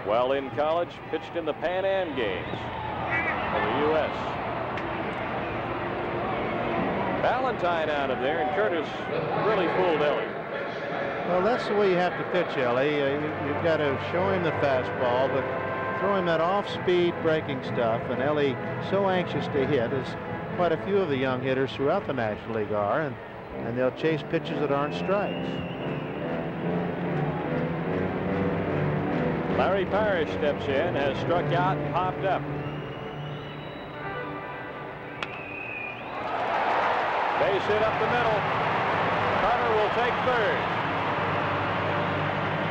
While in college, pitched in the Pan Am Games for the U.S. Valentine out of there, and Curtis really fooled Ellie. Well, that's the way you have to pitch, Ellie. You've got to show him the fastball, but throw him that off-speed breaking stuff. And Ellie, so anxious to hit, as quite a few of the young hitters throughout the National League are, and they'll chase pitches that aren't strikes. Larry Parrish steps in, has struck out and popped up. Base hit up the middle. Carter will take third.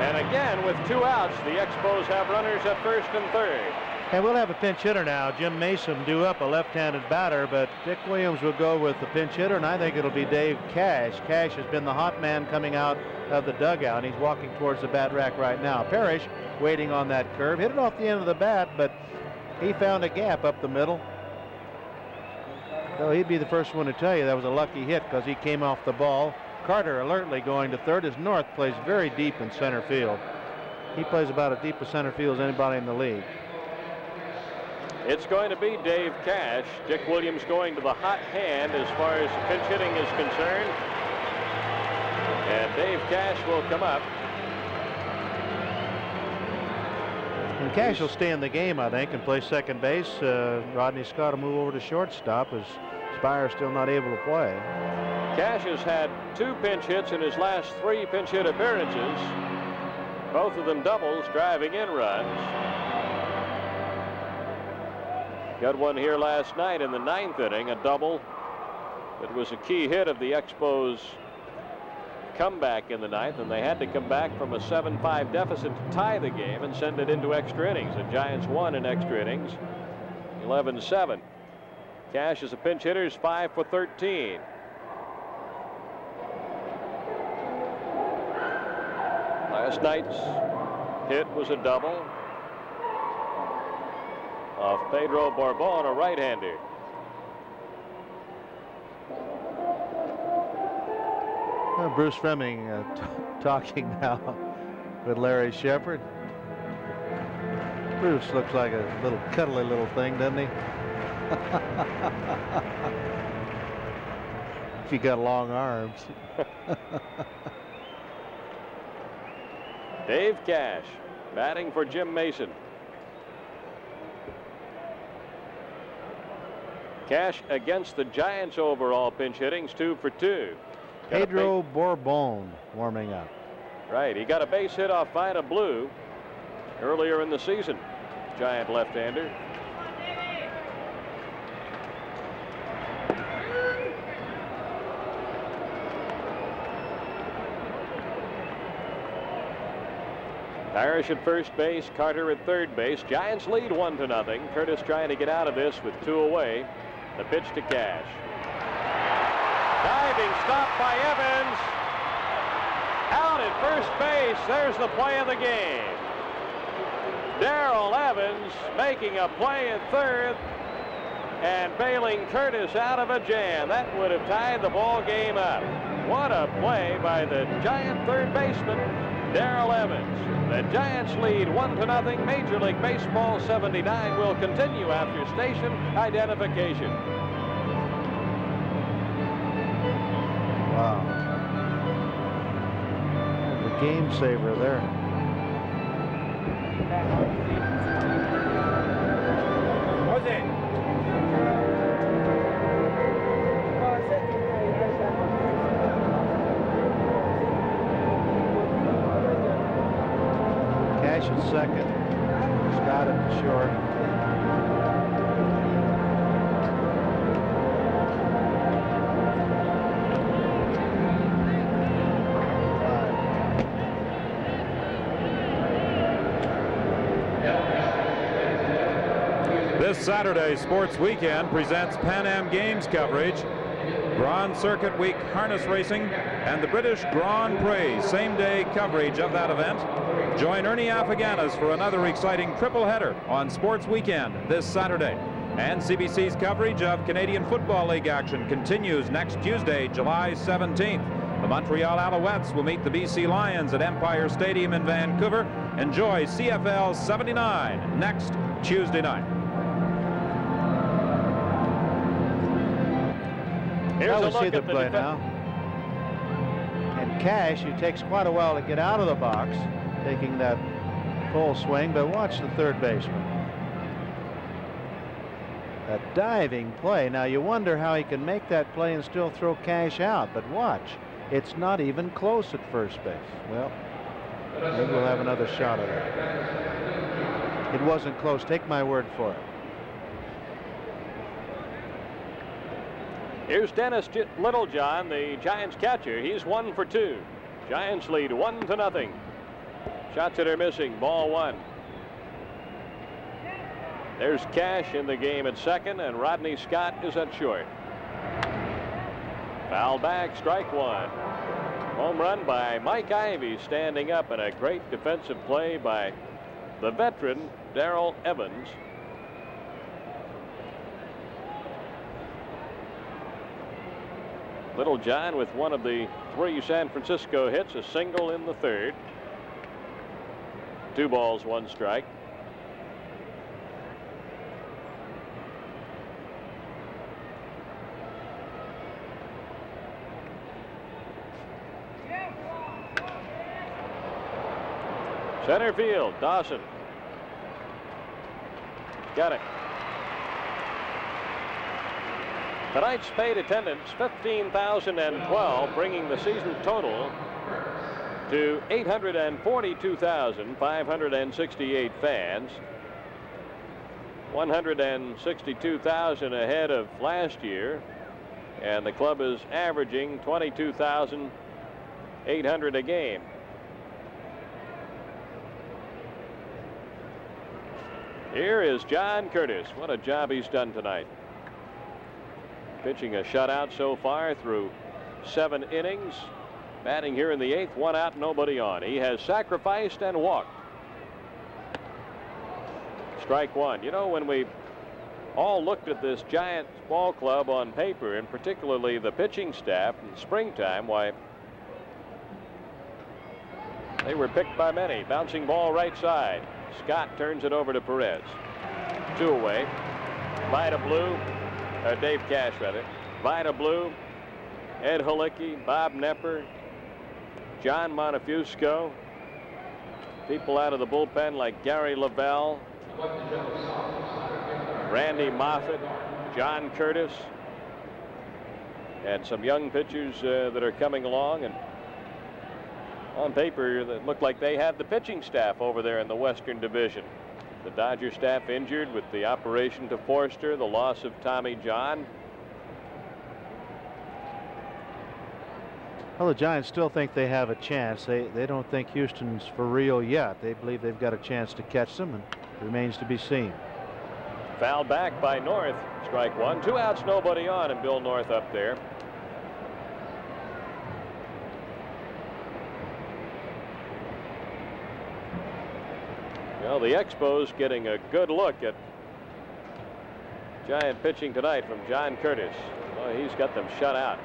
And again, with 2 outs, the Expos have runners at first and third. And we'll have a pinch hitter now. Jim Mason due up, a left-handed batter, but Dick Williams will go with the pinch hitter, and I think it'll be Dave Cash. Cash has been the hot man coming out of the dugout. He's walking towards the bat rack right now. Parrish waiting on that curve. Hit it off the end of the bat, but he found a gap up the middle. So he'd be the first one to tell you that was a lucky hit because he came off the ball. Carter alertly going to third as North plays very deep in center field. He plays about as deep a center field as anybody in the league. It's going to be Dave Cash. Dick Williams going to the hot hand as far as pinch hitting is concerned. And Dave Cash will come up. And Cash will stay in the game, I think, and play second base. Rodney Scott will move over to shortstop as Spire's still not able to play. Cash has had 2 pinch hits in his last 3 pinch hit appearances. Both of them doubles, driving in runs. Got one here last night in the 9th inning, a double. It was a key hit of the Expos' comeback in the 9th, and they had to come back from a 7-5 deficit to tie the game and send it into extra innings. The Giants won in extra innings, 11-7. Cash as a pinch hitter is 5 for 13. Last night's hit was a double off Pedro Borbon, a right-hander. Well, Bruce Fleming talking now with Larry Shepard. Bruce looks like a little cuddly little thing, doesn't he? If you got long arms. Dave Cash batting for Jim Mason. Cash against the Giants overall pinch hittings, 2 for 2. Pedro Bourbon warming up. Right, he got a base hit off Vida Blue earlier in the season. Giant left-hander. Parrish at first base, Carter at third base. Giants lead 1-0. Curtis trying to get out of this with 2 away. The pitch to Cash. Diving stop by Evans. Out at first base. There's the play of the game. Darrell Evans making a play at third and bailing Curtis out of a jam. That would have tied the ball game up. What a play by the Giant third baseman, Darrell Evans. The Giants lead 1-0. Major League Baseball 79 will continue after station identification. Wow. The game saver there. Cash at second. Scott at the short. This Saturday Sports Weekend presents Pan Am Games coverage, Grand Circuit Week harness racing, and the British Grand Prix same-day coverage of that event. Join Ernie Afghani's for another exciting triple header on Sports Weekend this Saturday. And CBC's coverage of Canadian Football League action continues next Tuesday, July 17th. The Montreal Alouettes will meet the BC Lions at Empire Stadium in Vancouver. Enjoy CFL 79 next Tuesday night. Now we see the play now. And Cash, it takes quite a while to get out of the box, taking that full swing, but watch the third baseman. A diving play. Now you wonder how he can make that play and still throw Cash out, but watch. It's not even close at first base. Well, maybe we'll have another shot at it. It wasn't close. Take my word for it. Here's Dennis Littlejohn, the Giants catcher. He's 1 for 2. Giants lead 1-0. Shots that are missing. Ball 1. There's Cash in the game at second, and Rodney Scott is at short. Foul back, strike 1. Home run by Mike Ivey, standing up, and a great defensive play by the veteran Darrell Evans. Littlejohn with one of the 3 San Francisco hits, a single in the third. 2 balls, 1 strike. Center field, Dawson. Got it. Tonight's paid attendance, 15,012, bringing the season total to 842,568 fans. 162,000 ahead of last year, and the club is averaging 22,800 a game. Here is John Curtis. What a job he's done tonight. Pitching a shutout so far through 7 innings. Batting here in the 8th, 1 out, nobody on. He has sacrificed and walked. Strike 1. You know, when we all looked at this Giants ball club on paper, and particularly the pitching staff in springtime, why, they were picked by many. Bouncing ball right side. Scott turns it over to Perez. 2 away. Vida Blue. Dave Cash, rather. Vida Blue, Ed Halicki, Bob Nepper, John Montefusco. People out of the bullpen like Gary Lavelle, Randy Moffett, John Curtis. and some young pitchers that are coming along, and on paper that looked like they had the pitching staff over there in the Western Division. The Dodger staff injured with the operation to Forster, the loss of Tommy John. Well, the Giants still think they have a chance. They don't think Houston's for real yet. They believe they've got a chance to catch them, and remains to be seen. Foul back by North. Strike one. 2 outs, nobody on, and Bill North up there. Well, the Expos getting a good look at Giant pitching tonight from John Curtis. Oh, he's got them shut out.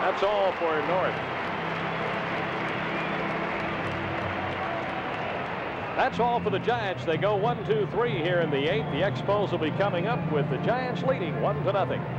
That's all for North. That's all for the Giants. They go 1-2-3 here in the 8th. The Expos will be coming up with the Giants leading 1-0.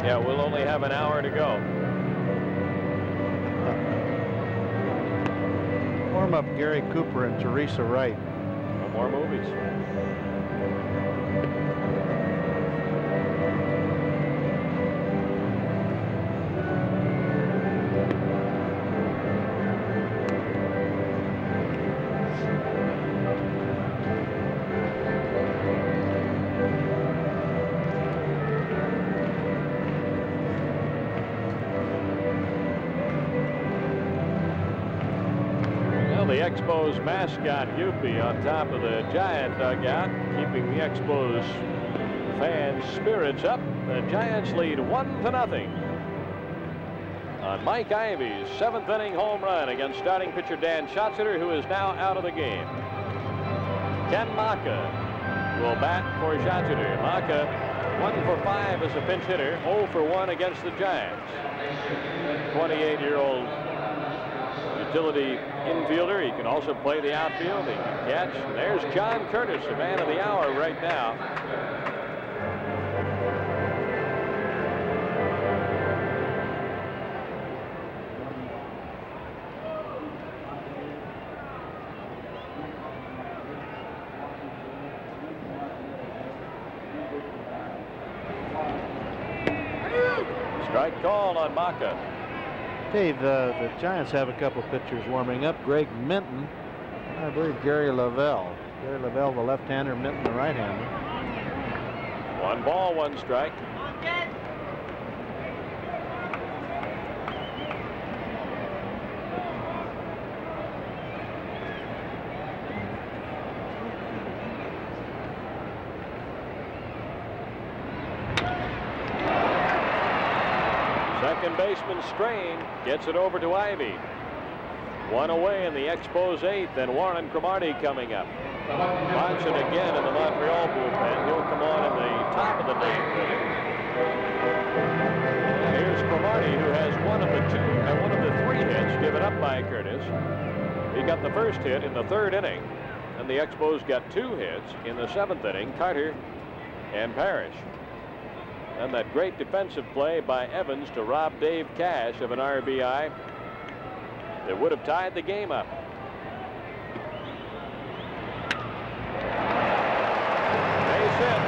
Yeah, we'll only have an hour to go. Warm up Gary Cooper and Teresa Wright. No more movies. The Expos mascot Youppi on top of the Giant dugout, keeping the Expos fans' spirits up. The Giants lead 1-0 on Mike Ivy's 7th inning home run against starting pitcher Dan Schatzeder, who is now out of the game. Ken Maka will bat for Schatzeder. Maka 1 for 5 as a pinch hitter, 0 for 1 against the Giants. 28-year-old utility infielder. He can also play the outfield. He can catch. And there's John Curtis, the man of the hour right now. Strike called on Maka. Dave, the Giants have a couple pitchers warming up. Greg Minton, I believe Gary Lavelle. Gary Lavelle, the left-hander, Minton, the right-hander. 1 ball, 1 strike. Second baseman Strain gets it over to Ivy. 1 away in the Expos 8th, and Warren Cromartie coming up. Monson again in the Montreal bullpen. He'll come on in the top of the 9th inning. And here's Cromartie, who has one of the 3 hits given up by Curtis. He got the first hit in the 3rd inning, and the Expos got 2 hits in the 7th inning, Carter and Parrish. And that great defensive play by Evans to rob Dave Cash of an RBI that would have tied the game up. Base hit.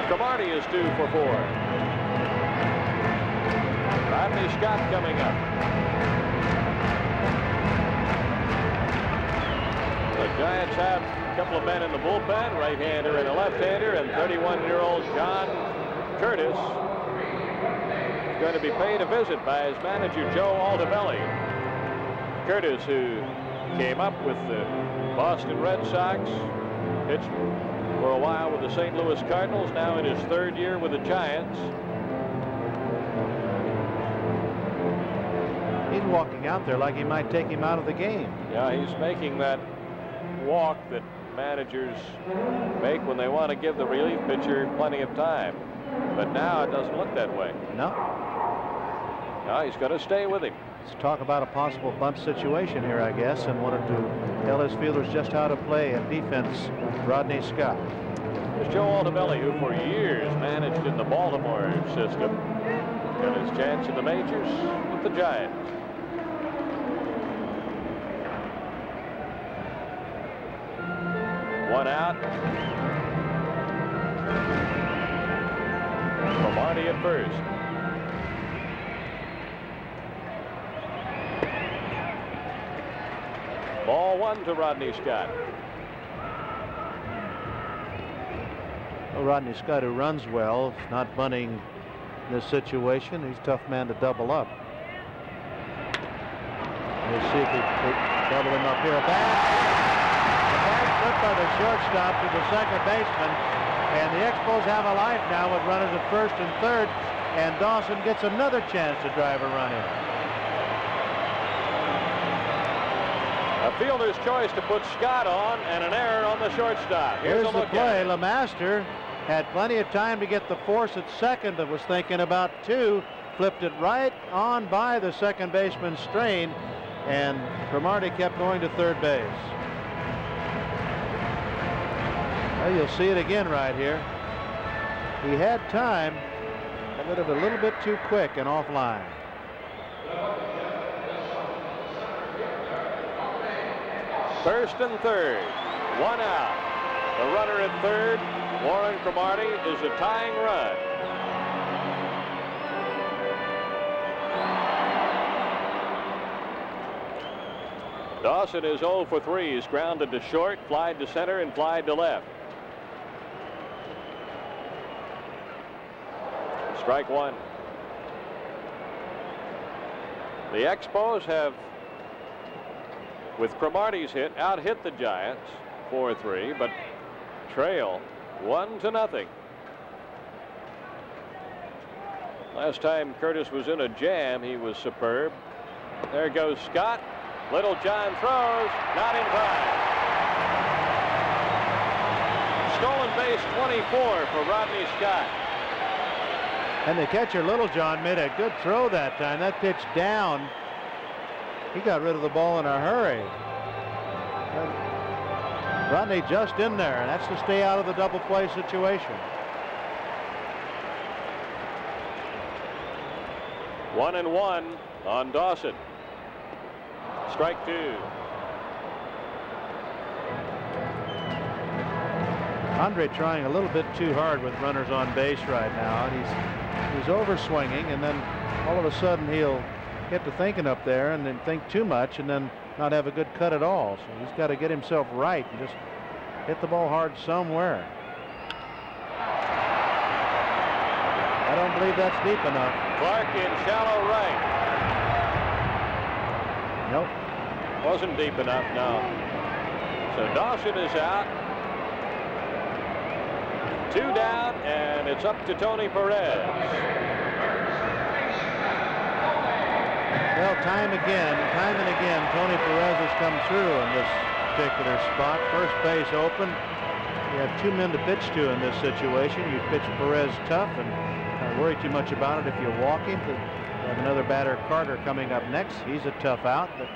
Cromartie is 2 for 4. Rodney Scott coming up. The Giants have a couple of men in the bullpen, right-hander and a left-hander, and 31-year-old John Curtis is going to be paid a visit by his manager, Joe Altobelli. Curtis, who came up with the Boston Red Sox, pitched for a while with the St. Louis Cardinals, now in his 3rd year with the Giants. He's walking out there like he might take him out of the game. Yeah, he's making that walk that managers make when they want to give the relief pitcher plenty of time. But now it doesn't look that way. No. No, he's going to stay with him. Let's talk about a possible bunt situation here, I guess, and wanted to tell his fielders just how to play in defense. Rodney Scott. There's Joe Altobelli, who for years managed in the Baltimore system. Got his chance in the majors with the Giants. One out. For Marty at first. Ball one to Rodney Scott. Well, Rodney Scott, who runs well, is not bunting in this situation. He's a tough man to double up. We'll see if he double him up here. A bad flip by the shortstop to the second baseman. And the Expos have a life now with runners at first and third. And Dawson gets another chance to drive a run in. A fielder's choice to put Scott on, and an error on the shortstop. Here's the play. LeMaster had plenty of time to get the force at second, but was thinking about two. Flipped it right on by the second baseman Strain, and Cromartie kept going to third base. Well, you'll see it again right here. He had time, but a little bit too quick and offline. First and third, one out. The runner at third, Warren Cromartie, is a tying run. Dawson is 0 for 3. He's grounded to short, flied to center, and flied to left. Strike one. The Expos have, with Cromartie's hit, out-hit the Giants 4-3, but trail 1-0. Last time Curtis was in a jam, he was superb. There goes Scott. Little John throws, not in time. Stolen base 24 for Rodney Scott. And the catcher, Little John, made a good throw that time. That pitch down. He got rid of the ball in a hurry. Rodney just in there, and that's to stay out of the double play situation. 1-1 on Dawson. Strike two. Andre trying a little bit too hard with runners on base right now, and he's overswinging, and then all of a sudden he'll get to thinking up there and then think too much and then not have a good cut at all. So he's got to get himself right and just hit the ball hard somewhere. I don't believe that's deep enough. Clark in shallow right. Nope. Wasn't deep enough now. So Dawson is out. 2 down, and it's up to Tony Perez. Well, time and again, Tony Perez has come through in this particular spot. First base open. You have 2 men to pitch to in this situation. You pitch Perez tough and not worry too much about it if you walk him. You have another batter, Carter, coming up next. He's a tough out. But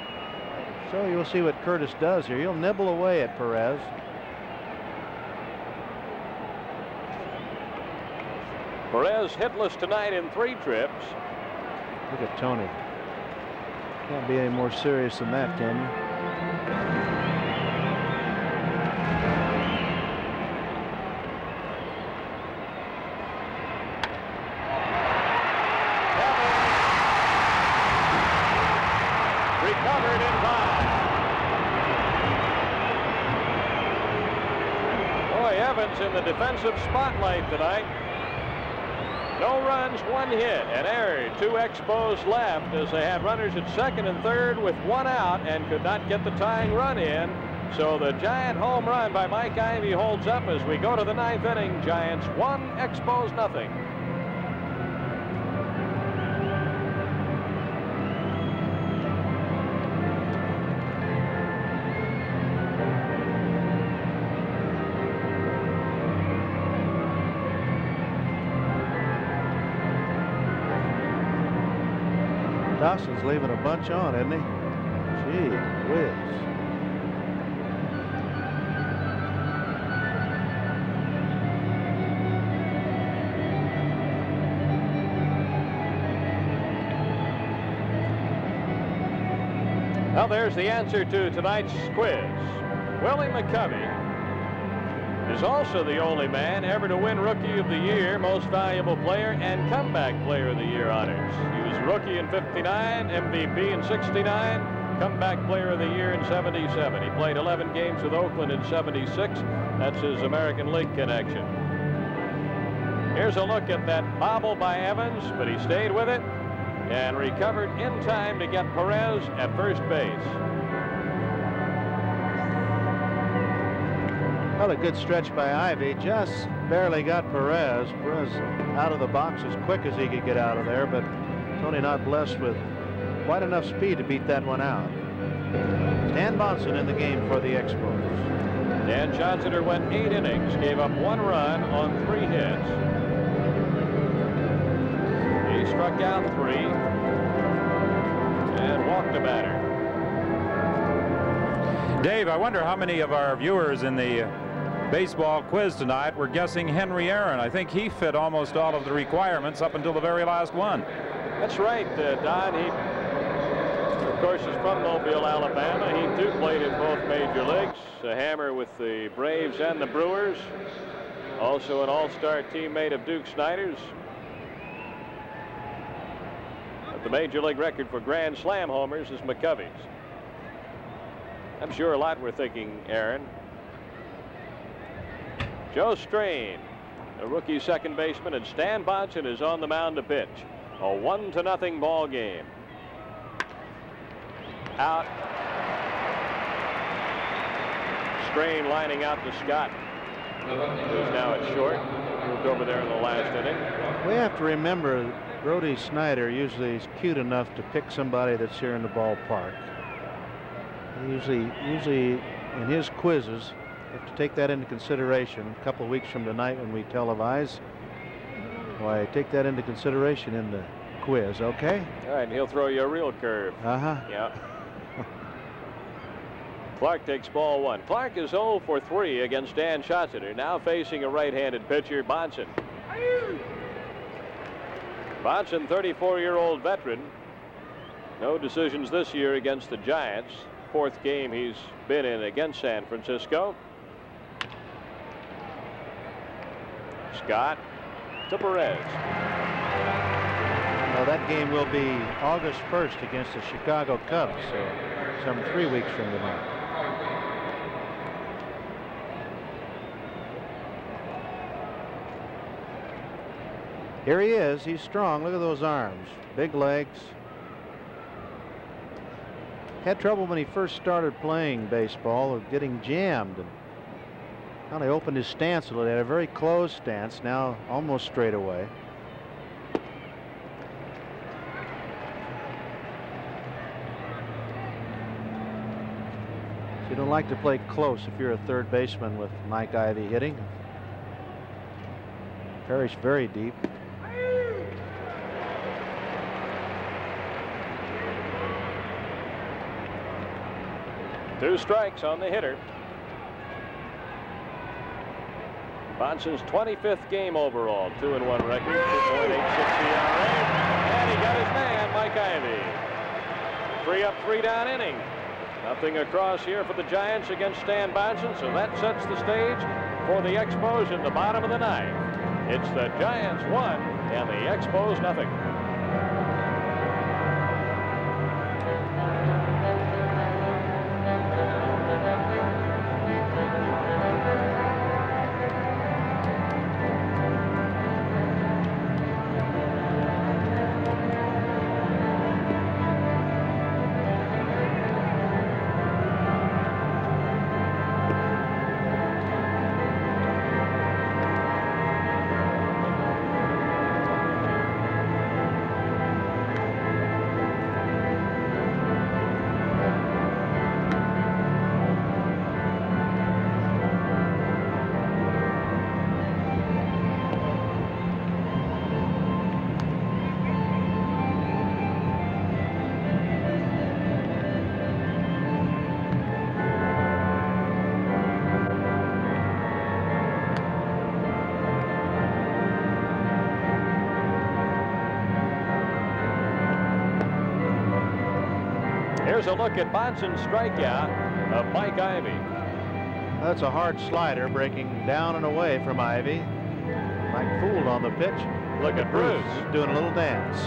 so you'll see what Curtis does here. He'll nibble away at Perez. Perez hitless tonight in 3 trips. Look at Tony. Can't be any more serious than that, can you? Recovered in time. Boy, Evans in the defensive spotlight tonight. No runs, 1 hit, an error. 2 Expos left as they had runners at second and third with 1 out and could not get the tying run in. So the Giant home run by Mike Ivey holds up as we go to the 9th inning. Giants 1, Expos 0. Dawson's leaving a bunch on, isn't he? Gee whiz. Well, there's the answer to tonight's quiz. Willie McCovey is also the only man ever to win Rookie of the Year, Most Valuable Player, and Comeback Player of the Year honors. He was Rookie in '59, MVP in '69, Comeback Player of the Year in '77. He played 11 games with Oakland in '76. That's his American League connection. Here's a look at that bobble by Evans, but he stayed with it and recovered in time to get Perez at first base. Well, a good stretch by Ivy. Just barely got Perez. Perez out of the box as quick as he could get out of there, but Tony not blessed with quite enough speed to beat that one out. Stan Bonson in the game for the Expos. Dan Johnson went 8 innings, gave up 1 run on 3 hits. He struck out 3 and walked a batter. Dave, I wonder how many of our viewers in the baseball quiz tonight were guessing Henry Aaron. I think he fit almost all of the requirements up until the very last one. That's right, Don. He, of course, is from Mobile, Alabama. He, too, played in both major leagues. A hammer with the Braves and the Brewers. Also an all-star teammate of Duke Snider's. But the major league record for Grand Slam homers is McCovey's. I'm sure a lot were thinking Aaron. Joe Strain, a rookie second baseman, and Stan Bonson is on the mound to pitch. A 1-0 ball game. Out. Strain lining out to Scott, who's now at short. Moved over there in the last inning. We have to remember Brody Snyder usually is cute enough to pick somebody that's here in the ballpark. Usually in his quizzes, you have to take that into consideration. A couple of weeks from tonight when we televise, why, take that into consideration in the quiz, okay? All right, and he'll throw you a real curve. Yeah. Clark takes ball 1. Clark is 0 for 3 against Dan Schatzeder, now facing a right-handed pitcher, Bonson. Bonson, 34-year-old veteran. No decisions this year against the Giants. 4th game he's been in against San Francisco. Scott to Perez. Well, that game will be August 1st against the Chicago Cubs, so some 3 weeks from tonight. Here he is. He's strong. Look at those arms. Big legs. Had trouble when he first started playing baseball of getting jammed. And finally opened his stance a little. He had a very closed stance. Now almost straight away. So you don't like to play close if you're a third baseman with Mike Ivy hitting. Parrish very deep. 2 strikes on the hitter. Bonson's 25th game overall, 2-1 record, 2.86 ERA, and he got his man, Mike Ivy. 3 up, 3 down inning. Nothing across here for the Giants against Stan Bonson, so that sets the stage for the Expos in the bottom of the 9th. It's the Giants 1 and the Expos nothing. Here's a look at Monson's strikeout of Mike Ivy. That's a hard slider breaking down and away from Ivy. Mike fooled on the pitch. Look at Bruce. Doing a little dance.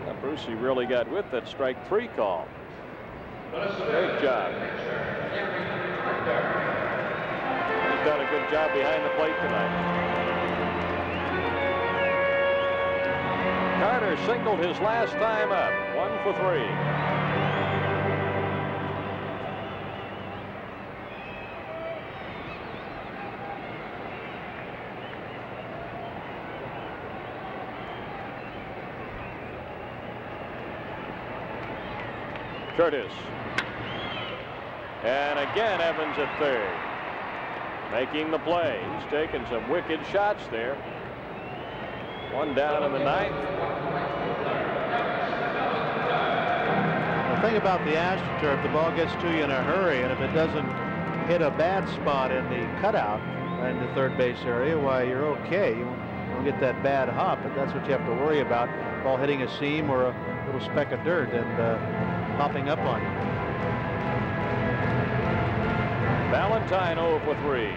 Now, Bruce, he really got with that strike 3 call. Great job. He's done a good job behind the plate tonight. Carter singled his last time up, 1 for 3. Curtis. And again, Evans at third. Making the play. He's taken some wicked shots there. 1 down in the 9th. The thing about the AstroTurf, the ball gets to you in a hurry, and if it doesn't hit a bad spot in the cutout in the third base area, why, you're okay. You won't get that bad hop, but that's what you have to worry about. Ball hitting a seam or a little speck of dirt and popping up on you. Valentine 0 for 3.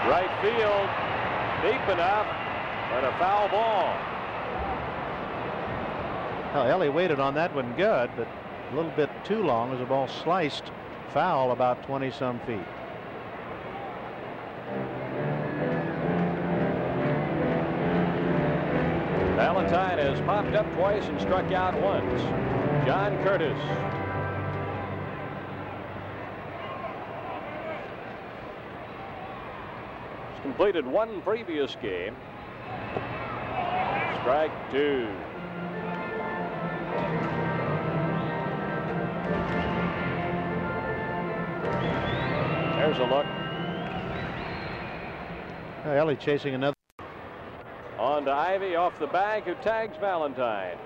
Right field, deep enough, but a foul ball. Well, Ellie waited on that one good, but a little bit too long as the ball sliced foul about 20-some feet. Valentine has popped up twice and struck out once. John Curtis. He's completed 1 previous game. Strike 2. There's a look. Ellie chasing another. On to Ivy off the bag, who tags Valentine.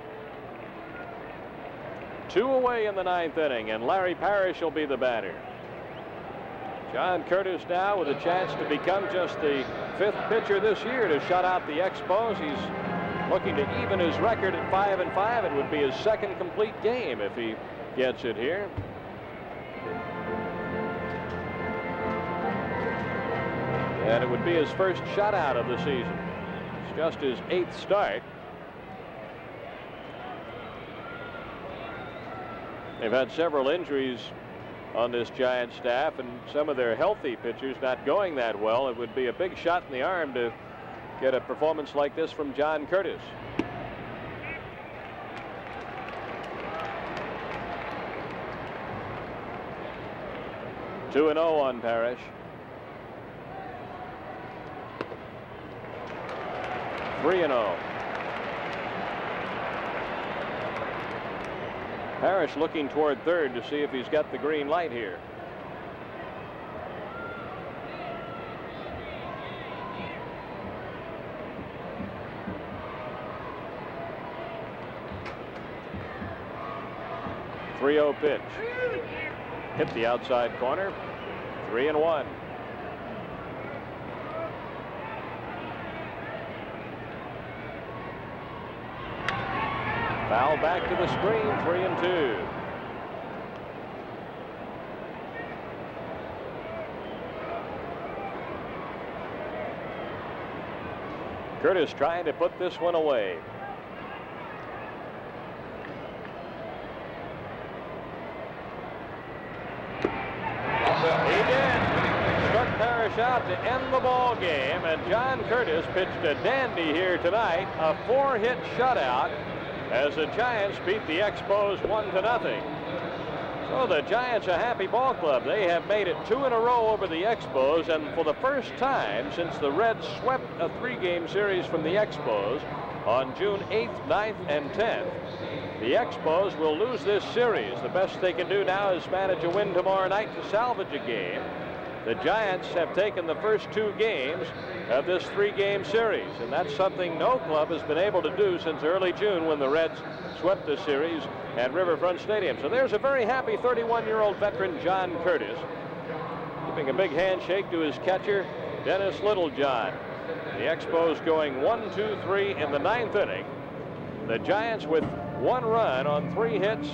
2 away in the 9th inning, and Larry Parrish will be the batter. John Curtis now with a chance to become just the 5th pitcher this year to shut out the Expos. He's looking to even his record at 5-5. It would be his 2nd complete game if he gets it here. And it would be his first shutout of the season. It's just his 8th start. They've had several injuries on this Giant staff, and some of their healthy pitchers not going that well. It would be a big shot in the arm to get a performance like this from John Curtis. Two and 0 on Parrish. 3-0. Parrish looking toward third to see if he's got the green light here. .30 pitch. Hit the outside corner. 3-1. Foul back to the screen, 3-2. Curtis trying to put this one away. He did. Struck Parrish out to end the ball game, and John Curtis pitched a dandy here tonight, a 4-hit shutout, as the Giants beat the Expos 1-0. So the Giants a happy ball club. They have made it 2 in a row over the Expos, and for the first time since the Reds swept a 3-game series from the Expos on June 8th, 9th, and 10th, the Expos will lose this series. The best they can do now is manage a win tomorrow night to salvage a game. The Giants have taken the first 2 games of this 3-game series, and that's something no club has been able to do since early June when the Reds swept the series at Riverfront Stadium. So there's a very happy 31-year-old veteran, John Curtis, giving a big handshake to his catcher, Dennis Littlejohn. The Expos going 1-2-3 in the 9th inning. The Giants with 1 run on 3 hits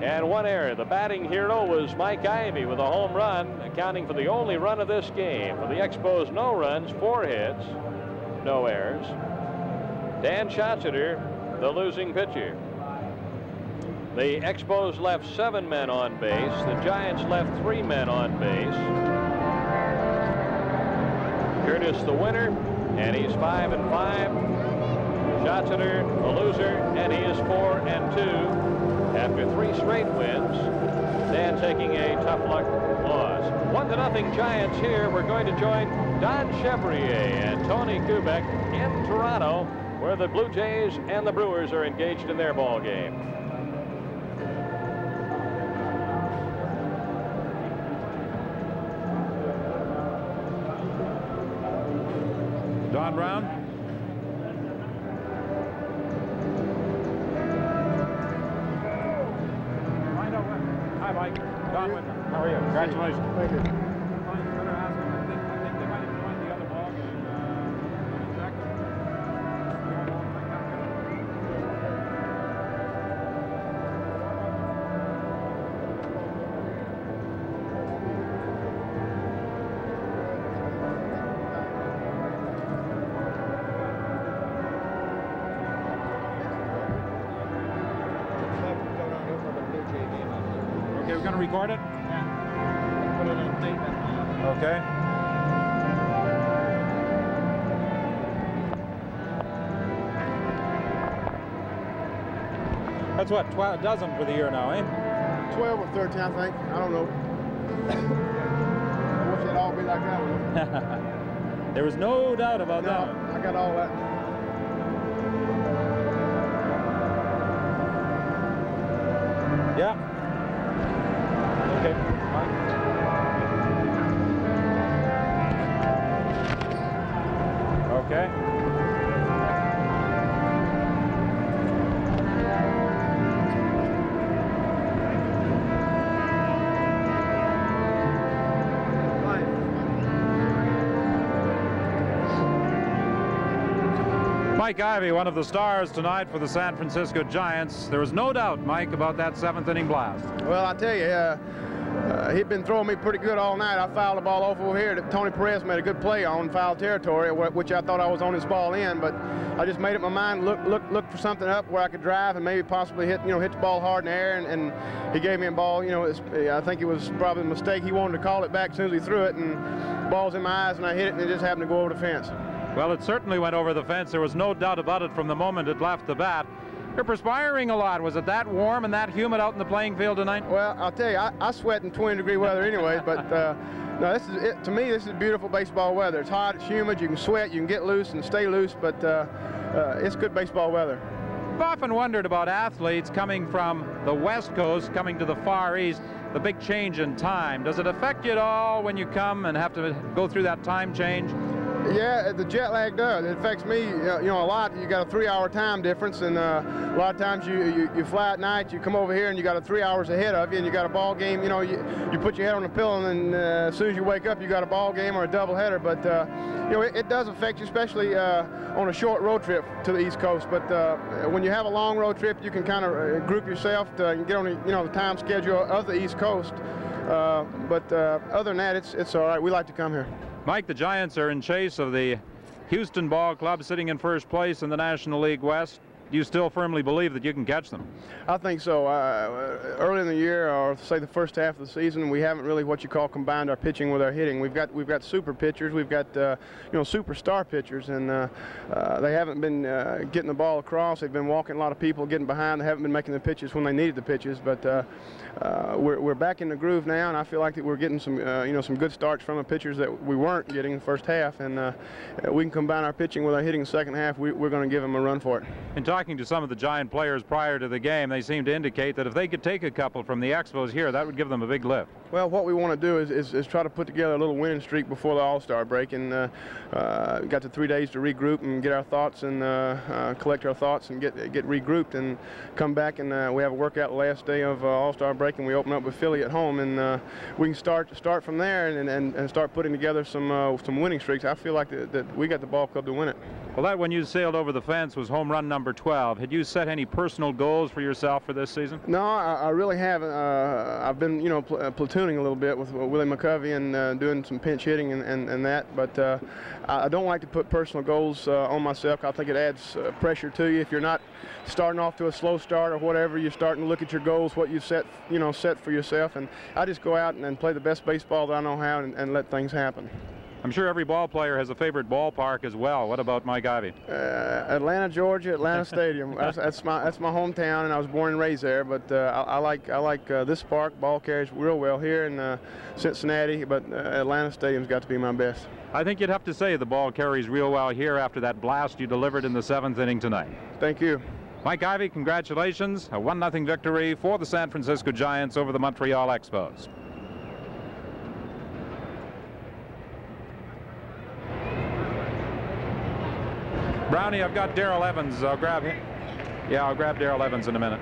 and 1 error. The batting hero was Mike Ivy with a home run, accounting for the only run of this game. For the Expos, no runs, 4 hits, no errors. Dan Schatzer, the losing pitcher. The Expos left 7 men on base. The Giants left 3 men on base. Curtis the winner, and he's 5-5. Schatzer the loser, and he is 4-2. After 3 straight wins, Dan taking a tough luck loss. 1-0 Giants here. We're going to join Don Chevrier and Tony Kubek in Toronto, where the Blue Jays and the Brewers are engaged in their ball game. Don Brown. Hi, Mike. Don Whitman. How are you? Congratulations. Thank you. Okay, we're going to record it? Yeah. Put it on tape. Okay. That's what, 12 dozen for the year now, eh? 12 or 13, I think. I don't know. I wish it'd all be like that one. There was no doubt about that. I got all that. Yeah. Okay. Okay. Mike Ivy, one of the stars tonight for the San Francisco Giants. There was no doubt, Mike, about that 7th inning blast. Well, I tell you, he'd been throwing me pretty good all night. I fouled the ball over here that Tony Perez made a good play on foul territory, which I thought I was on his ball in, but I just made up my mind, look for something up where I could drive and maybe possibly hit the ball hard in the air, and he gave me a ball. I think it was probably a mistake. He wanted to call it back as soon as he threw it, and the ball's in my eyes, and I hit it, and it just happened to go over the fence. Well, it certainly went over the fence. There was no doubt about it from the moment it left the bat. You're perspiring a lot. Was it that warm and that humid out in the playing field tonight? Well, I'll tell you, I sweat in 20-degree weather anyway, but no, this is it. To me, this is beautiful baseball weather. It's hot, it's humid, you can sweat, you can get loose and stay loose, but it's good baseball weather. I've often wondered about athletes coming from the West Coast, coming to the Far East, the big change in time. Does it affect you at all when you come and have to go through that time change? Yeah, the jet lag does. It affects me, a lot. You got a 3-hour time difference, and a lot of times you fly at night, you come over here, and you got 3 hours ahead of you, and you got a ball game. You put your head on the pillow, and then as soon as you wake up, you got a ball game or a doubleheader. But it does affect you, especially on a short road trip to the East Coast. But when you have a long road trip, you can kind of group yourself to get on the time schedule of the East Coast. But other than that, it's all right. We like to come here. Mike, the Giants are in chase of the Houston Ball Club, sitting in first place in the National League West. Do you still firmly believe that you can catch them? I think so. Early in the year, or say the first half of the season, we haven't really what you call combined our pitching with our hitting. We've got super pitchers, we've got superstar pitchers, and they haven't been getting the ball across. They've been walking a lot of people, getting behind. They haven't been making the pitches when they needed the pitches. But we're back in the groove now, and I feel like that we're getting some some good starts from the pitchers that we weren't getting in the first half, and we can combine our pitching with our hitting in the second half. We're going to give them a run for it. And talking to some of the Giant players prior to the game, they seemed to indicate that if they could take a couple from the Expos here, that would give them a big lift. Well, what we want to do is try to put together a little winning streak before the All-Star break, and we got the 3 days to regroup and get our thoughts and collect our thoughts and get regrouped and come back, and we have a workout the last day of All-Star break, and we open up with Philly at home, and we can start from there and start putting together some winning streaks. I feel like that we got the ball club to win it. Well, that when you sailed over the fence was home run number 12. Had you set any personal goals for yourself for this season? No, I really haven't. I've been, you know, platooning a little bit with Willie McCovey and doing some pinch hitting and that, but I don't like to put personal goals on myself. I think it adds pressure to you. If you're not starting off to a slow start or whatever, you're starting to look at your goals, what you've set for yourself, and I just go out and play the best baseball that I know how and let things happen. I'm sure every ball player has a favorite ballpark as well. What about Mike Ivey? Atlanta, Georgia, Atlanta Stadium. That's my hometown, and I was born and raised there. But I like this park. Ball carries real well here in Cincinnati, but Atlanta Stadium's got to be my best. I think you'd have to say the ball carries real well here after that blast you delivered in the 7th inning tonight. Thank you. Mike Ivey, congratulations. A 1-0 victory for the San Francisco Giants over the Montreal Expos. Brownie, I've got Darrell Evans. I'll grab him. Yeah, I'll grab Darrell Evans in a minute.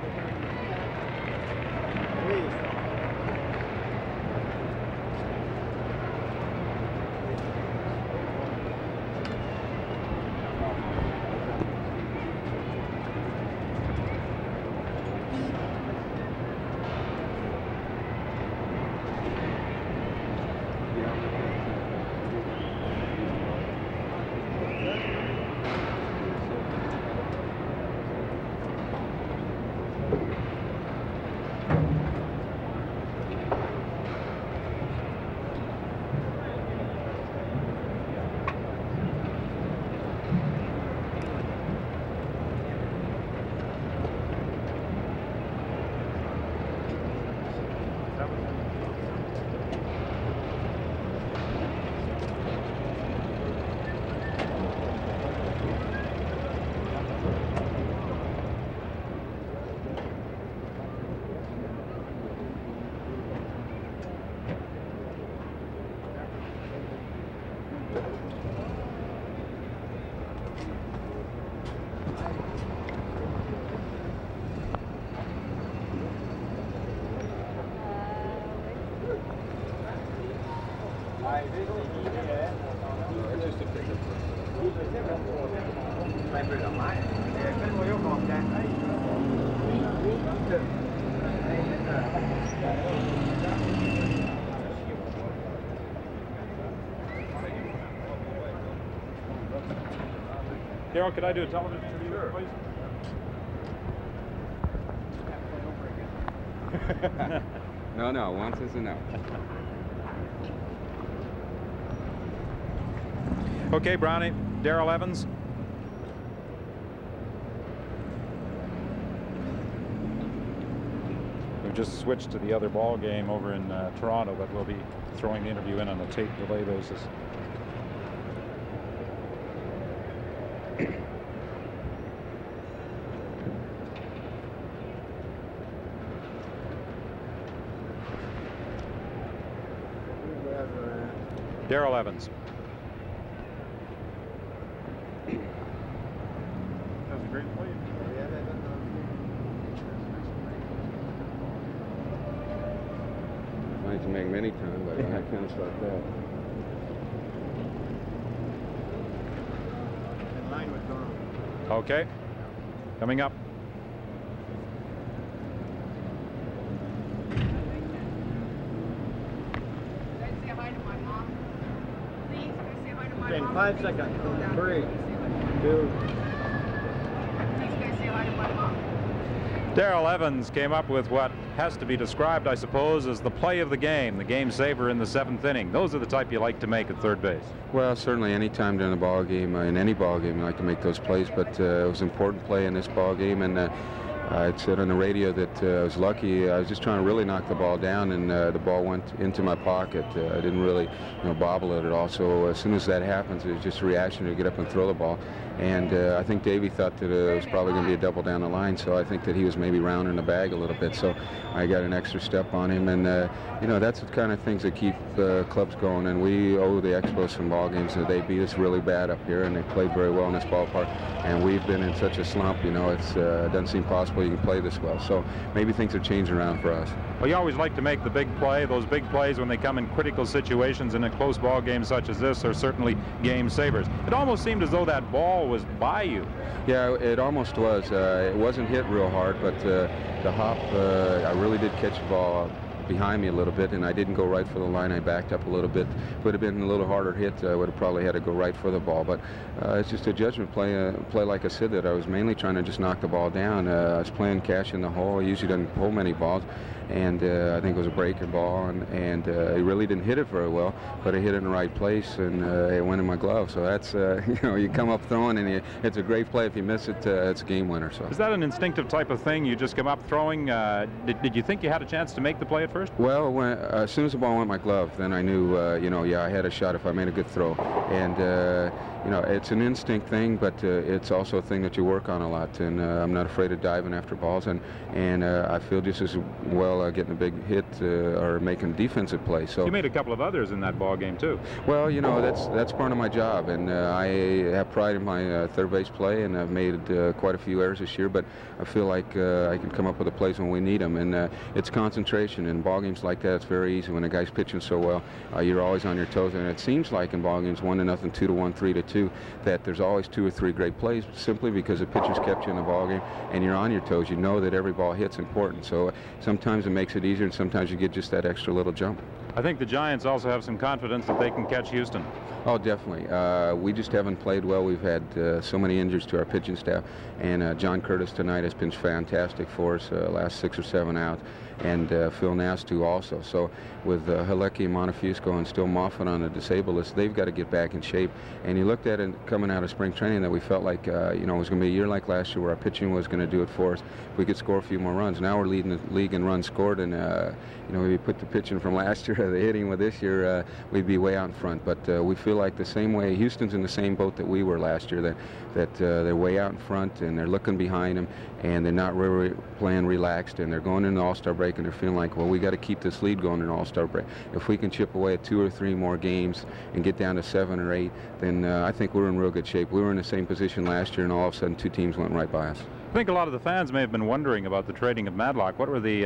Darrell, could I do a television interview, please? No, once is enough. Okay, Brownie, Darrell Evans. We've just switched to the other ball game over in Toronto, but we'll be throwing the interview in on a tape delay basis. Darrell Evans. That was a great play. Might to make many times, but I can't start that. In line with Toronto. Okay. Coming up. Okay, 5 seconds. 3, 2. Darrell Evans came up with what has to be described, I suppose, as the play of the game saver in the 7th inning. Those are the type you like to make at third base. Well, certainly any time during the ball game, in any ball game, you like to make those plays, but it was an important play in this ball game, and I said on the radio that I was lucky. I was just trying to really knock the ball down, and the ball went into my pocket. I didn't really, bobble it at all. So as soon as that happens, it's just a reaction to get up and throw the ball. And I think Davey thought that it was probably going to be a double down the line, so I think that he was maybe rounding the bag a little bit. So I got an extra step on him, and you know, that's the kind of things that keep clubs going. And we owe the Expos some ball games. They beat us really bad up here, and they played very well in this ballpark. And we've been in such a slump. You know, it doesn't seem possible you can play this well. So maybe things are changing around for us. Well, you always like to make the big play. Those big plays, when they come in critical situations in a close ball game such as this, are certainly game savers. It almost seemed as though that ball was by you. Yeah, it almost was. It wasn't hit real hard, but the hop, I really did catch the ball behind me a little bit, and I didn't go right for the line. I backed up a little bit. Would have been a little harder hit. I would have probably had to go right for the ball, but it's just a judgment play. Play like I said, that I was mainly trying to just knock the ball down. I was playing cash in the hole. I usually don't pull many balls, and I think it was a breaker ball, and he really didn't hit it very well, but I hit it in the right place, and it went in my glove. So that's you know, you come up throwing, and it's a great play. If you miss it, it's a game winner. So is that an instinctive type of thing? You just come up throwing. Did you think you had a chance to make the play at first? Well, as soon as the ball went in my glove, then I knew, you know, yeah, I had a shot if I made a good throw. And, you know, it's an instinct thing, but it's also a thing that you work on a lot. And I'm not afraid of diving after balls. And I feel just as well getting a big hit or making defensive plays. So you made a couple of others in that ball game too. Well, you know, that's part of my job, and I have pride in my third base play, and I've made quite a few errors this year. But I feel like I can come up with the plays when we need them, and it's concentration. In ball games like that, it's very easy. When a guy's pitching so well, you're always on your toes, and it seems like in ball games 1-0, 2-1, 3-2, that there's always 2 or 3 great plays, simply because the pitcher's kept you in the ball game, and you're on your toes. You know that every ball hit's important. So sometimes it makes it easier, and sometimes you get just that extra little jump. I think the Giants also have some confidence that they can catch Houston. Oh, definitely. We just haven't played well. We've had so many injuries to our pitching staff, and John Curtis tonight has been fantastic for us, last 6 or 7 outs, and Phil Nastu also. So with Halecki, Montefusco, and still Moffat on the disabled list, they've got to get back in shape. And you looked at it coming out of spring training that we felt like, you know, it was going to be a year like last year where our pitching was going to do it for us. If we could score a few more runs. Now we're leading the league in runs scored, and you know, if we put the pitching from last year, the hitting with this year, we'd be way out in front. But we feel like the same way, Houston's in the same boat that we were last year, that they're way out in front, and they're looking behind them, and they're not really playing relaxed, and they're going into the All-Star break, and they're feeling like, well, we got to keep this lead going in the All-Star break. If we can chip away at 2 or 3 more games and get down to 7 or 8, then I think we're in real good shape. We were in the same position last year, and all of a sudden 2 teams went right by us. I think a lot of the fans may have been wondering about the trading of Madlock. What were the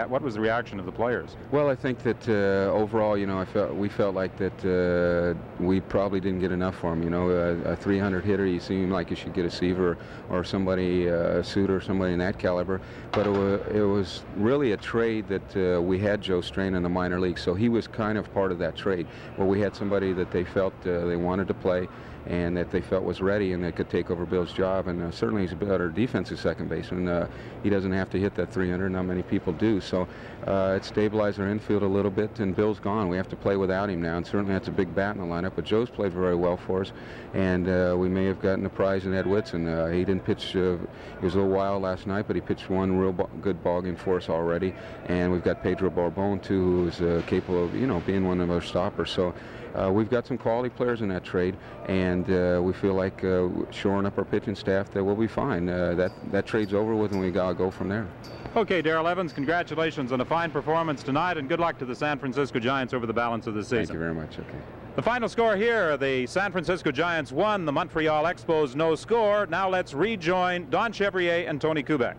what was the reaction of the players? Well, I think that overall, you know, we felt like that we probably didn't get enough for him. You know, a 300 hitter, you seem like you should get a Seaver or somebody, a Suter, somebody in that caliber. But it was really a trade that we had Joe Strain in the minor leagues, so he was kind of part of that trade, where we had somebody that they felt they wanted to play, and that they felt was ready and that could take over Bill's job. And certainly he's a better defensive second baseman. He doesn't have to hit that 300. Not many people do. So it stabilized our infield a little bit, and Bill's gone. We have to play without him now, and certainly that's a big bat in the lineup. But Joe's played very well for us, and we may have gotten a prize in Ed Whitson. He didn't pitch. He was a little wild last night, but he pitched one real good ball game for us already. And we've got Pedro Barbon, too, who's capable of, you know, being one of our stoppers. So we've got some quality players in that trade, and we feel like shoring up our pitching staff, that we'll be fine. That trade's over with, and we gotta go from there. Okay, Darrell Evans, congratulations on a fine performance tonight, and good luck to the San Francisco Giants over the balance of the season. Thank you very much. Okay. The final score here, the San Francisco Giants won, the Montreal Expos no score. Now let's rejoin Don Chevrier and Tony Kubek.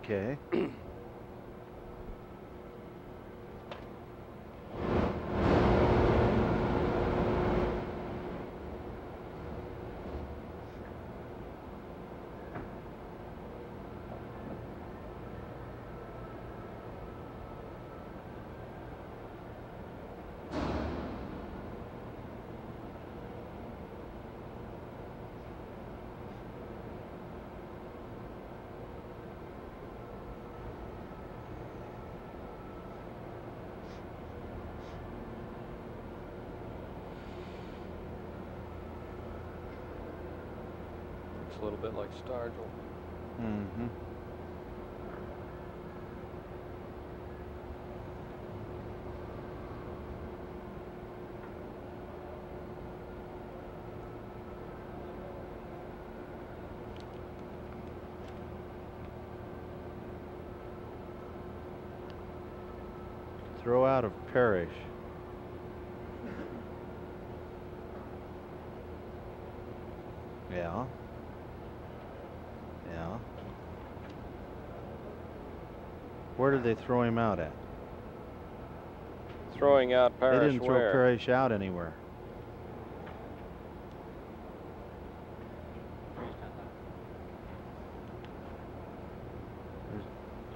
Okay. A little bit like Stargell. Mm-hmm. Throw out of Parrish. Yeah. Yeah. Where did they throw him out at? Throwing out Parrish. They didn't throw where? Parrish out anywhere.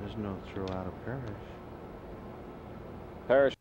There's no throw out of Parrish. Parrish